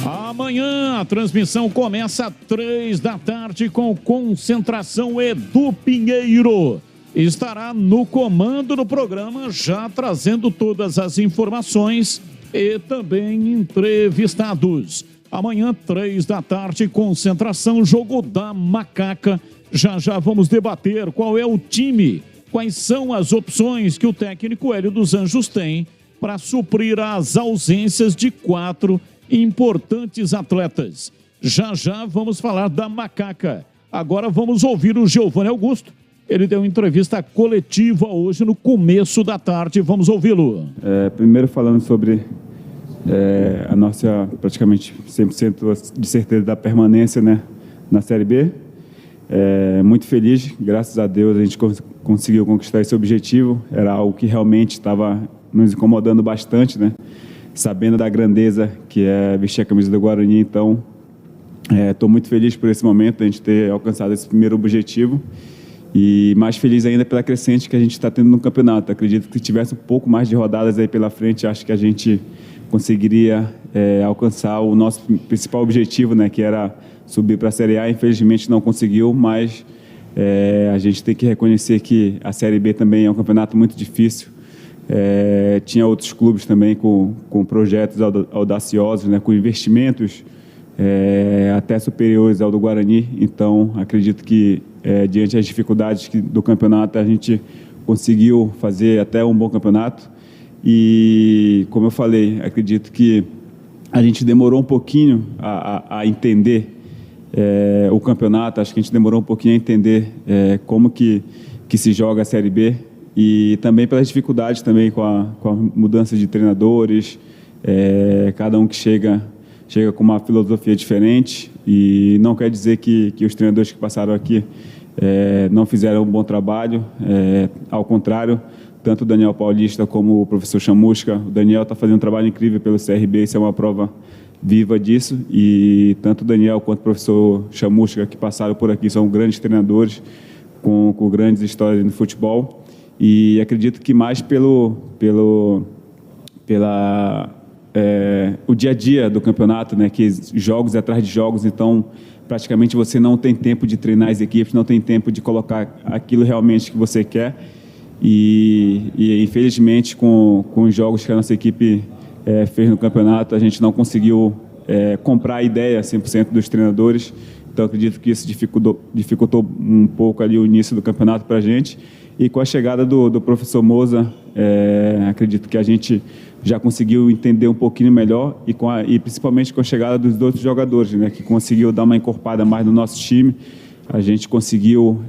Amanhã a transmissão começa às 15h com concentração Edu Pinheiro. Estará no comando do programa, já trazendo todas as informações e também entrevistados. Amanhã, 3 da tarde, concentração, jogo da Macaca. Já vamos debater qual é o time, quais são as opções que o técnico Hélio dos Anjos tem para suprir as ausências de 4 importantes atletas. Já vamos falar da Macaca. Agora vamos ouvir o Giovanni Augusto. Ele deu entrevista coletiva hoje no começo da tarde. Vamos ouvi-lo. Primeiro falando sobre a nossa praticamente 100% de certeza da permanência, né, na Série B. Muito feliz, graças a Deus a gente conseguiu conquistar esse objetivo. Era algo que realmente estava nos incomodando bastante, né? Sabendo da grandeza que é vestir a camisa do Guarani. Então, estou muito feliz por esse momento, a gente ter alcançado esse primeiro objetivo. E mais feliz ainda pela crescente que a gente está tendo no campeonato. Acredito que se tivesse um pouco mais de rodadas aí pela frente, acho que a gente conseguiria alcançar o nosso principal objetivo, né, que era subir para a Série A. Infelizmente não conseguiu, mas a gente tem que reconhecer que a Série B também é um campeonato muito difícil. Tinha outros clubes também com projetos audaciosos, né, com investimentos até superiores ao do Guarani. Então, acredito que diante das dificuldades do campeonato, a gente conseguiu fazer até um bom campeonato. E, como eu falei, acredito que a gente demorou um pouquinho a entender o campeonato. Acho que a gente demorou um pouquinho a entender como que se joga a Série B. E também pelas dificuldades também com a mudança de treinadores. Cada um que chega com uma filosofia diferente. E não quer dizer que os treinadores que passaram aqui não fizeram um bom trabalho. Ao contrário, tanto o Daniel Paulista como o professor Chamusca, o Daniel está fazendo um trabalho incrível pelo CRB, isso é uma prova viva disso. E tanto o Daniel quanto o professor Chamusca, que passaram por aqui, são grandes treinadores com grandes histórias no futebol. E acredito que mais o dia a dia do campeonato, né, que jogos atrás de jogos, então praticamente você não tem tempo de treinar as equipes, não tem tempo de colocar aquilo realmente que você quer. E infelizmente com os jogos que a nossa equipe fez no campeonato, a gente não conseguiu comprar a ideia 100% dos treinadores. Então acredito que isso dificultou um pouco ali o início do campeonato para a gente. E com a chegada do professor Moza, acredito que a gente já conseguiu entender um pouquinho melhor e principalmente com a chegada dos outros jogadores, né, que conseguiu dar uma encorpada mais no nosso time. A gente conseguiu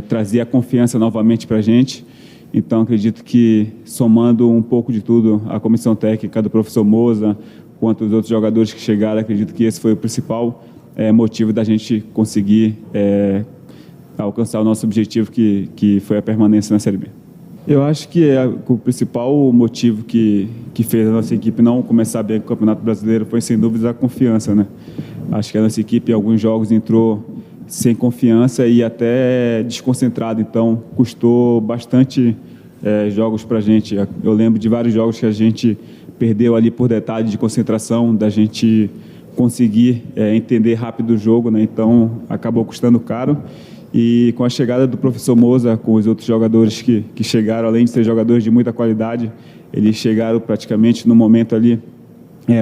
trazer a confiança novamente para a gente. Então acredito que, somando um pouco de tudo, a comissão técnica do professor Moza, quanto os outros jogadores que chegaram, acredito que esse foi o principal motivo da gente conseguir alcançar o nosso objetivo, que foi a permanência na Série B. Eu acho que o principal motivo que fez a nossa equipe não começar bem com o Campeonato Brasileiro foi, sem dúvida, a confiança, né? Acho que a nossa equipe, em alguns jogos, entrou sem confiança e até desconcentrada, então custou bastante jogos para a gente. Eu lembro de vários jogos que a gente perdeu ali por detalhe de concentração, da gente conseguir entender rápido o jogo, né? Então acabou custando caro. E com a chegada do professor Moza, com os outros jogadores que chegaram, além de ser jogadores de muita qualidade, eles chegaram praticamente no momento ali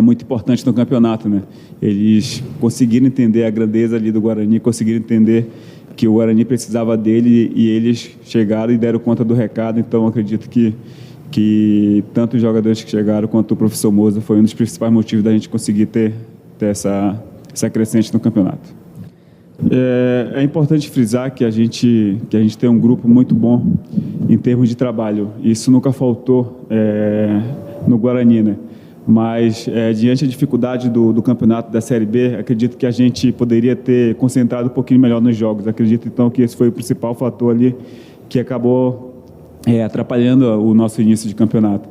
muito importante no campeonato, né? Eles conseguiram entender a grandeza ali do Guarani, conseguiram entender que o Guarani precisava dele e eles chegaram e deram conta do recado. Então acredito que tanto os jogadores que chegaram quanto o professor Moza foi um dos principais motivos da gente conseguir ter essa crescente no campeonato. É importante frisar que a gente tem um grupo muito bom em termos de trabalho. Isso nunca faltou no Guarani, né? Mas diante da dificuldade do campeonato da Série B, acredito que a gente poderia ter concentrado um pouquinho melhor nos jogos. Acredito então que esse foi o principal fator ali que acabou atrapalhando o nosso início de campeonato.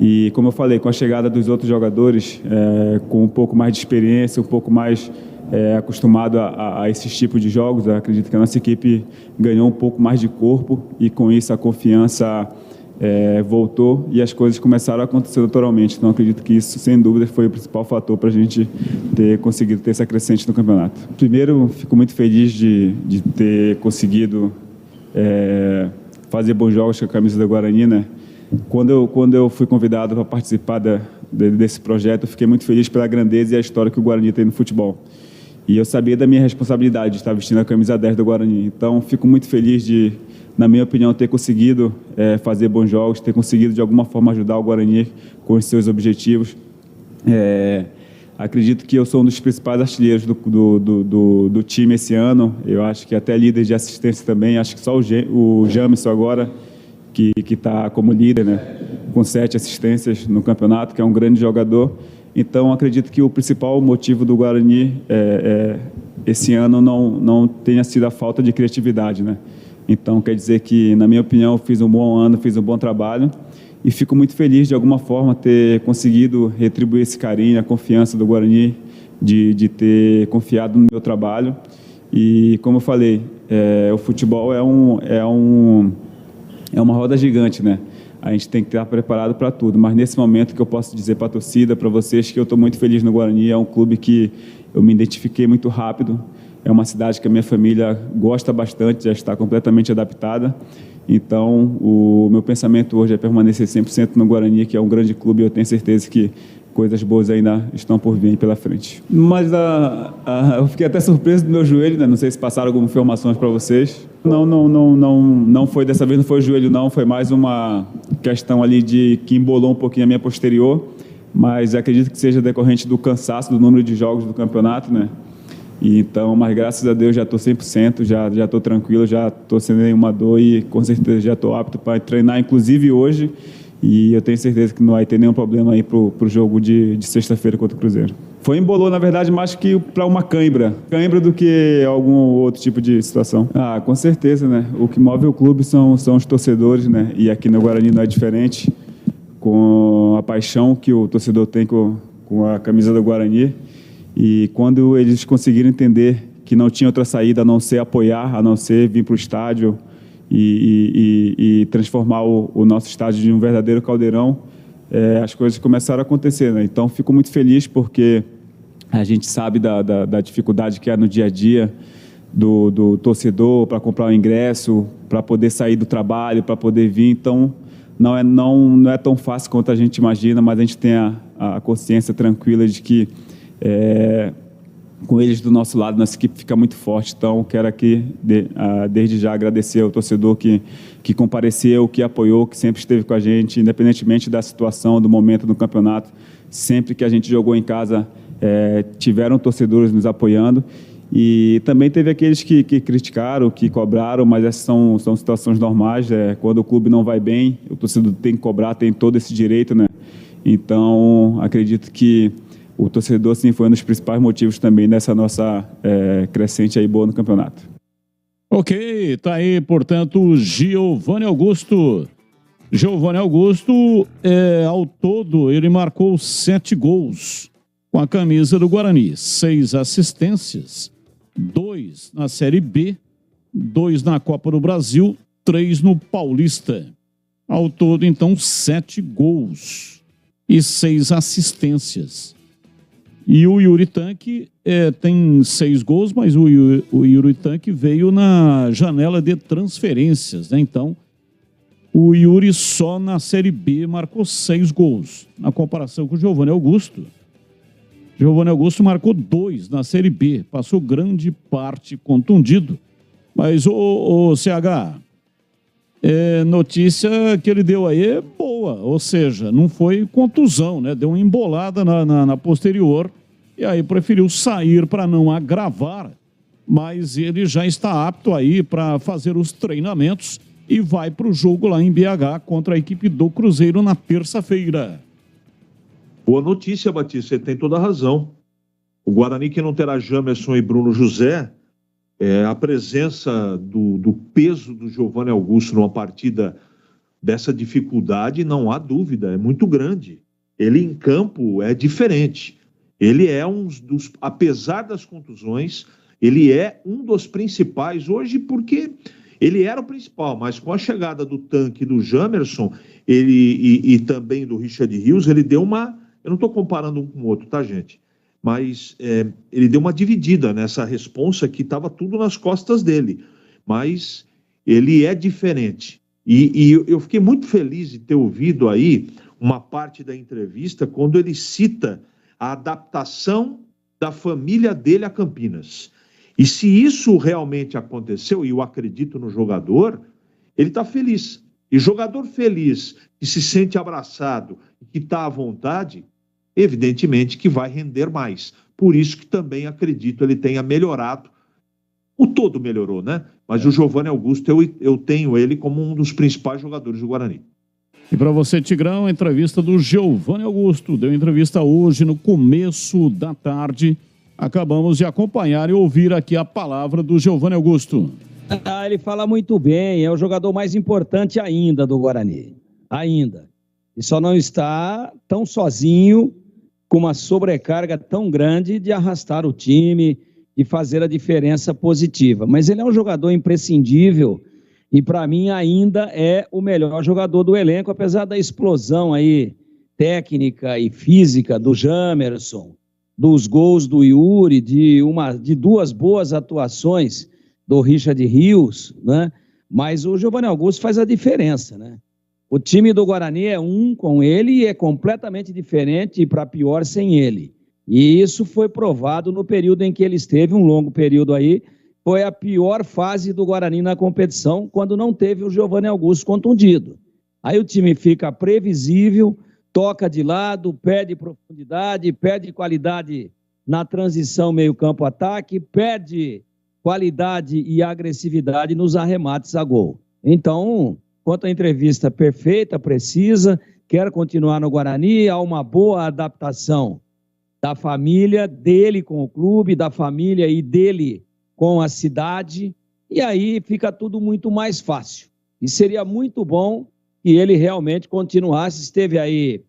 E como eu falei, com a chegada dos outros jogadores, com um pouco mais de experiência, um pouco mais acostumado a esses tipos de jogos, eu acredito que a nossa equipe ganhou um pouco mais de corpo e com isso a confiança voltou e as coisas começaram a acontecer naturalmente. Então acredito que isso, sem dúvida, foi o principal fator para a gente ter conseguido ter essa crescente no campeonato. Primeiro, fico muito feliz de ter conseguido fazer bons jogos com a camisa do Guarani, né? Quando eu fui convidado para participar desse projeto, eu fiquei muito feliz pela grandeza e a história que o Guarani tem no futebol. E eu sabia da minha responsabilidade de estar vestindo a camisa 10 do Guarani. Então, fico muito feliz de, na minha opinião, ter conseguido fazer bons jogos, ter conseguido, de alguma forma, ajudar o Guarani com os seus objetivos. Acredito que eu sou um dos principais artilheiros do time esse ano. Eu acho que até líder de assistência também. Acho que só o Jamerson agora, que está como líder, né, com 7 assistências no campeonato, que é um grande jogador. Então, acredito que o principal motivo do Guarani esse ano não tenha sido a falta de criatividade, né? Então, quer dizer que, na minha opinião, eu fiz um bom ano, fiz um bom trabalho e fico muito feliz, de alguma forma, ter conseguido retribuir esse carinho, a confiança do Guarani, de ter confiado no meu trabalho. E, como eu falei, o futebol é uma roda gigante, né? A gente tem que estar preparado para tudo, mas nesse momento que eu posso dizer para a torcida, para vocês, que eu estou muito feliz no Guarani. É um clube que eu me identifiquei muito rápido, é uma cidade que a minha família gosta bastante, já está completamente adaptada. Então, o meu pensamento hoje é permanecer 100% no Guarani, que é um grande clube, e eu tenho certeza que coisas boas ainda estão por vir pela frente. Mas eu fiquei até surpreso do meu joelho, né? Não sei se passaram algumas informações para vocês. Não foi dessa vez, não foi o joelho não, foi mais uma questão ali que embolou um pouquinho a minha posterior, mas acredito que seja decorrente do cansaço, do número de jogos do campeonato, né? E então, mas graças a Deus já estou 100%, já estou tranquilo, já estou sem nenhuma dor e com certeza já estou apto para treinar, inclusive hoje. E eu tenho certeza que não vai ter nenhum problema aí para o jogo de sexta-feira contra o Cruzeiro. Foi embolou, na verdade, mais que para uma cãibra do que algum outro tipo de situação. Com certeza, né? O que move o clube são os torcedores, né? E aqui no Guarani não é diferente, com a paixão que o torcedor tem com a camisa do Guarani. E quando eles conseguiram entender que não tinha outra saída a não ser apoiar, a não ser vir para o estádio e transformar o nosso estádio em um verdadeiro caldeirão, as coisas começaram a acontecer, né? Então, fico muito feliz porque a gente sabe da dificuldade que é no dia a dia do torcedor para comprar o ingresso, para poder sair do trabalho, para poder vir. Então, não é tão fácil quanto a gente imagina, mas a gente tem a consciência tranquila de que com eles do nosso lado, nossa equipe fica muito forte. Então, quero aqui, desde já, agradecer ao torcedor que compareceu, que apoiou, que sempre esteve com a gente, independentemente da situação, do momento do campeonato. Sempre que a gente jogou em casa, tiveram torcedores nos apoiando. E também teve aqueles que criticaram, que cobraram, mas essas são situações normais. Quando o clube não vai bem, o torcedor tem que cobrar, tem todo esse direito, né? Então, acredito que o torcedor, sim, foi um dos principais motivos também dessa nossa crescente aí boa no campeonato. Ok, tá aí, portanto, o Giovanni Augusto. Giovanni Augusto, ao todo, ele marcou 7 gols com a camisa do Guarani, 6 assistências, 2 na Série B, 2 na Copa do Brasil, 3 no Paulista. Ao todo, então, 7 gols e 6 assistências. E o Yuri Tanque tem 6 gols, mas o Yuri Tanque veio na janela de transferências, né? Então, o Yuri só na Série B marcou 6 gols. Na comparação com o Giovanni Augusto, Giovanni Augusto marcou 2 na Série B, passou grande parte contundido. Mas o CH, notícia que ele deu aí é boa, ou seja, não foi contusão, né? Deu uma embolada na posterior e aí preferiu sair para não agravar, mas ele já está apto aí para fazer os treinamentos e vai para o jogo lá em BH contra a equipe do Cruzeiro na terça-feira. Boa notícia, Batista, você tem toda a razão. O Guarani, que não terá Jamerson e Bruno José, a presença do peso do Giovanni Augusto numa partida dessa dificuldade, não há dúvida, é muito grande. Ele em campo é diferente. Ele é apesar das contusões, ele é um dos principais hoje, porque ele era o principal, mas com a chegada do Tanque e do Jamerson, e também do Richard Rios, ele deu uma... Eu não estou comparando um com o outro, tá, gente? Mas ele deu uma dividida nessa responsa que estava tudo nas costas dele. Mas ele é diferente. E eu fiquei muito feliz de ter ouvido aí uma parte da entrevista quando ele cita a adaptação da família dele a Campinas. E se isso realmente aconteceu, e eu acredito no jogador, ele está feliz. E jogador feliz, que se sente abraçado e que está à vontade, evidentemente que vai render mais. Por isso que também acredito ele tenha melhorado. O todo melhorou, né? Mas o Giovanni Augusto, eu tenho ele como um dos principais jogadores do Guarani. E para você, Tigrão, a entrevista do Giovanni Augusto. Deu entrevista hoje no começo da tarde. Acabamos de acompanhar e ouvir aqui a palavra do Giovanni Augusto. Ele fala muito bem, é o jogador mais importante ainda do Guarani. Ainda. E só não está tão sozinho, com uma sobrecarga tão grande de arrastar o time e fazer a diferença positiva. Mas ele é um jogador imprescindível e, para mim, ainda é o melhor jogador do elenco, apesar da explosão aí técnica e física do Jamerson, dos gols do Yuri, de duas boas atuações do Richard Rios, né? Mas o Giovanni Augusto faz a diferença, né? O time do Guarani é um com ele e é completamente diferente e para pior sem ele. E isso foi provado no período em que ele esteve, um longo período aí, foi a pior fase do Guarani na competição, quando não teve o Giovanni Augusto contundido. Aí o time fica previsível, toca de lado, perde profundidade, perde qualidade na transição meio-campo-ataque, perde qualidade e agressividade nos arremates a gol. Então, quanto à entrevista perfeita, precisa, quer continuar no Guarani, há uma boa adaptação da família dele com o clube, da família e dele com a cidade, e aí fica tudo muito mais fácil. E seria muito bom que ele realmente continuasse, esteve aí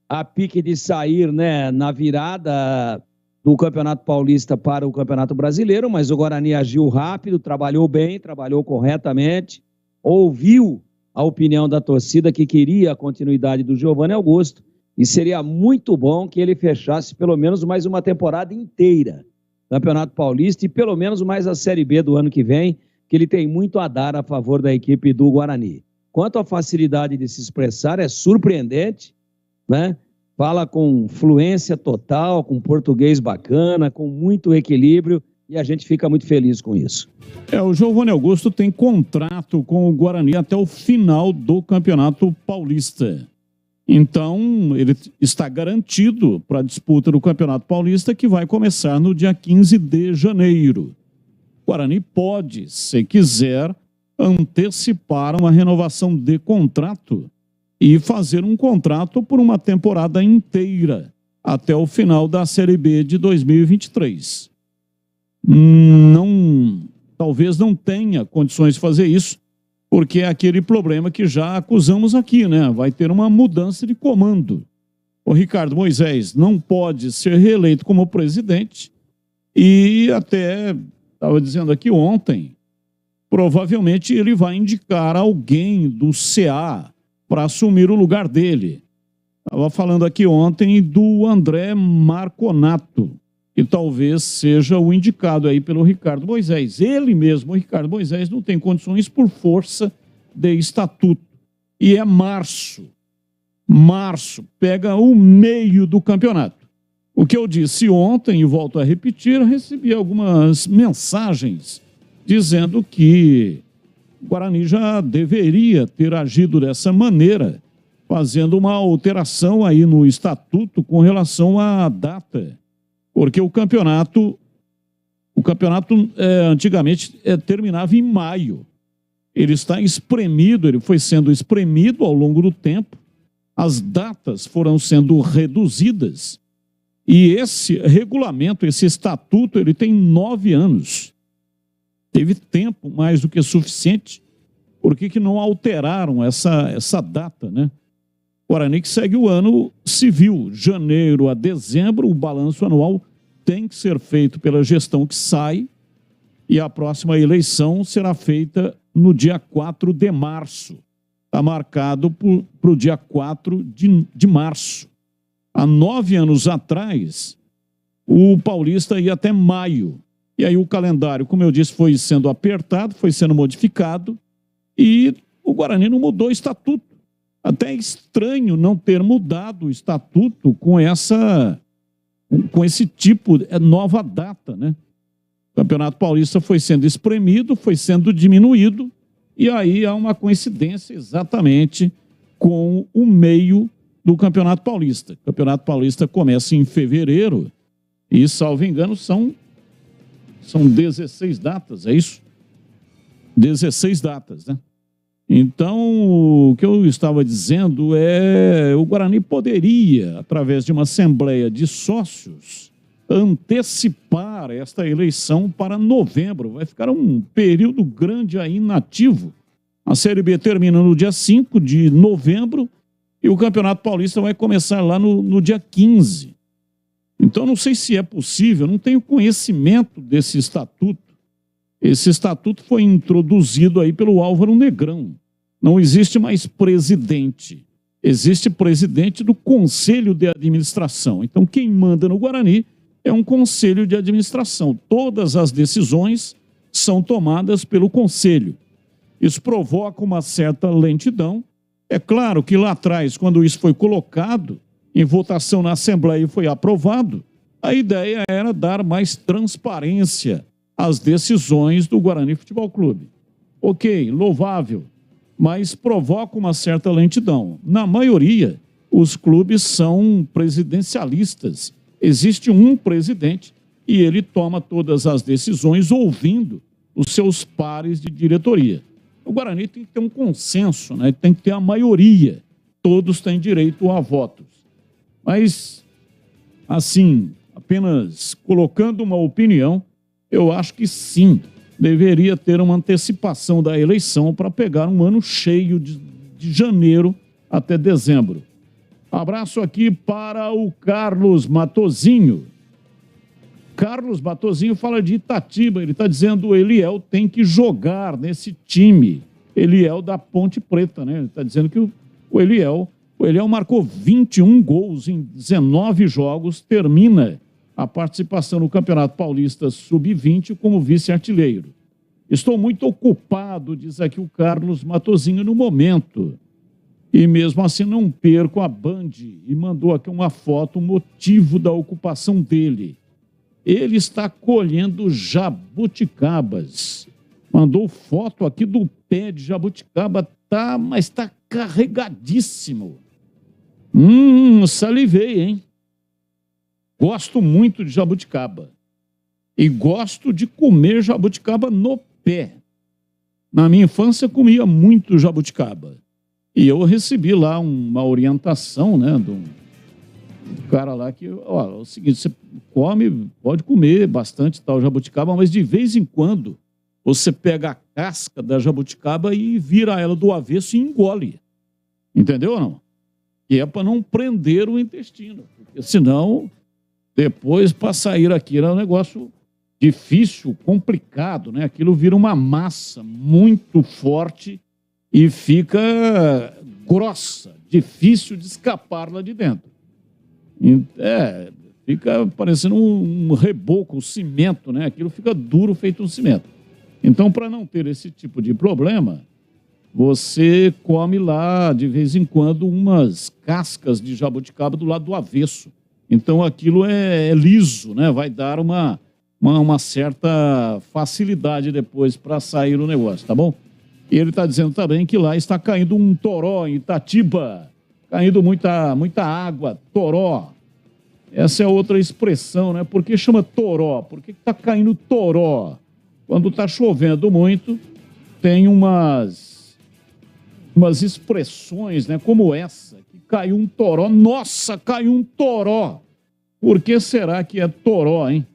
a pique de sair, né, na virada do Campeonato Paulista para o Campeonato Brasileiro, mas o Guarani agiu rápido, trabalhou bem, trabalhou corretamente, ouviu a opinião da torcida que queria a continuidade do Giovanni Augusto, e seria muito bom que ele fechasse pelo menos mais uma temporada inteira, Campeonato Paulista, e pelo menos mais a Série B do ano que vem, que ele tem muito a dar a favor da equipe do Guarani. Quanto à facilidade de se expressar, é surpreendente, né? Fala com fluência total, com português bacana, com muito equilíbrio, e a gente fica muito feliz com isso. O Giovanni Augusto tem contrato com o Guarani até o final do Campeonato Paulista. Então, ele está garantido para a disputa do Campeonato Paulista, que vai começar no dia 15 de janeiro. O Guarani pode, se quiser, antecipar uma renovação de contrato e fazer um contrato por uma temporada inteira, até o final da Série B de 2023. Talvez não tenha condições de fazer isso, porque é aquele problema que já acusamos aqui, né? Vai ter uma mudança de comando. O Ricardo Moisés não pode ser reeleito como presidente e até, estava dizendo aqui ontem, provavelmente ele vai indicar alguém do CA para assumir o lugar dele. Estava falando aqui ontem do André Marconato, que talvez seja o indicado aí pelo Ricardo Moisés. Ele mesmo, o Ricardo Moisés, não tem condições por força de estatuto. E é março. Março pega o meio do campeonato. O que eu disse ontem, e volto a repetir, recebi algumas mensagens dizendo que o Guarani já deveria ter agido dessa maneira, fazendo uma alteração aí no estatuto com relação à data. Porque o campeonato antigamente terminava em maio. Ele está espremido, ele foi sendo espremido ao longo do tempo, as datas foram sendo reduzidas, e esse regulamento, esse estatuto, ele tem 9 anos. Teve tempo mais do que suficiente. Por que não alteraram essa data, né? O Guarani que segue o ano civil, janeiro a dezembro, o balanço anual tem que ser feito pela gestão que sai, e a próxima eleição será feita no dia 4 de março. Está marcado para o dia 4 de março. Há 9 anos atrás, o Paulista ia até maio. E aí o calendário, como eu disse, foi sendo apertado, foi sendo modificado, e o Guarani não mudou o estatuto. Até é estranho não ter mudado o estatuto com esse tipo de nova data, né? O Campeonato Paulista foi sendo espremido, foi sendo diminuído, e aí há uma coincidência exatamente com o meio do Campeonato Paulista. O Campeonato Paulista começa em fevereiro e, salvo engano, são 16 datas, é isso? 16 datas, né? Então, o que eu estava dizendo é o Guarani poderia, através de uma assembleia de sócios, antecipar esta eleição para novembro. Vai ficar um período grande aí inativo. A Série B termina no dia 5 de novembro e o Campeonato Paulista vai começar lá no dia 15. Então, não sei se é possível, não tenho conhecimento desse estatuto. Esse estatuto foi introduzido aí pelo Álvaro Negrão. Não existe mais presidente. Existe presidente do Conselho de Administração. Então, quem manda no Guarani é um Conselho de Administração. Todas as decisões são tomadas pelo Conselho. Isso provoca uma certa lentidão. É claro que lá atrás, quando isso foi colocado em votação na Assembleia e foi aprovado, a ideia era dar mais transparência às decisões do Guarani Futebol Clube. Ok, louvável, mas provoca uma certa lentidão. Na maioria, os clubes são presidencialistas. Existe um presidente e ele toma todas as decisões ouvindo os seus pares de diretoria. O Guarani tem que ter um consenso, né? Tem que ter a maioria. Todos têm direito a votos. Mas, assim, apenas colocando uma opinião, eu acho que sim, deveria ter uma antecipação da eleição para pegar um ano cheio de janeiro até dezembro. Abraço aqui para o Carlos Matozinho. Carlos Matozinho fala de Itatiba, ele está dizendo o Eliel tem que jogar nesse time. Eliel da Ponte Preta, né? Ele está dizendo que o Eliel marcou 21 gols em 19 jogos, termina a participação no Campeonato Paulista Sub-20 como vice-artilheiro. Estou muito ocupado, diz aqui o Carlos Matozinho, no momento. E mesmo assim não perco a Band. E mandou aqui uma foto, o motivo da ocupação dele. Ele está colhendo jabuticabas. Mandou foto aqui do pé de jabuticaba, mas está carregadíssimo. Salivei, hein? Gosto muito de jabuticaba. E gosto de comer jabuticaba no pé. Na minha infância, comia muito jabuticaba. E eu recebi lá uma orientação, né, do cara lá que, ó, é o seguinte, você come, pode comer bastante tal jabuticaba, mas de vez em quando você pega a casca da jabuticaba e vira ela do avesso e engole. Entendeu ou não? E é para não prender o intestino, porque senão depois para sair aquilo é um negócio difícil, complicado, né? Aquilo vira uma massa muito forte e fica grossa, difícil de escapar lá de dentro. Fica parecendo um reboco, um cimento, né? Aquilo fica duro, feito um cimento. Então, para não ter esse tipo de problema, você come lá, de vez em quando, umas cascas de jabuticaba do lado do avesso. Então, aquilo é liso, né? Vai dar uma certa facilidade depois para sair o negócio, tá bom? E ele está dizendo também que lá está caindo um toró em Itatiba, caindo muita água, toró. Essa é outra expressão, né? Por que chama toró? Por que está caindo toró? Quando está chovendo muito, tem umas expressões, né? Como essa, que caiu um toró. Nossa, caiu um toró. Por que será que é toró, hein?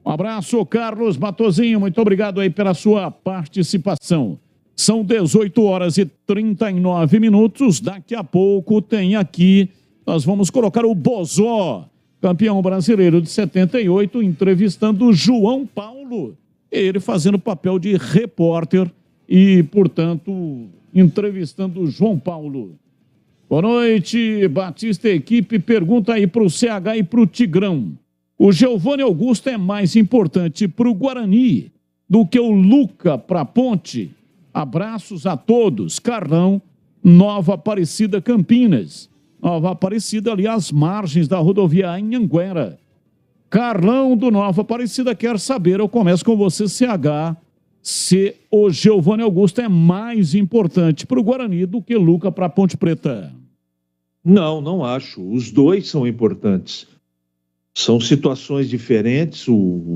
Um abraço, Carlos Matozinho. Muito obrigado aí pela sua participação. São 18h39. Daqui a pouco tem aqui, nós vamos colocar o Bozó, campeão brasileiro de 78, entrevistando o João Paulo. Ele fazendo papel de repórter e, portanto, entrevistando o João Paulo. Boa noite, Batista Equipe. Pergunta aí para o CH e para o Tigrão. O Giovanni Augusto é mais importante para o Guarani do que o Luca para a Ponte? Abraços a todos. Carlão, Nova Aparecida, Campinas. Nova Aparecida, ali às margens da rodovia Anhanguera. Carlão do Nova Aparecida quer saber, eu começo com você, CH, se o Giovanni Augusto é mais importante para o Guarani do que Luca para a Ponte Preta. Não, não acho. Os dois são importantes. São situações diferentes. O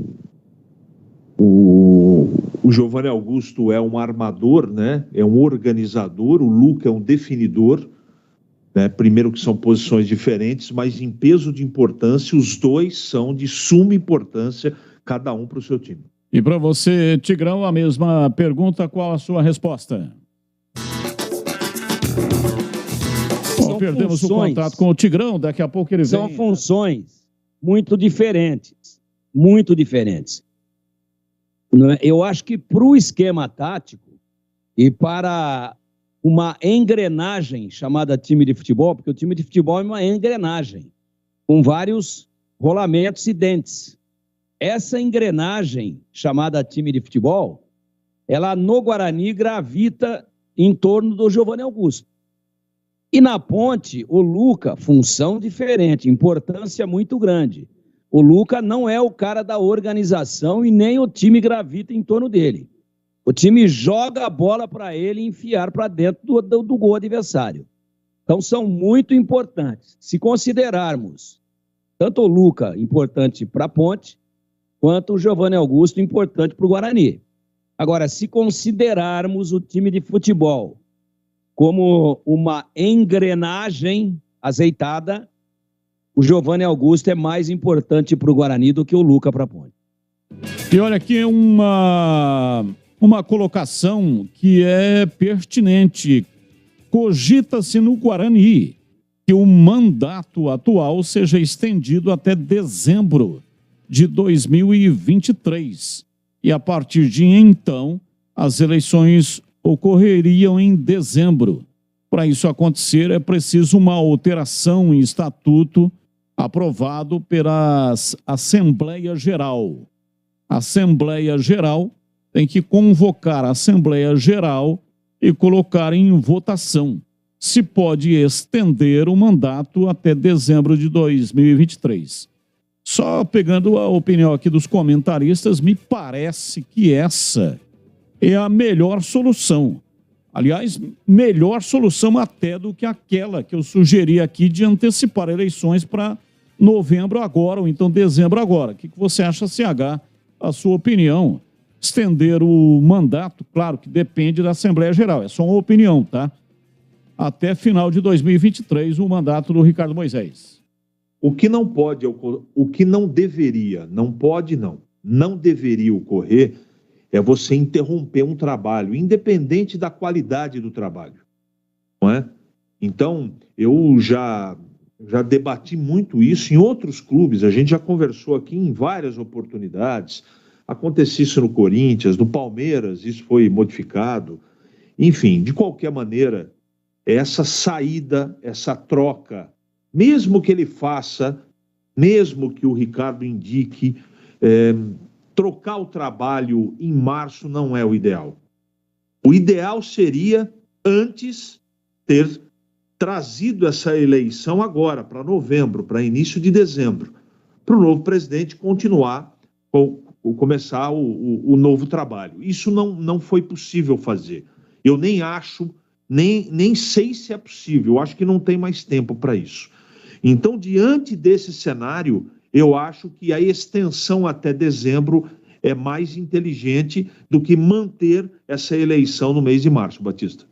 Giovanni Augusto é um armador, né? É um organizador. O Luca é um definidor. Né? Primeiro que são posições diferentes, mas em peso de importância, os dois são de suma importância, cada um para o seu time. E para você, Tigrão, a mesma pergunta, qual a sua resposta? Bom, perdemos funções, o contato com o Tigrão, daqui a pouco ele vem. São funções muito diferentes, muito diferentes. Eu acho que para o esquema tático e para uma engrenagem chamada time de futebol, porque o time de futebol é uma engrenagem, com vários rolamentos e dentes. Essa engrenagem chamada time de futebol, ela no Guarani gravita em torno do Giovanni Augusto. E na Ponte, o Luca, função diferente, importância muito grande. O Luca não é o cara da organização e nem o time gravita em torno dele. O time joga a bola para ele enfiar para dentro do gol adversário. Então são muito importantes. Se considerarmos tanto o Luca importante para a Ponte, quanto o Giovanni Augusto importante para o Guarani. Agora, se considerarmos o time de futebol como uma engrenagem azeitada, o Giovanni Augusto é mais importante para o Guarani do que o Luca para a Ponte. E olha aqui uma colocação que é pertinente. Cogita-se no Guarani que o mandato atual seja estendido até dezembro de 2023. E a partir de então, as eleições ocorreriam em dezembro. Para isso acontecer, é preciso uma alteração em estatuto aprovado pela Assembleia Geral. A Assembleia Geral tem que convocar a Assembleia Geral e colocar em votação se pode estender o mandato até dezembro de 2023. Só pegando a opinião aqui dos comentaristas, me parece que essa é a melhor solução. Aliás, melhor solução até do que aquela que eu sugeri aqui de antecipar eleições para novembro agora, ou então dezembro agora. O que você acha, CH? A sua opinião? Estender o mandato, claro que depende da Assembleia Geral, é só uma opinião, tá? Até final de 2023, o mandato do Ricardo Moisés. O que não pode, o que não deveria, não deveria ocorrer é você interromper um trabalho, independente da qualidade do trabalho, não é? Então, eu já debati muito isso em outros clubes, a gente já conversou aqui em várias oportunidades, aconteceu isso no Corinthians, no Palmeiras, isso foi modificado, enfim, de qualquer maneira, essa saída, essa troca, mesmo que ele faça, mesmo que o Ricardo indique, trocar o trabalho em março não é o ideal. O ideal seria, antes, ter trazido essa eleição agora, para novembro, para início de dezembro, para o novo presidente continuar, começar o novo trabalho. Isso não foi possível fazer. Eu nem acho, nem sei se é possível, eu acho que não tem mais tempo para isso. Então, diante desse cenário, eu acho que a extensão até dezembro é mais inteligente do que manter essa eleição no mês de março, Batista.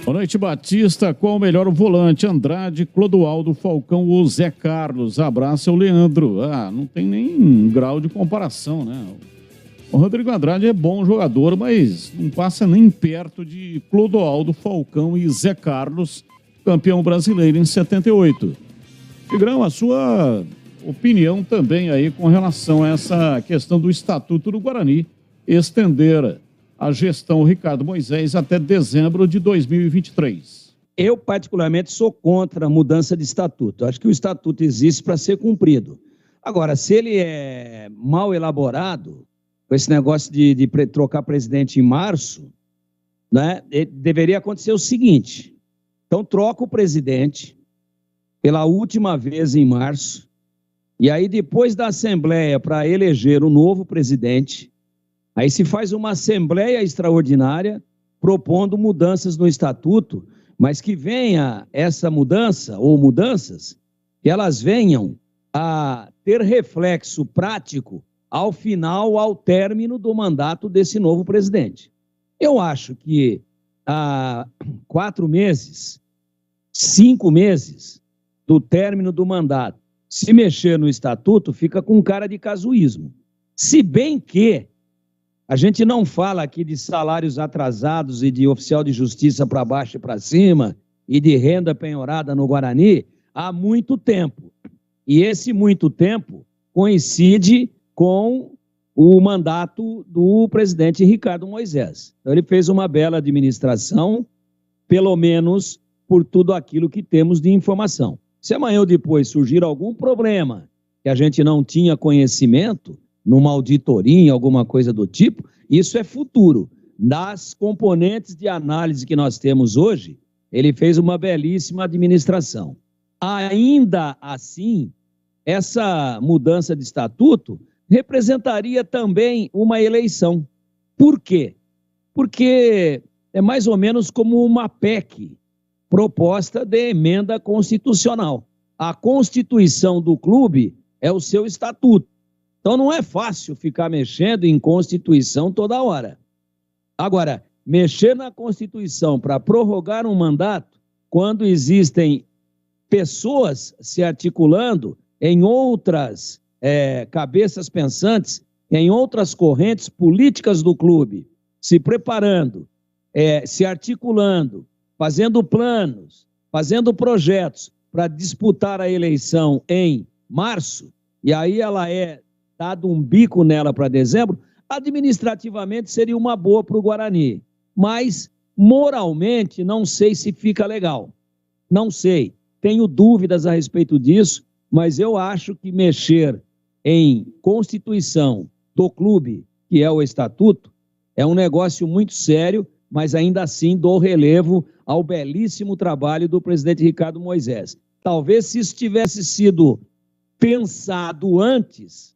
Boa noite, Batista. Qual o melhor volante? Andrade, Clodoaldo, Falcão ou Zé Carlos? Abraço ao Leandro. Não tem nem grau de comparação, né? O Rodrigo Andrade é bom jogador, mas não passa nem perto de Clodoaldo, Falcão e Zé Carlos, campeão brasileiro em 78. Tigrão, a sua opinião também aí com relação a essa questão do Estatuto do Guarani, estender a gestão Ricardo Moisés até dezembro de 2023. Eu, particularmente, sou contra a mudança de estatuto. Acho que o estatuto existe para ser cumprido. Agora, se ele é mal elaborado, com esse negócio de trocar presidente em março, né? Deveria acontecer o seguinte: então troca o presidente pela última vez em março, e aí depois da Assembleia para eleger o novo presidente, aí se faz uma Assembleia Extraordinária propondo mudanças no Estatuto, mas que venha essa mudança ou mudanças, que elas venham a ter reflexo prático ao final, ao término do mandato desse novo presidente. Eu acho que há 4 meses, 5 meses do término do mandato, se mexer no Estatuto, fica com cara de casuísmo. Se bem que a gente não fala aqui de salários atrasados e de oficial de justiça para baixo e para cima e de renda penhorada no Guarani há muito tempo. E esse muito tempo coincide com o mandato do presidente Ricardo Moisés. Então, ele fez uma bela administração, pelo menos por tudo aquilo que temos de informação. Se amanhã ou depois surgir algum problema que a gente não tinha conhecimento, numa auditoria, alguma coisa do tipo, isso é futuro. Das componentes de análise que nós temos hoje, ele fez uma belíssima administração. Ainda assim, essa mudança de estatuto representaria também uma eleição. Por quê? Porque é mais ou menos como uma PEC, proposta de emenda constitucional. A constituição do clube é o seu estatuto. Então não é fácil ficar mexendo em Constituição toda hora. Agora, mexer na Constituição para prorrogar um mandato, quando existem pessoas se articulando em outras cabeças pensantes, em outras correntes políticas do clube, se preparando, se articulando, fazendo planos, fazendo projetos para disputar a eleição em março, e aí ela dado um bico nela para dezembro, administrativamente seria uma boa para o Guarani. Mas, moralmente, não sei se fica legal. Não sei. Tenho dúvidas a respeito disso, mas eu acho que mexer em Constituição do clube, que é o Estatuto, é um negócio muito sério, mas ainda assim dou relevo ao belíssimo trabalho do presidente Ricardo Moisés. Talvez se isso tivesse sido pensado antes,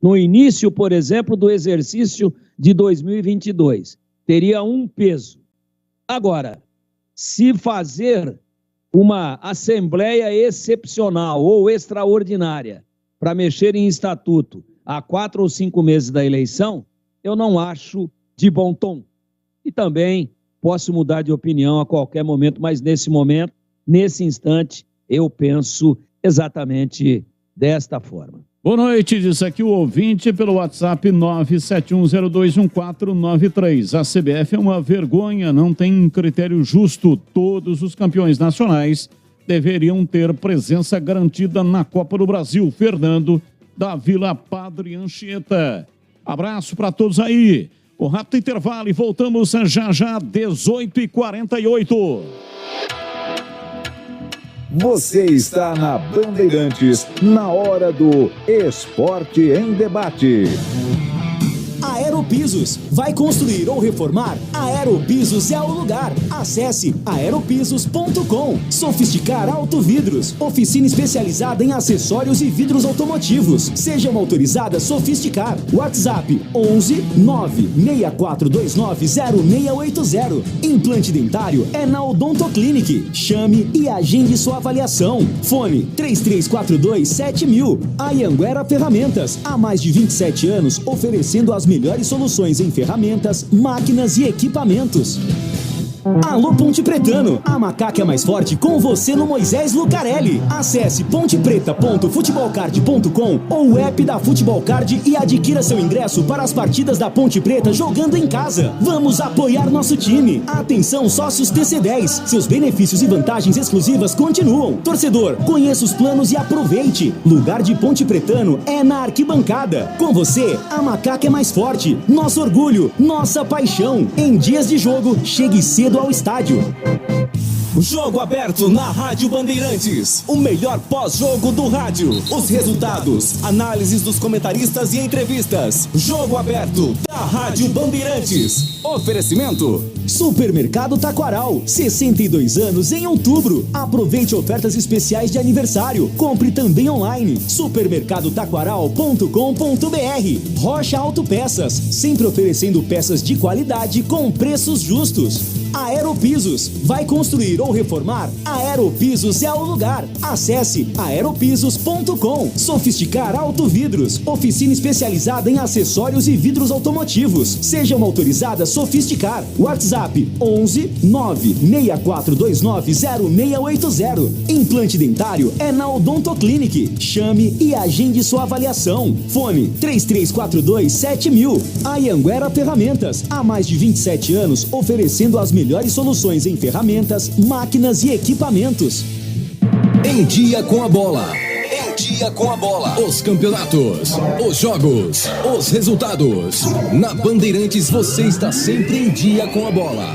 no início, por exemplo, do exercício de 2022, teria um peso. Agora, se fazer uma assembleia excepcional ou extraordinária para mexer em estatuto há 4 ou 5 meses da eleição, eu não acho de bom tom. E também posso mudar de opinião a qualquer momento, mas nesse momento, nesse instante, eu penso exatamente desta forma. Boa noite, diz aqui o ouvinte pelo WhatsApp 971021493. A CBF é uma vergonha, não tem critério justo. Todos os campeões nacionais deveriam ter presença garantida na Copa do Brasil. Fernando, da Vila Padre Anchieta. Abraço para todos aí. O rápido intervalo e voltamos já 18h48. Você está na Bandeirantes, na hora do Esporte em Debate. Aeropisos. Vai construir ou reformar? Aeropisos é o lugar. Acesse aeropisos.com. Sofisticar Autovidros. Oficina especializada em acessórios e vidros automotivos. Seja uma autorizada Sofisticar. WhatsApp 11 96429 0680. Implante dentário é na Odontoclinic. Chame e agende sua avaliação. Fone 3342 7000. Anhanguera Ferramentas. Há mais de 27 anos oferecendo as melhores soluções em ferramentas, máquinas e equipamentos. Alô Ponte Pretano, a macaca é mais forte com você no Moisés Lucarelli. Acesse pontepreta.futebolcard.com ou o app da Futebolcard e adquira seu ingresso para as partidas da Ponte Preta jogando em casa. Vamos apoiar nosso time. Atenção sócios TC10, seus benefícios e vantagens exclusivas continuam. Torcedor, conheça os planos e aproveite. Lugar de Ponte Pretano é na arquibancada. Com você, a macaca é mais forte. Nosso orgulho, nossa paixão. Em dias de jogo, chegue cedo ao estádio. Jogo aberto na Rádio Bandeirantes. O melhor pós-jogo do rádio. Os resultados, análises dos comentaristas e entrevistas. Jogo aberto da Rádio Bandeirantes. Oferecimento: Supermercado Taquaral. 62 anos em outubro. Aproveite ofertas especiais de aniversário. Compre também online. supermercadotaquaral.com.br. Rocha Autopeças. Sempre oferecendo peças de qualidade com preços justos. Aeropisos. Vai construir ou reformar? Aeropisos é o lugar. Acesse aeropisos.com. Sofisticar Autovidros. Oficina especializada em acessórios e vidros automotivos. Seja uma autorizada Sofisticar. WhatsApp 11 96429 0680. Implante dentário é na Odontoclinic. Chame e agende sua avaliação. Fone 3342 7000. Anhanguera Ferramentas. Há mais de 27 anos oferecendo as melhores soluções em ferramentas, máquinas e equipamentos. Em Dia com a Bola. Em Dia com a Bola. Os campeonatos, os jogos, os resultados. Na Bandeirantes você está sempre em dia com a bola.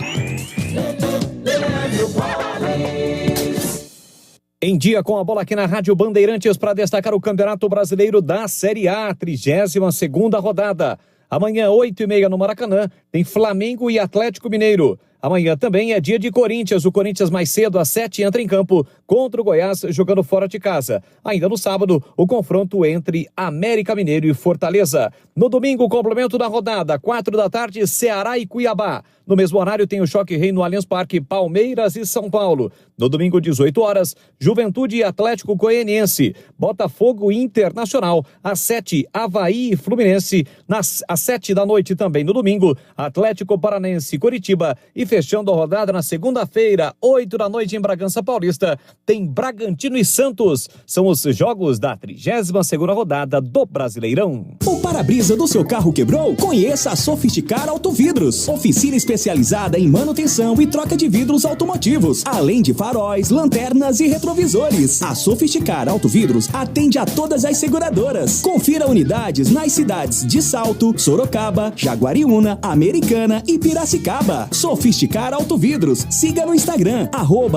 Em Dia com a Bola aqui na Rádio Bandeirantes para destacar o Campeonato Brasileiro da Série A, 32ª rodada. Amanhã, 8h30 no Maracanã, tem Flamengo e Atlético Mineiro. Amanhã também é dia de Corinthians. O Corinthians mais cedo, às 7h, entra em campo contra o Goiás, jogando fora de casa. Ainda no sábado, o confronto entre América Mineiro e Fortaleza. No domingo, o complemento da rodada, 4h, Ceará e Cuiabá. No mesmo horário, tem o Choque Rei no Allianz Parque, Palmeiras e São Paulo. No domingo, 18h, Juventude e Atlético Goianiense. Botafogo e Internacional. Às 7h, Avaí e Fluminense. Às 7h também no domingo, Atlético Paranaense e Coritiba. E fechando a rodada na segunda-feira, 8h em Bragança Paulista, tem Bragantino e Santos. São os jogos da 32ª rodada do Brasileirão. O para-brisa do seu carro quebrou? Conheça a Sofisticar Autovidros. Oficina especializada em manutenção e troca de vidros automotivos, além de faróis, lanternas e retrovisores. A Sofisticar Autovidros atende a todas as seguradoras. Confira unidades nas cidades de Salto, Sorocaba, Jaguariúna, Americana e Piracicaba. Sofisticar Autovidros. Siga no Instagram,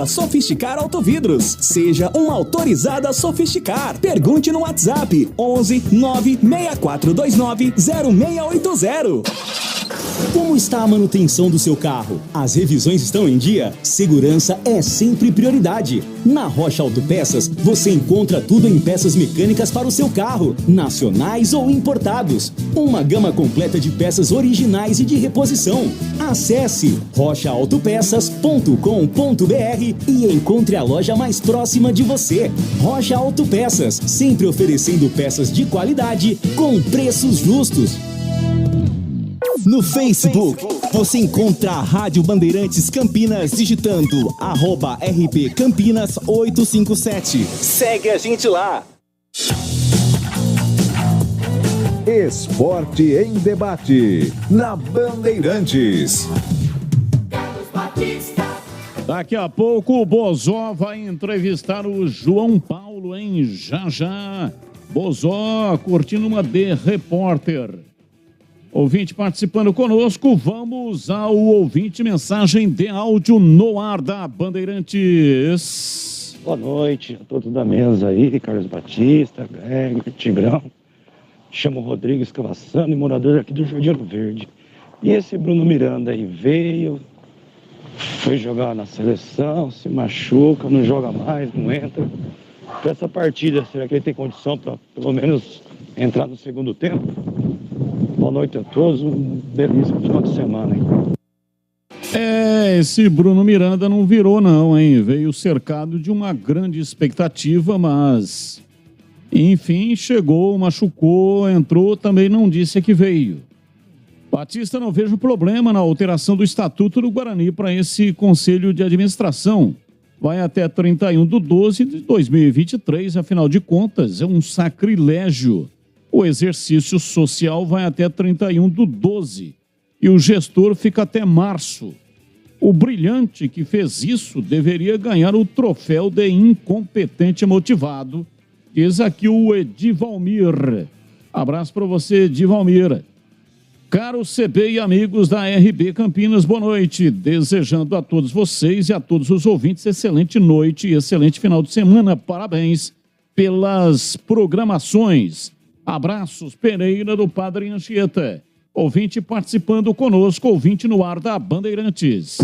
@Sofisticar Autovidros. Seja uma autorizada Sofisticar. Pergunte no WhatsApp 11 96429 0680. Como está a manutenção do seu carro? As revisões estão em dia? Segurança é sempre prioridade. Na Rocha Autopeças, você encontra tudo em peças mecânicas para o seu carro, nacionais ou importados. Uma gama completa de peças originais e de reposição. Acesse rochaautopeças.com.br e encontre a loja mais próxima de você. Rocha Autopeças, sempre oferecendo peças de qualidade com preços justos. No Facebook, você encontra a Rádio Bandeirantes Campinas digitando @RP Campinas 857. Segue a gente lá. Esporte em Debate, na Bandeirantes. Daqui a pouco o Bozó vai entrevistar o João Paulo, hein? Já. Bozó curtindo uma The Repórter. Ouvinte participando conosco, vamos ao ouvinte, mensagem de áudio no ar da Bandeirantes. Boa noite a todos da mesa aí, Carlos Batista, Greg, Tigrão. Chamo Rodrigues Cavassano, morador aqui do Jardim Verde. E esse Bruno Miranda aí veio, foi jogar na seleção, se machuca, não joga mais, não entra. Para essa partida, será que ele tem condição para pelo menos entrar no segundo tempo? Boa noite a todos, um belíssimo final de semana, hein? Esse Bruno Miranda não virou não, hein? Veio cercado de uma grande expectativa, mas... enfim, chegou, machucou, entrou, também não disse que veio. Batista, não vejo problema na alteração do Estatuto do Guarani para esse Conselho de Administração. Vai até 31/12/2023, afinal de contas, é um sacrilégio. O exercício social vai até 31/12 e o gestor fica até março. O brilhante que fez isso deveria ganhar o troféu de incompetente motivado, diz aqui o Edivalmir. Abraço para você, Edivalmir. Caro CB e amigos da RB Campinas, boa noite. Desejando a todos vocês e a todos os ouvintes excelente noite e excelente final de semana. Parabéns pelas programações. Abraços, Pereira do Padre Anchieta. Ouvinte participando conosco, ouvinte no ar da Bandeirantes.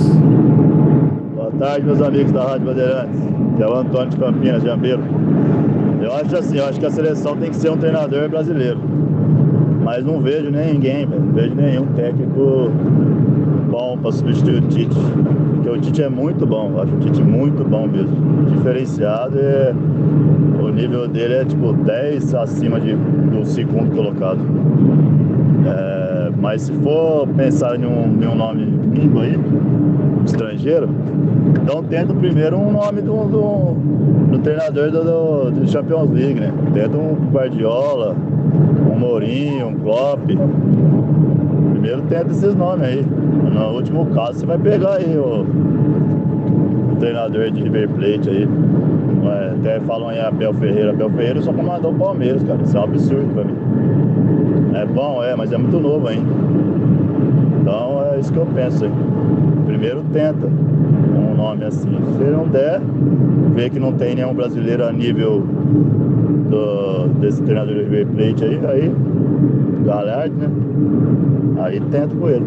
Boa tarde, meus amigos da Rádio Bandeirantes. É o Antônio de Campinas, Jambeiro. Eu acho que a seleção tem que ser um treinador brasileiro. Mas não vejo ninguém, velho. Não vejo nenhum técnico bom para substituir o Tite. Porque o Tite é muito bom. Eu acho o Tite muito bom mesmo. Diferenciado o nível dele é tipo 10 acima do segundo colocado. Mas se for pensar em um nome gringo aí, estrangeiro, então tenta primeiro um nome do treinador do Champions League, né? Tenta um Guardiola, um Mourinho, um Klopp. Primeiro tenta esses nomes aí. No último caso você vai pegar aí o treinador de River Plate aí. Até falam em Abel Ferreira. Abel Ferreira só comandou o Palmeiras, cara. Isso é um absurdo pra mim. É bom, mas é muito novo ainda. Então é isso que eu penso aí. Primeiro tenta um nome assim. Se não der, vê que não tem nenhum brasileiro a nível desse treinador do River Plate aí Galhardo, né? Aí tenta com ele.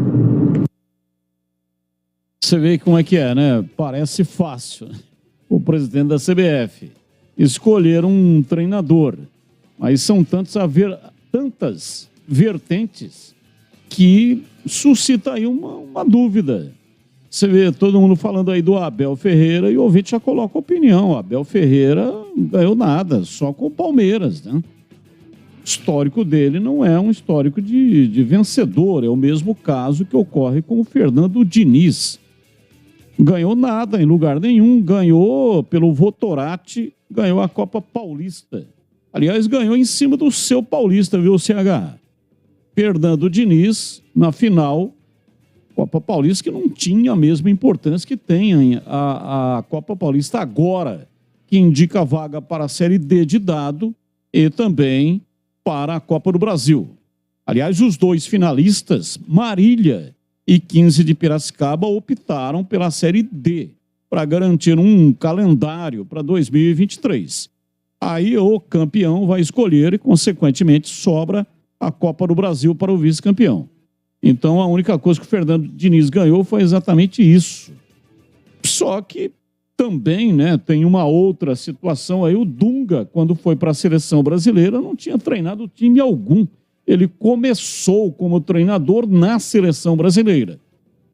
Você vê como é que é, né? Parece fácil. O presidente da CBF escolher um treinador, mas são tantas vertentes que suscita aí uma dúvida. Você vê todo mundo falando aí do Abel Ferreira e o ouvinte já coloca opinião. O Abel Ferreira ganhou nada, só com o Palmeiras, né? O histórico dele não é um histórico de vencedor, é o mesmo caso que ocorre com o Fernando Diniz. Ganhou nada em lugar nenhum, ganhou pelo Votorati, ganhou a Copa Paulista. Aliás, ganhou em cima do seu Paulista, viu, CH? Fernando Diniz, na final, Copa Paulista, que não tinha a mesma importância que tem a Copa Paulista agora, que indica a vaga para a Série D de dado e também para a Copa do Brasil. Aliás, os dois finalistas, Marília e 15 de Piracicaba, optaram pela Série D para garantir um calendário para 2023. Aí o campeão vai escolher e, consequentemente, sobra a Copa do Brasil para o vice-campeão. Então, a única coisa que o Fernando Diniz ganhou foi exatamente isso. Só que também, né, tem uma outra situação aí. O Dunga, quando foi para a seleção brasileira, não tinha treinado time algum. Ele começou como treinador na seleção brasileira.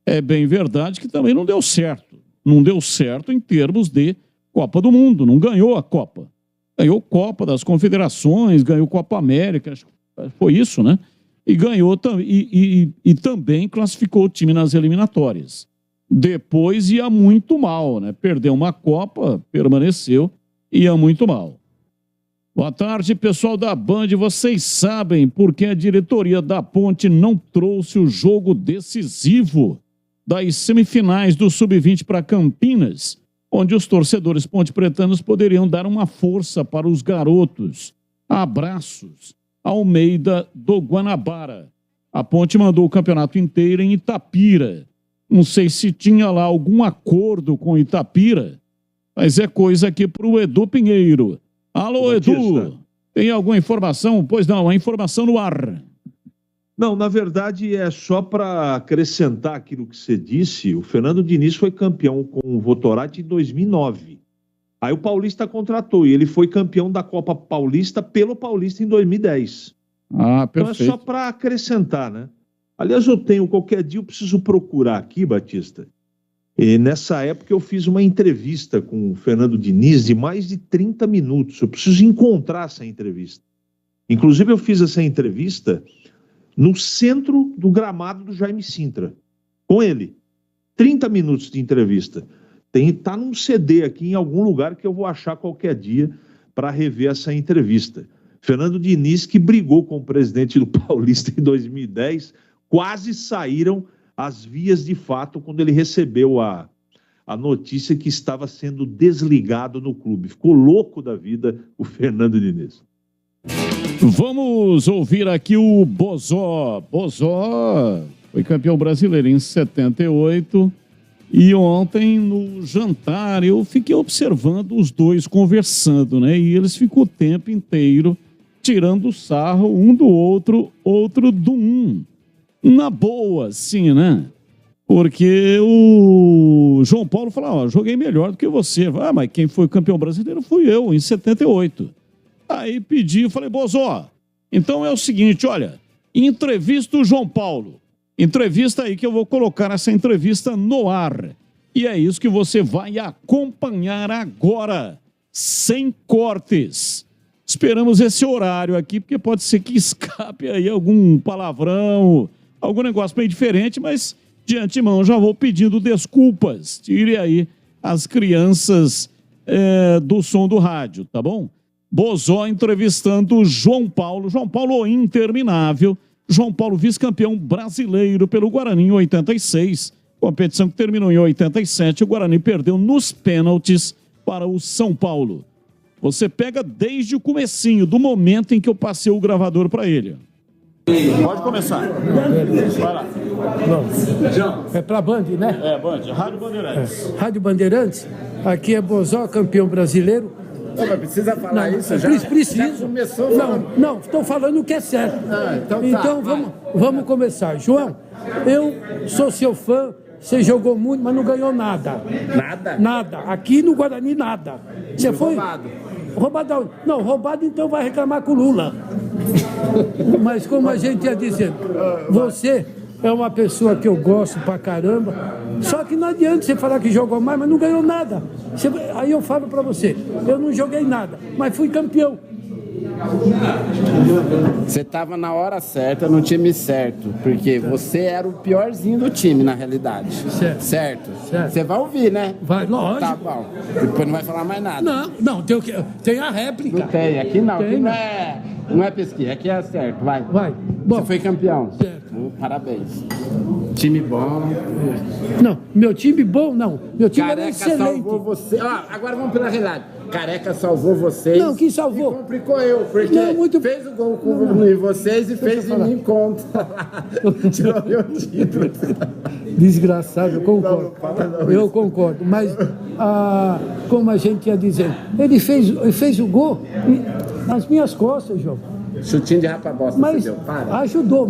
É bem verdade que também não deu certo. Não deu certo em termos de Copa do Mundo. Não ganhou a Copa. Ganhou Copa das Confederações, ganhou Copa América, acho que foi isso, né? E ganhou e também classificou o time nas eliminatórias. Depois ia muito mal, né? Perdeu uma Copa, permaneceu, ia muito mal. Boa tarde, pessoal da Band. Vocês sabem por que a diretoria da Ponte não trouxe o jogo decisivo das semifinais do Sub-20 para Campinas, onde os torcedores ponte-pretanos poderiam dar uma força para os garotos. Abraços. Almeida do Guanabara. A Ponte mandou o campeonato inteiro em Itapira. Não sei se tinha lá algum acordo com Itapira, mas é coisa aqui para o Edu Pinheiro. Alô, Edu, tem alguma informação? Pois não, a informação no ar. Não, na verdade é só para acrescentar aquilo que você disse. O Fernando Diniz foi campeão com o Votorati em 2009. Aí o Paulista contratou e ele foi campeão da Copa Paulista pelo Paulista em 2010. Ah, perfeito. Então é só para acrescentar, né? Aliás, qualquer dia eu preciso procurar aqui, Batista. E nessa época eu fiz uma entrevista com o Fernando Diniz de mais de 30 minutos. Eu preciso encontrar essa entrevista. Inclusive eu fiz essa entrevista no centro do gramado do Jaime Sintra, com ele. 30 minutos de entrevista. Tá num CD aqui em algum lugar que eu vou achar qualquer dia para rever essa entrevista. Fernando Diniz, que brigou com o presidente do Paulista em 2010, quase saíram as vias de fato quando ele recebeu a notícia que estava sendo desligado no clube. Ficou louco da vida o Fernando Diniz. Vamos ouvir aqui o Bozó. Bozó foi campeão brasileiro em 78 e ontem no jantar eu fiquei observando os dois conversando, né? E eles ficam o tempo inteiro tirando sarro um do outro, outro do um. Na boa, sim, né? Porque o João Paulo falou, joguei melhor do que você. Mas quem foi campeão brasileiro fui eu, em 78. Aí pedi, falei, Bozó, então é o seguinte, olha, entrevista o João Paulo. Entrevista aí que eu vou colocar essa entrevista no ar. E é isso que você vai acompanhar agora, sem cortes. Esperamos esse horário aqui, porque pode ser que escape aí algum palavrão, algum negócio bem diferente, mas de antemão já vou pedindo desculpas. Tire aí as crianças do som do rádio, tá bom? Bozó entrevistando o João Paulo. João Paulo interminável. João Paulo vice-campeão brasileiro pelo Guarani em 86. Competição que terminou em 87. O Guarani perdeu nos pênaltis para o São Paulo. Você pega desde o comecinho, do momento em que eu passei o gravador para ele. Pode começar. Vai lá. É pra Band, né? É, Band. Rádio Bandeirantes. Rádio Bandeirantes. Aqui é Bozó, campeão brasileiro. Não, mas precisa falar isso já? Preciso. Já começou falando. Não, estou falando o que é certo. Então vamos começar. João, eu sou seu fã, você jogou muito, mas não ganhou nada. Nada? Nada. Aqui no Guarani, nada. Você foi roubado. Roubado? Não, roubado então vai reclamar com o Lula. Mas como a gente ia dizendo, você é uma pessoa que eu gosto pra caramba, só que não adianta você falar que jogou mais, mas não ganhou nada. Aí eu falo pra você, eu não joguei nada, mas fui campeão. Você estava na hora certa, no time certo, porque você era o piorzinho do time, na realidade. Certo? Você vai ouvir, né? Vai, lógico. Tá bom. Depois não vai falar mais nada. Não, tem a réplica. Não tem, aqui não. Aqui não é pesquisa, aqui é certo. Vai. Bom, você foi campeão. Certo. Parabéns. Time bom. Não, meu time bom não. Meu time Careca era excelente. Salvou você. Agora vamos pela realidade. Careca salvou vocês. Não, quem salvou? E complicou eu, porque fez o gol em vocês e fez em mim contra. Tirou meu título. Desgraçado, eu concordo. Eu concordo. Mas, como a gente ia dizendo, ele fez o gol nas minhas costas, João. Chutinho de rapa-bosta, mas você deu. Para. Ajudou.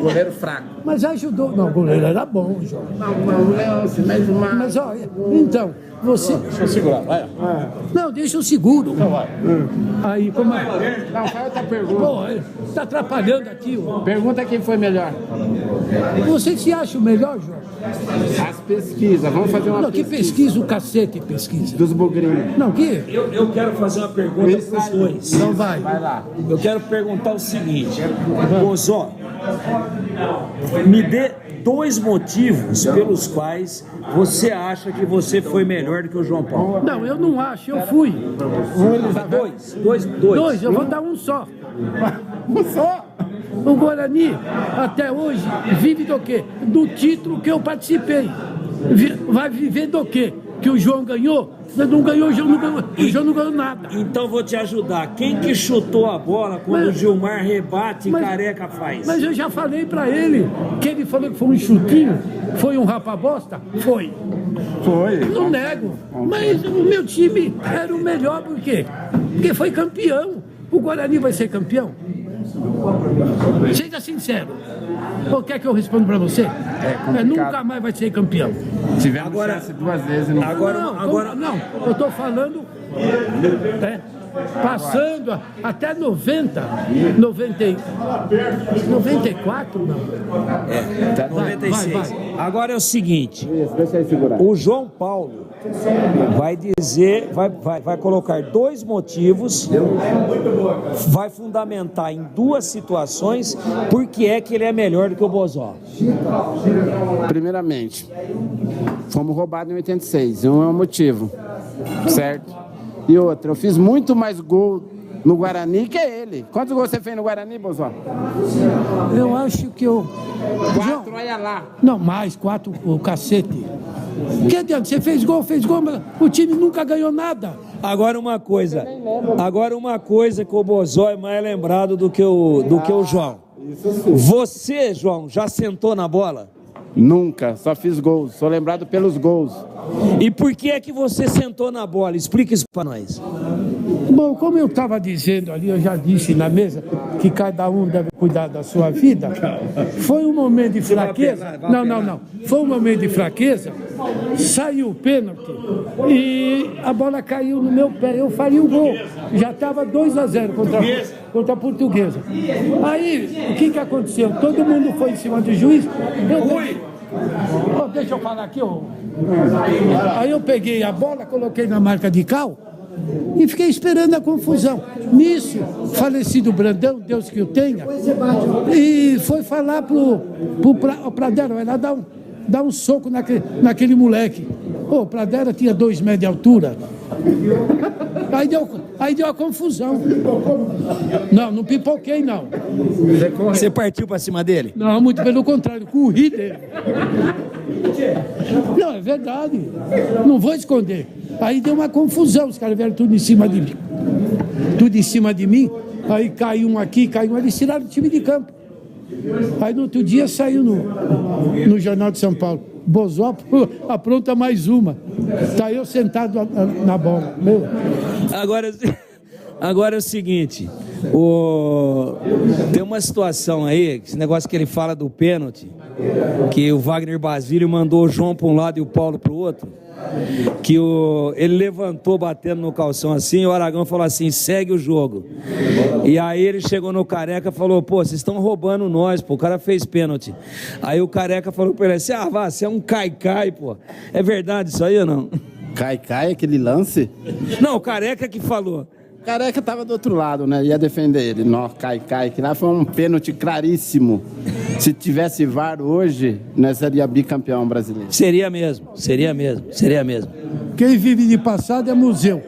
Goleiro fraco. Mas ajudou. Não, o goleiro era bom, João. Não, Leôncio, mas olha, então, você... Deixa eu segurar, vai. Não, deixa eu seguro. Então vai. Aí, como é? Não, faz outra pergunta. Pô, tá atrapalhando aqui, ó. Pergunta quem foi melhor. Você se acha o melhor, João? As pesquisas, vamos fazer uma pesquisa. Que pesquisa, o cacete pesquisa. Dos bugrinhos. Não, que? Eu quero fazer uma pergunta para os dois. Então vai. Vai lá. Eu quero perguntar o seguinte, Bozó, me dê 2 motivos pelos quais você acha que você foi melhor do que o João Paulo. Não, eu não acho, eu fui. Dois, eu vou dar um só. Um só? O Guarani, até hoje, vive do quê? Do título que eu participei. Vai viver do quê? Que o João ganhou? Não ganhou, o João não ganhou nada. Então vou te ajudar. Quem que chutou a bola quando o Gilmar rebate e Careca faz? Mas eu já falei pra ele que ele falou que foi um chutinho, foi um rapa-bosta? Foi. Não nego. Mas o meu time era o melhor, por quê? Porque foi campeão. O Guarani vai ser campeão? Seja sincero. Ou quer que eu responda pra você? Nunca mais vai ser campeão. Tivemos chance 2 vezes. Não. Não, eu tô falando... Passando até 90, 94, não. Até 96. Vai. Agora é o seguinte, o João Paulo vai dizer, vai colocar 2 motivos, vai fundamentar em 2 situações por que é que ele é melhor do que o Bozó. Primeiramente, fomos roubados em 86, um é o motivo, certo? E outra, eu fiz muito mais gol no Guarani que ele. Quantos gols você fez no Guarani, Bozó? Eu acho que eu... 4, olha lá. Não, mais 4, o cacete. Que adianta? Você fez gol, mas o time nunca ganhou nada. Agora uma coisa que o Bozó é mais lembrado do que o João. Você, João, já sentou na bola? Nunca, só fiz gols, sou lembrado pelos gols. E por que é que você sentou na bola? Explica isso para nós. Bom, como eu estava dizendo ali, eu já disse na mesa que cada um deve cuidar da sua vida. Foi um momento de fraqueza. Não. Foi um momento de fraqueza. Saiu o pênalti e a bola caiu no meu pé. Eu faria o gol. Já estava 2-0 contra a Portuguesa. Aí, o que aconteceu? Todo mundo foi em cima do juiz. Deixa eu falar aqui. Aí eu peguei a bola, coloquei na marca de cal e fiquei esperando a confusão. Nisso, falecido Brandão, Deus que o tenha, e foi falar pro Pradera, vai lá dar um soco naquele moleque. O Pradera tinha 2 metros de altura. Aí deu a confusão. Não pipoquei, não. Você partiu pra cima dele? Não, muito pelo contrário, corri dele. Não, é verdade. Não vou esconder. Aí deu uma confusão, os caras vieram tudo em cima de mim. Tudo em cima de mim. Aí caiu um aqui, caiu um ali, tiraram o time de campo. Aí no outro dia saiu no Jornal de São Paulo. Bozó apronta mais uma. Tá eu sentado na bola. Agora é o seguinte, tem uma situação aí, esse negócio que ele fala do pênalti, que o Wagner Basílio mandou o João para um lado e o Paulo para o outro, que ele levantou batendo no calção assim, e o Aragão falou assim, segue o jogo. E aí ele chegou no Careca e falou, pô, vocês estão roubando nós, pô, o cara fez pênalti. Aí o Careca falou pra ele assim, você é um caicai, pô. É verdade isso aí ou não? Caicai, aquele lance? Não, o Careca que falou. O Careca tava do outro lado, né? Ia defender ele. Não, Caicai, que lá foi um pênalti claríssimo. Se tivesse VAR hoje, nós seria bicampeão brasileiro. Seria mesmo. Quem vive de passado é museu.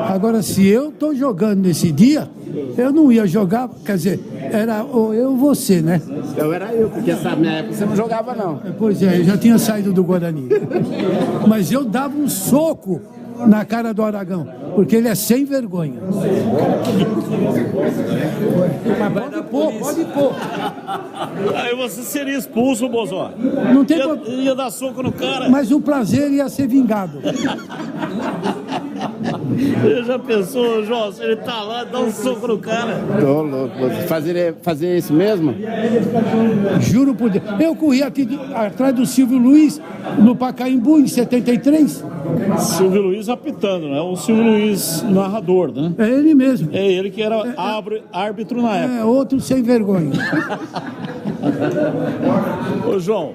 Agora, se eu tô jogando nesse dia, eu não ia jogar, quer dizer, era eu ou você, né? Então era eu, porque essa minha época você não jogava, não. Pois é, eu já tinha saído do Guarani. Mas eu dava um soco na cara do Aragão, porque ele é sem vergonha. Mas pode pôr. Aí você seria expulso, Bozó. Não tem ia dar soco no cara. Mas o prazer ia ser vingado. Você já pensou, João, se ele tá lá, dá um soco no cara? Tô louco. Fazer isso mesmo? Juro por Deus. Eu corri aqui atrás do Silvio Luiz, no Pacaembu, em 73. Silvio Luiz apitando, né? O Silvio Luiz narrador, né? É ele mesmo. É ele que era árbitro na época. É, outro sem vergonha. Ô, João,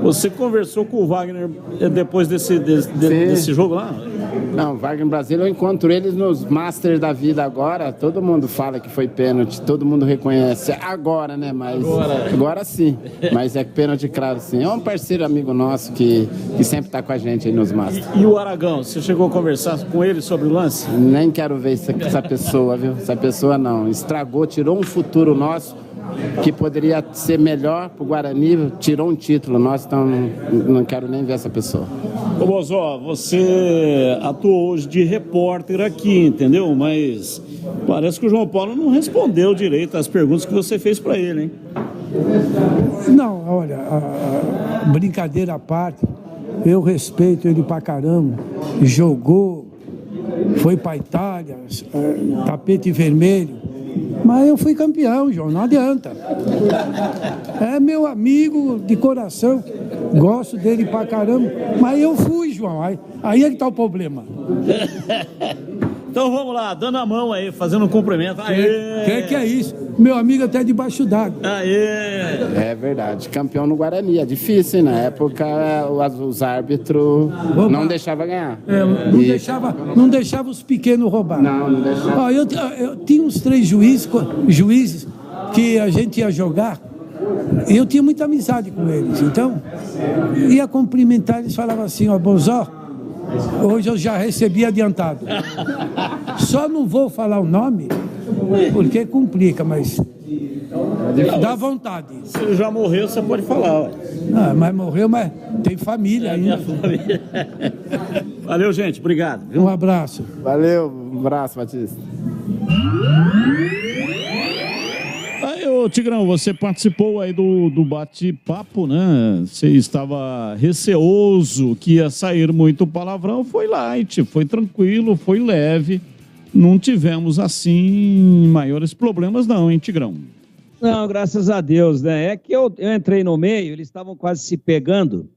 você conversou com o Wagner depois desse jogo lá? Não, Wagner Brasil, eu encontro eles nos Masters da vida agora. Todo mundo fala que foi pênalti, todo mundo reconhece. Agora, né? Mas agora sim. Mas é pênalti, claro, sim. É um parceiro amigo nosso que sempre tá com a gente aí nos Masters. E o Aragão, você chegou a conversar com ele sobre o lance? Nem quero ver essa pessoa, viu? Essa pessoa não. Estragou, tirou um futuro nosso que poderia ser melhor pro Guarani, tirou um título nosso, então não quero nem ver essa pessoa. Ô Bozó, você atuou hoje de repórter aqui, entendeu? Mas parece que o João Paulo não respondeu direito às perguntas que você fez para ele, hein? Não, olha, brincadeira à parte, eu respeito ele pra caramba, jogou, foi pra Itália, tapete vermelho. Mas eu fui campeão, João, não adianta. É meu amigo de coração, gosto dele pra caramba, mas eu fui, João, aí é que tá o problema. Então vamos lá, dando a mão aí, fazendo um cumprimento. Aê! Que é isso? Meu amigo até debaixo d'água. Aê! É verdade, campeão no Guarani, é difícil, hein? Na época os árbitros não deixavam ganhar. Não deixava os pequenos roubar. Não deixava. Eu tinha uns 3 juízes que a gente ia jogar, e eu tinha muita amizade com eles, então ia cumprimentar, eles falavam assim, Bozó, hoje eu já recebi adiantado. Só não vou falar o nome, porque complica, mas Dá vontade. Se já morreu, você pode falar. Ué. Ah, mas morreu, mas tem família ainda. Valeu, gente. Obrigado. Viu? Um abraço. Valeu, um abraço, Batista. Aí, ô Tigrão, você participou aí do bate-papo, né? Você estava receoso que ia sair muito palavrão. Foi light, foi tranquilo, foi leve. Não tivemos, assim, maiores problemas não, hein, Tigrão? Não, graças a Deus, né? É que eu entrei no meio, eles estavam quase se pegando.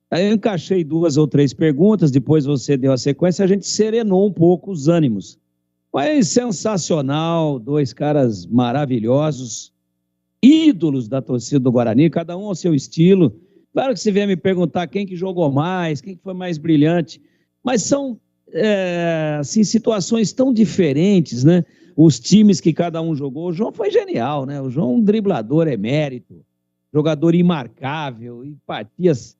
Aí eu encaixei 2 ou 3 perguntas, depois você deu a sequência, a gente serenou um pouco os ânimos. Mas sensacional, 2 caras maravilhosos, ídolos da torcida do Guarani, cada um ao seu estilo. Claro que você vier me perguntar quem que jogou mais, quem que foi mais brilhante, mas são assim, situações tão diferentes, né? Os times que cada um jogou. O João foi genial, né? O João é um driblador emérito, jogador imarcável, e partias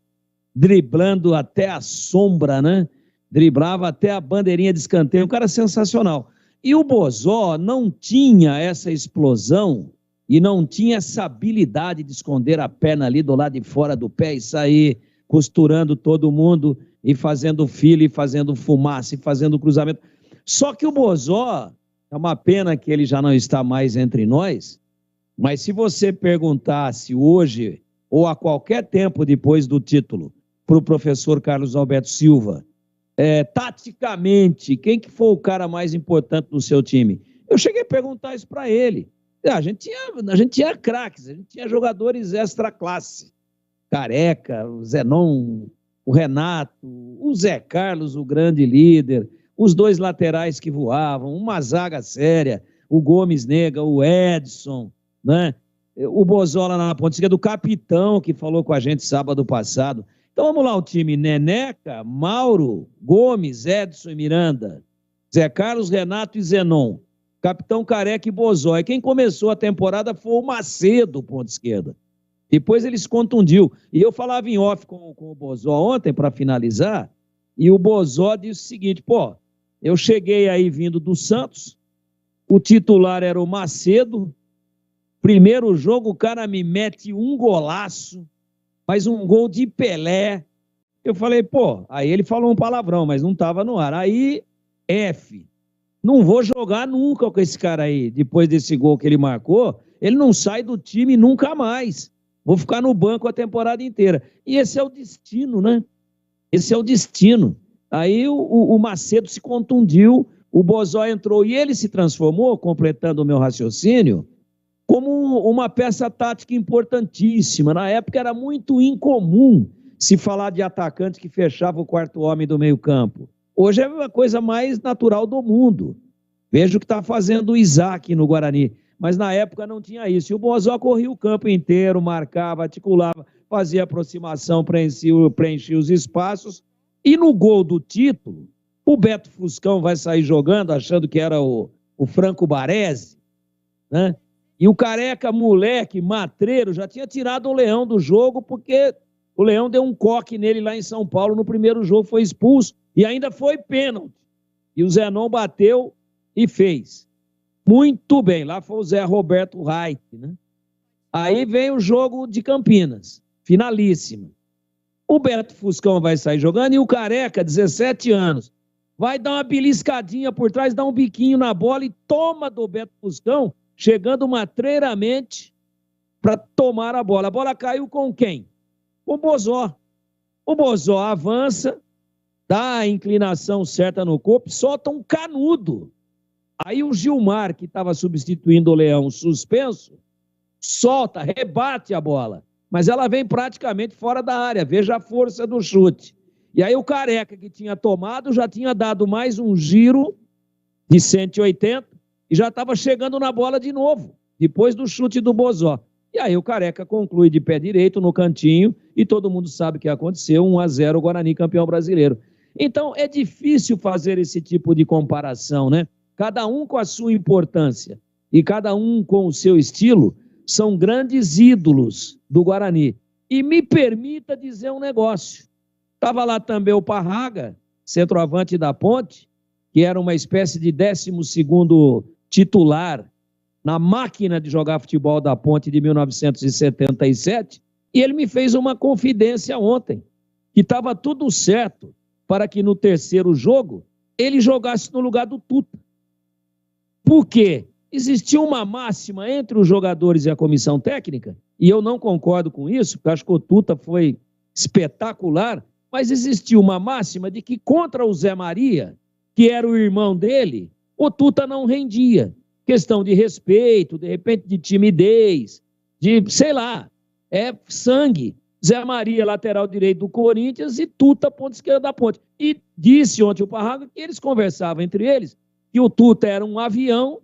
driblando até a sombra, né? Driblava até a bandeirinha de escanteio, um cara sensacional. E o Bozó não tinha essa explosão e não tinha essa habilidade de esconder a perna ali do lado de fora do pé e sair costurando todo mundo e fazendo fila, e fazendo fumaça, e fazendo cruzamento. Só que o Bozó, é uma pena que ele já não está mais entre nós, mas se você perguntasse hoje, ou a qualquer tempo depois do título, para o professor Carlos Alberto Silva, taticamente, quem que foi o cara mais importante do seu time? Eu cheguei a perguntar isso para ele. A gente tinha craques, a gente tinha jogadores extra classe. Careca, o Zenon, o Renato, o Zé Carlos, o grande líder, os 2 laterais que voavam, uma zaga séria, o Gomes Nega, o Edson, né? O Bozola na ponta esquerda, o capitão que falou com a gente sábado passado. Então vamos lá, o time: Neneca, Mauro, Gomes, Edson e Miranda, Zé Carlos, Renato e Zenon, capitão Careca e Bozó. E quem começou a temporada foi o Macedo, ponta esquerda. Depois ele se contundiu. E eu falava em off com o Bozó ontem, para finalizar, e o Bozó disse o seguinte: pô, eu cheguei aí vindo do Santos, o titular era o Macedo, primeiro jogo o cara me mete um golaço, mas um gol de Pelé. Eu falei, pô, aí ele falou um palavrão, mas não estava no ar. Aí, não vou jogar nunca com esse cara aí. Depois desse gol que ele marcou, ele não sai do time nunca mais. Vou ficar no banco a temporada inteira. E esse é o destino, né? Esse é o destino. Aí o Macedo se contundiu, o Bozó entrou e ele se transformou, completando o meu raciocínio, como uma peça tática importantíssima. Na época era muito incomum se falar de atacante que fechava o quarto homem do meio campo. Hoje é a coisa mais natural do mundo. Veja o que está fazendo o Isaac no Guarani. Mas na época não tinha isso. E o Bozó corria o campo inteiro, marcava, articulava, fazia aproximação, preenchia os espaços. E no gol do título, o Beto Fuscão vai sair jogando, achando que era o Franco Baresi, né? E o Careca, moleque, matreiro, já tinha tirado o Leão do jogo, porque o Leão deu um coque nele lá em São Paulo no primeiro jogo, foi expulso e ainda foi pênalti. E o Zenon bateu e fez. Muito bem, lá foi o Zé Roberto Reich, né? Aí vem o jogo de Campinas, finalíssima. O Beto Fuscão vai sair jogando e o Careca, 17 anos, vai dar uma beliscadinha por trás, dá um biquinho na bola e toma do Beto Fuscão, chegando matreiramente para tomar a bola. A bola caiu com quem? Com o Bozó. O Bozó avança, dá a inclinação certa no corpo, solta um canudo. Aí o Gilmar, que estava substituindo o Leão, suspenso, solta, rebate a bola. Mas ela vem praticamente fora da área. Veja a força do chute. E aí o Careca, que tinha tomado, já tinha dado mais um giro de 180 e já estava chegando na bola de novo, depois do chute do Bozó. E aí o Careca conclui de pé direito no cantinho e todo mundo sabe o que aconteceu, 1-0 o Guarani campeão brasileiro. Então é difícil fazer esse tipo de comparação, né? Cada um com a sua importância e cada um com o seu estilo são grandes ídolos do Guarani. E me permita dizer um negócio. Estava lá também o Parraga, centroavante da Ponte, que era uma espécie de 12º titular na máquina de jogar futebol da Ponte de 1977, e ele me fez uma confidência ontem, que estava tudo certo para que no terceiro jogo ele jogasse no lugar do Tuta. Por quê? Existia uma máxima entre os jogadores e a comissão técnica, e eu não concordo com isso, porque acho que o Tuta foi espetacular, mas existia uma máxima de que contra o Zé Maria, que era o irmão dele, o Tuta não rendia. Questão de respeito, de repente de timidez, de, sei lá, sangue. Zé Maria, lateral direito do Corinthians, e Tuta, ponta esquerda da Ponte. E disse ontem o Parraga que eles conversavam entre eles, que o Tuta era um avião,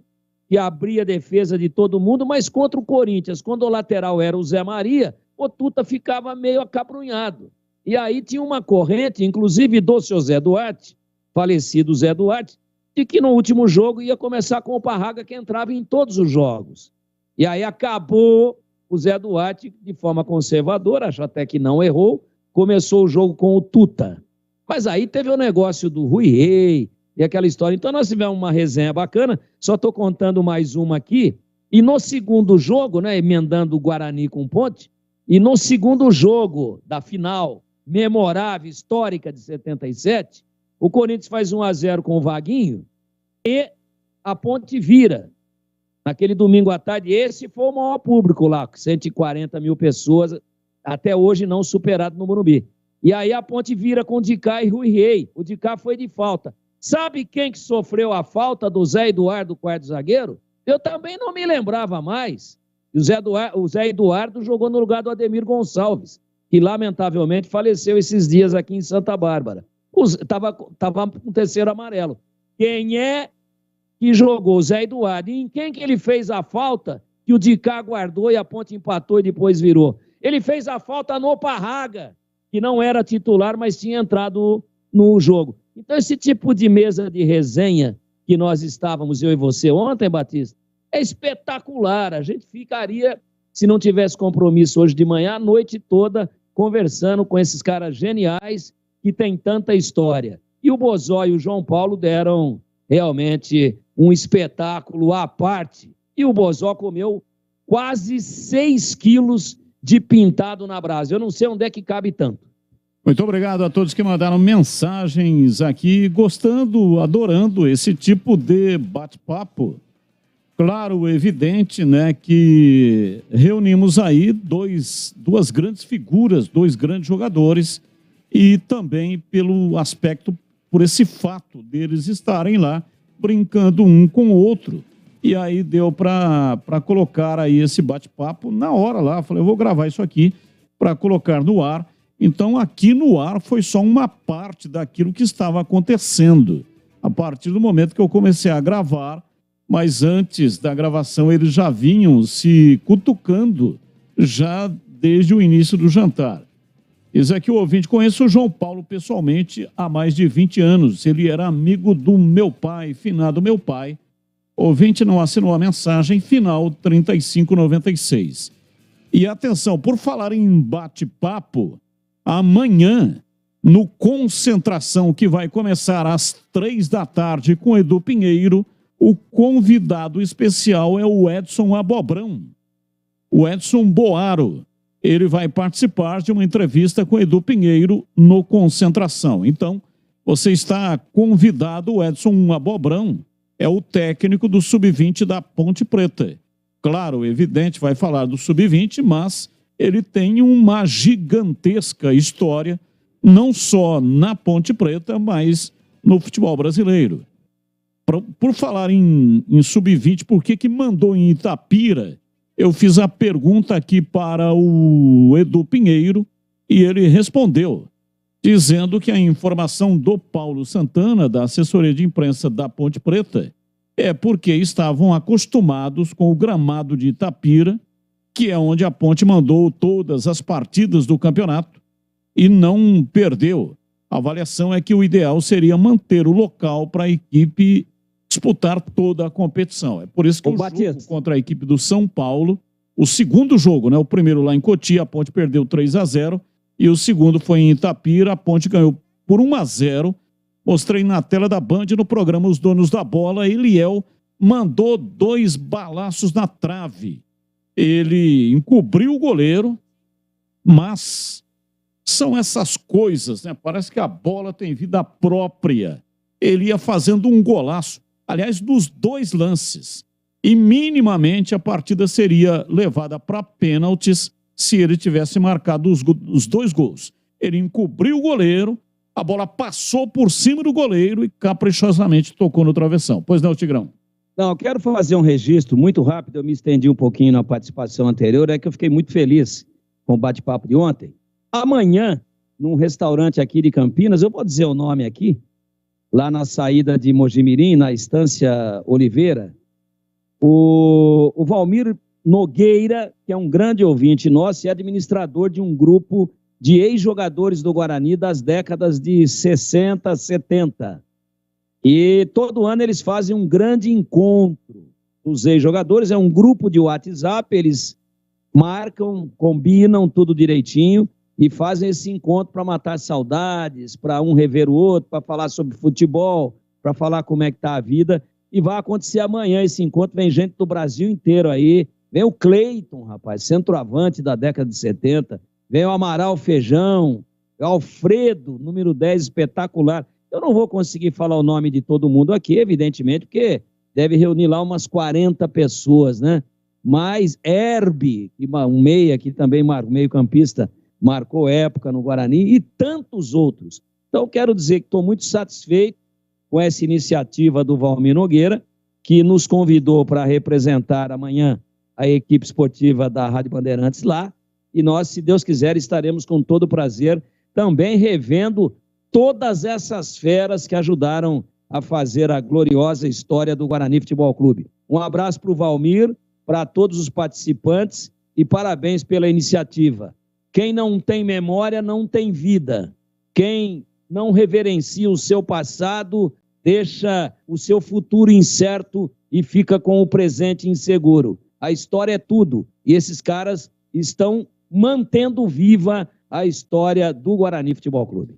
que abria a defesa de todo mundo, mas contra o Corinthians, quando o lateral era o Zé Maria, o Tuta ficava meio acabrunhado. E aí tinha uma corrente, inclusive do seu Zé Duarte, falecido Zé Duarte, de que no último jogo ia começar com o Parraga, que entrava em todos os jogos. E aí acabou o Zé Duarte, de forma conservadora, acho até que não errou, começou o jogo com o Tuta. Mas aí teve o negócio do Rui Rei e aquela história. Então nós tivemos uma resenha bacana, só estou contando mais uma aqui. E no segundo jogo, né, emendando o Guarani com Ponte, e no segundo jogo da final memorável, histórica de 77, o Corinthians faz 1-0 com o Vaguinho e a Ponte vira. Naquele domingo à tarde, esse foi o maior público lá, 140 mil pessoas, até hoje não superado no Morumbi. E aí a Ponte vira com o Dicá e Rui Rei. O Dicá foi de falta. Sabe quem que sofreu a falta do Zé Eduardo, quarto zagueiro? Eu também não me lembrava mais. O Zé Eduardo jogou no lugar do Ademir Gonçalves, que lamentavelmente faleceu esses dias aqui em Santa Bárbara. Estava com terceiro amarelo. Quem é que jogou? O Zé Eduardo. E em quem que ele fez a falta que o Dicá guardou e a Ponte empatou e depois virou? Ele fez a falta no Parraga, que não era titular, mas tinha entrado no jogo. Então esse tipo de mesa de resenha que nós estávamos, eu e você, ontem, Batista, é espetacular. A gente ficaria, se não tivesse compromisso hoje de manhã, a noite toda conversando com esses caras geniais que têm tanta história. E o Bozó e o João Paulo deram realmente um espetáculo à parte. E o Bozó comeu quase 6 quilos de pintado na brasa. Eu não sei onde é que cabe tanto. Muito obrigado a todos que mandaram mensagens aqui, gostando, adorando esse tipo de bate-papo. Claro, evidente, né, que reunimos aí duas grandes figuras, 2 grandes jogadores, e também pelo aspecto, por esse fato deles estarem lá brincando um com o outro. E aí deu para colocar aí esse bate-papo na hora lá. Falei, eu vou gravar isso aqui para colocar no ar. Então, aqui no ar foi só uma parte daquilo que estava acontecendo. A partir do momento que eu comecei a gravar, mas antes da gravação eles já vinham se cutucando já desde o início do jantar. Esse aqui o ouvinte, conheço o João Paulo pessoalmente há mais de 20 anos. Ele era amigo do meu pai, finado meu pai. O ouvinte não assinou a mensagem, final 3596. E atenção, por falar em bate-papo, amanhã, no Concentração, que vai começar às 3 da tarde com Edu Pinheiro, o convidado especial é o Edson Abobrão. O Edson Boaro. Ele vai participar de uma entrevista com Edu Pinheiro no Concentração. Então, você está convidado, o Edson Abobrão é o técnico do Sub-20 da Ponte Preta. Claro, evidente, vai falar do Sub-20, mas ele tem uma gigantesca história, não só na Ponte Preta, mas no futebol brasileiro. Por falar em Sub-20, por que mandou em Itapira? Eu fiz a pergunta aqui para o Edu Pinheiro e ele respondeu, dizendo que a informação do Paulo Santana, da assessoria de imprensa da Ponte Preta, é porque estavam acostumados com o gramado de Itapira, que é onde a Ponte mandou todas as partidas do campeonato e não perdeu. A avaliação é que o ideal seria manter o local para a equipe disputar toda a competição. É por isso que o jogo contra a equipe do São Paulo, o segundo jogo, né? O primeiro lá em Cotia, a Ponte perdeu 3-0 e o segundo foi em Itapira, a Ponte ganhou por 1-0. Mostrei na tela da Band no programa Os Donos da Bola, Eliel mandou 2 balaços na trave. Ele encobriu o goleiro, mas são essas coisas, né? Parece que a bola tem vida própria. Ele ia fazendo um golaço, aliás, dos 2 lances. E minimamente a partida seria levada para pênaltis se ele tivesse marcado os 2 gols. Ele encobriu o goleiro, a bola passou por cima do goleiro e caprichosamente tocou no travessão. Pois não, Tigrão? Não, eu quero fazer um registro muito rápido, eu me estendi um pouquinho na participação anterior, é que eu fiquei muito feliz com o bate-papo de ontem. Amanhã, num restaurante aqui de Campinas, eu vou dizer o nome aqui, lá na saída de Mojimirim, na Estância Oliveira, o Valmir Nogueira, que é um grande ouvinte nosso, é administrador de um grupo de ex-jogadores do Guarani das décadas de 60, 70. E todo ano eles fazem um grande encontro dos ex-jogadores, é um grupo de WhatsApp, eles marcam, combinam tudo direitinho e fazem esse encontro para matar saudades, para um rever o outro, para falar sobre futebol, para falar como é que está a vida. E vai acontecer amanhã esse encontro, vem gente do Brasil inteiro aí, vem o Cleiton, rapaz, centroavante da década de 70, vem o Amaral Feijão, o Alfredo, número 10, espetacular. Eu não vou conseguir falar o nome de todo mundo aqui, evidentemente, porque deve reunir lá umas 40 pessoas, né? Mas Herbe, um meia que também, meio-campista, marcou época no Guarani, e tantos outros. Então, quero dizer que estou muito satisfeito com essa iniciativa do Valmir Nogueira, que nos convidou para representar amanhã a equipe esportiva da Rádio Bandeirantes lá, e nós, se Deus quiser, estaremos com todo prazer também revendo todas essas feras que ajudaram a fazer a gloriosa história do Guarani Futebol Clube. Um abraço para o Valmir, para todos os participantes e parabéns pela iniciativa. Quem não tem memória não tem vida. Quem não reverencia o seu passado deixa o seu futuro incerto e fica com o presente inseguro. A história é tudo e esses caras estão mantendo viva a história do Guarani Futebol Clube.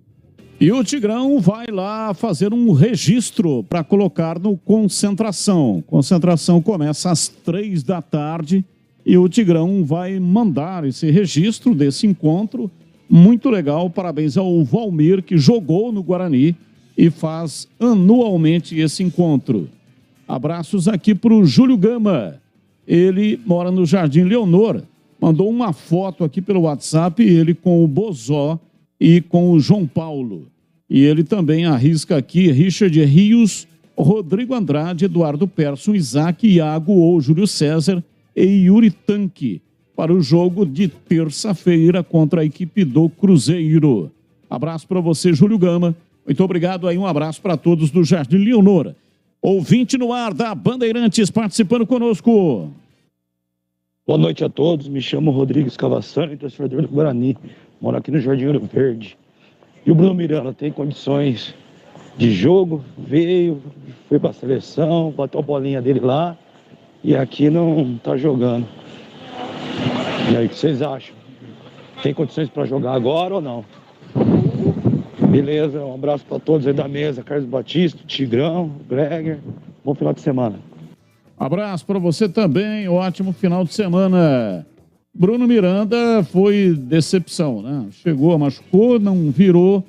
E o Tigrão vai lá fazer um registro para colocar no Concentração. Concentração começa às 3 da tarde e o Tigrão vai mandar esse registro desse encontro. Muito legal, parabéns ao Valmir, que jogou no Guarani e faz anualmente esse encontro. Abraços aqui para o Júlio Gama. Ele mora no Jardim Leonor. Mandou uma foto aqui pelo WhatsApp, ele com o Bozó e com o João Paulo. E ele também arrisca aqui Richard Rios, Rodrigo Andrade, Eduardo Persson, Isaac, Iago ou Júlio César e Yuri Tanque para o jogo de terça-feira contra a equipe do Cruzeiro. Abraço para você, Júlio Gama. Muito obrigado aí, um abraço para todos do Jardim Leonor. Ouvinte no ar da Bandeirantes participando conosco. Boa noite a todos, me chamo Rodrigo Escavassani, torcedor do Guarani, moro aqui no Jardim Ouro Verde. E o Bruno Miranda tem condições de jogo, veio, foi para a seleção, bateu a bolinha dele lá e aqui não está jogando. E aí, o que vocês acham? Tem condições para jogar agora ou não? Beleza, um abraço para todos aí da mesa, Carlos Batista, Tigrão, Greger, bom final de semana. Abraço para você também, ótimo final de semana. Bruno Miranda foi decepção, né? Chegou, machucou, não virou.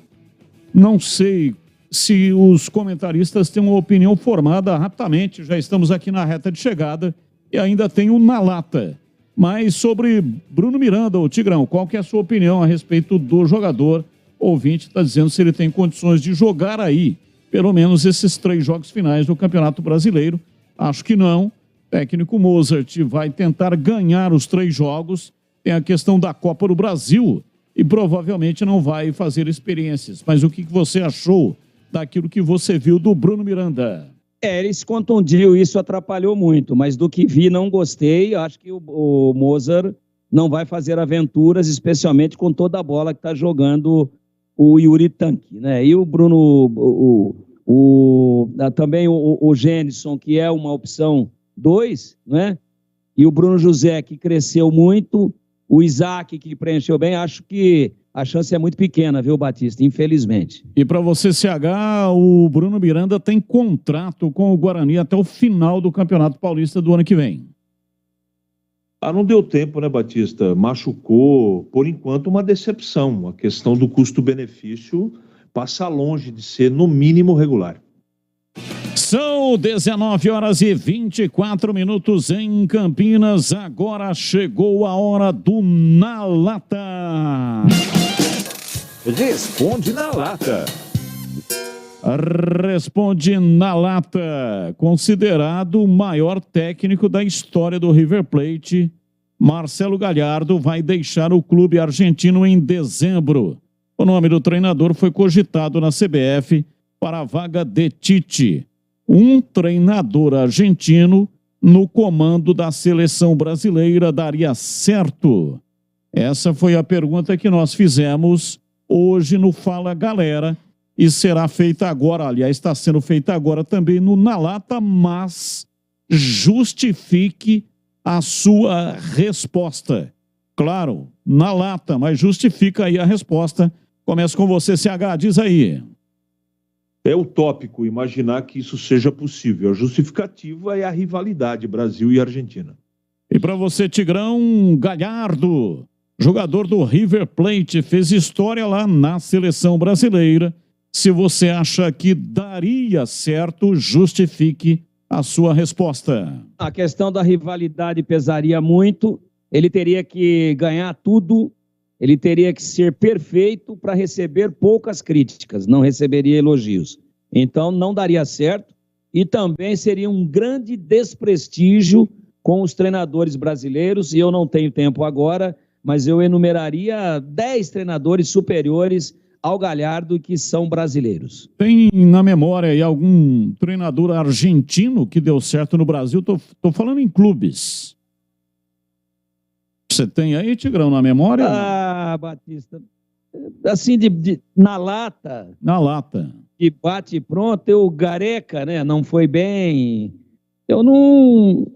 Não sei se os comentaristas têm uma opinião formada rapidamente. Já estamos aqui na reta de chegada e ainda tem o Na Lata. Mas sobre Bruno Miranda, o Tigrão, qual que é a sua opinião a respeito do jogador? O ouvinte está dizendo se ele tem condições de jogar aí, pelo menos esses 3 jogos finais do Campeonato Brasileiro. Acho que não. Técnico Mozart vai tentar ganhar os 3 jogos. Tem a questão da Copa do Brasil e provavelmente não vai fazer experiências. Mas o que você achou daquilo que você viu do Bruno Miranda? Ele se contundiu, isso atrapalhou muito, mas do que vi não gostei. Acho que o Mozart não vai fazer aventuras, especialmente com toda a bola que está jogando o Yuri Tanque, né? E o Bruno, também o Gênison, que é uma opção 2, né? E o Bruno José, que cresceu muito, o Isaac, que preencheu bem, acho que a chance é muito pequena, viu, Batista? Infelizmente. E para você, CH, o Bruno Miranda tem contrato com o Guarani até o final do Campeonato Paulista do ano que vem. Não deu tempo, né, Batista? Machucou, por enquanto, uma decepção. A questão do custo-benefício passa longe de ser, no mínimo, regular. São 19 horas e 24 minutos em Campinas. Agora chegou a hora do Na Lata. Responde na lata. Responde na lata. Considerado o maior técnico da história do River Plate, Marcelo Gallardo vai deixar o clube argentino em dezembro. O nome do treinador foi cogitado na CBF para a vaga de Tite, um treinador argentino no comando da seleção brasileira daria certo? Essa foi a pergunta que nós fizemos hoje no Fala Galera e será feita agora, aliás, está sendo feita agora também no Na Lata, mas justifique a sua resposta. Claro, na lata, mas justifica aí a resposta. Começa com você, CH, diz aí. É utópico imaginar que isso seja possível. A justificativa é a rivalidade Brasil e Argentina. E para você, Tigrão, Gallardo, jogador do River Plate, fez história lá na seleção brasileira. Se você acha que daria certo, justifique a sua resposta. A questão da rivalidade pesaria muito. Ele teria que ganhar tudo. Ele teria que ser perfeito para receber poucas críticas, não receberia elogios. Então, não daria certo e também seria um grande desprestígio com os treinadores brasileiros, e eu não tenho tempo agora, mas eu enumeraria 10 treinadores superiores ao Gallardo que são brasileiros. Tem na memória aí algum treinador argentino que deu certo no Brasil? Tô falando em clubes. Você tem aí, Tigrão, na memória? Ah, Batista, assim, na lata. Na lata. De bate pronto, o Gareca, né, não foi bem. Eu não...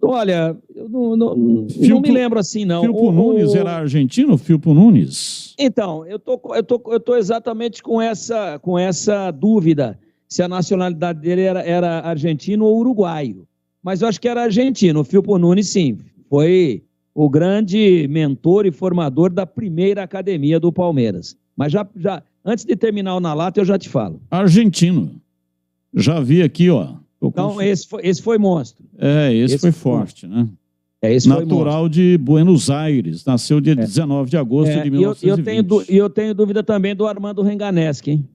Olha, eu não me lembro assim, não. Filpo Nunes era argentino, Filpo Nunes? Então, eu tô exatamente com essa dúvida, se a nacionalidade dele era argentino ou uruguaio. Mas eu acho que era argentino. O Filpo Nunes, sim, foi o grande mentor e formador da primeira academia do Palmeiras. Mas já antes de terminar o Na Lata, eu já te falo. Argentino. Já vi aqui, ó. Então, esse foi monstro. Esse foi forte, né? Esse natural foi de Buenos Aires. Nasceu dia 19 de agosto de 1920. E eu tenho dúvida também do Armando Renganeschi, hein?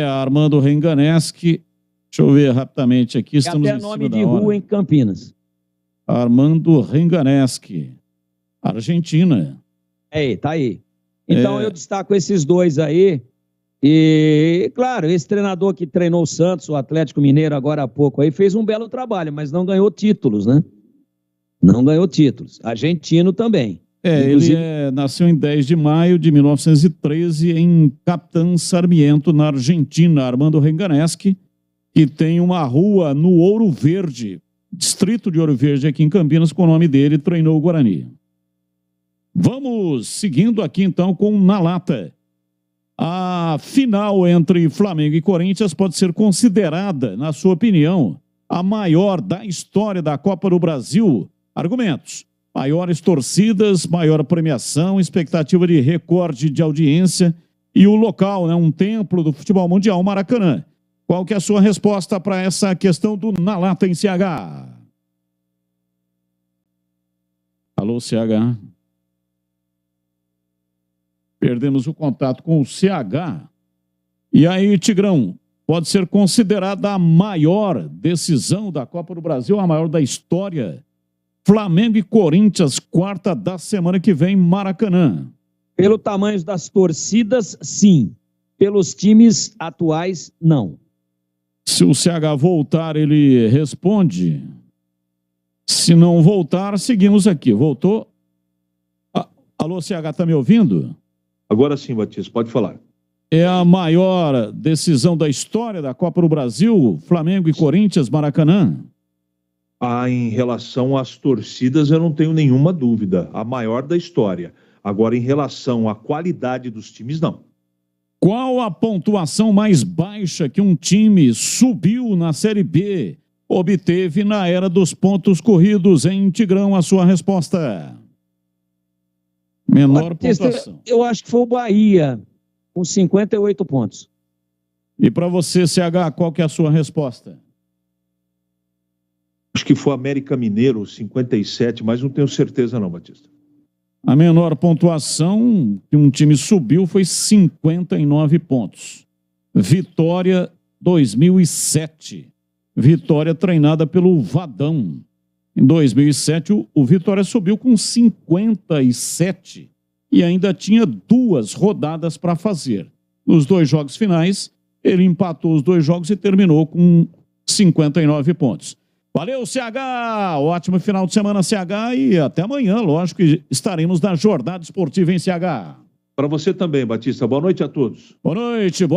Armando Renganeschi. Deixa eu ver rapidamente aqui. Estamos até nome de rua em Campinas. Armando Renganeschi. Argentina. Tá aí. Então eu destaco esses dois aí. E, claro, esse treinador que treinou o Santos, o Atlético Mineiro, agora há pouco aí, fez um belo trabalho, mas não ganhou títulos, né? Não ganhou títulos. Argentino também. Inclusive... Ele nasceu em 10 de maio de 1913 em Capitán Sarmiento, na Argentina. Armando Renganeschi, que tem uma rua no Ouro Verde, distrito de Ouro Verde, aqui em Campinas, com o nome dele, treinou o Guarani. Vamos seguindo aqui, então, com Na Lata. A final entre Flamengo e Corinthians pode ser considerada, na sua opinião, a maior da história da Copa do Brasil. Argumentos: maiores torcidas, maior premiação, expectativa de recorde de audiência e o local, né, um templo do futebol mundial, Maracanã. Qual que é a sua resposta para essa questão do Na Lata em CH? Alô, CH? Perdemos o contato com o CH. E aí, Tigrão, pode ser considerada a maior decisão da Copa do Brasil, a maior da história. Flamengo e Corinthians, quarta da semana que vem, Maracanã. Pelo tamanho das torcidas, sim. Pelos times atuais, não. Se o CH voltar, ele responde. Se não voltar, seguimos aqui. Voltou? Alô, CH, tá me ouvindo? Agora sim, Batista, pode falar. É a maior decisão da história da Copa do Brasil, Flamengo e Corinthians, Maracanã? Em relação às torcidas, eu não tenho nenhuma dúvida. A maior da história. Agora, em relação à qualidade dos times, não. Qual a pontuação mais baixa que um time subiu na Série B obteve na era dos pontos corridos, hein, Tigrão? A sua resposta. Menor pontuação. Eu acho que foi o Bahia, com 58 pontos. E para você, CH, qual que é a sua resposta? Acho que foi América Mineiro, 57, mas não tenho certeza não, Batista. A menor pontuação que um time subiu foi 59 pontos. Vitória 2007. Vitória treinada pelo Vadão. Em 2007, o Vitória subiu com 57 e ainda tinha 2 rodadas para fazer. Nos 2 jogos finais, ele empatou os 2 jogos e terminou com 59 pontos. Valeu, CH! Ótimo final de semana, CH, e até amanhã, lógico, que estaremos na Jornada Esportiva em CH. Para você também, Batista. Boa noite a todos. Boa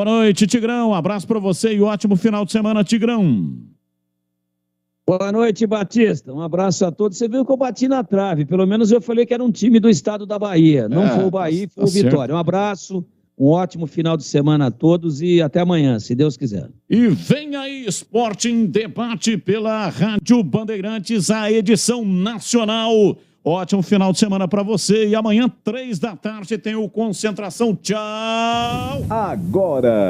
noite, Tigrão. Abraço para você e ótimo final de semana, Tigrão. Boa noite, Batista. Um abraço a todos. Você viu que eu bati na trave. Pelo menos eu falei que era um time do estado da Bahia. Não foi o Bahia, foi o Vitória. Um abraço, um ótimo final de semana a todos e até amanhã, se Deus quiser. E vem aí, Esporte em Debate pela Rádio Bandeirantes, a edição nacional. Ótimo final de semana para você. E amanhã, 3 da tarde, tem o Concentração. Tchau! Agora...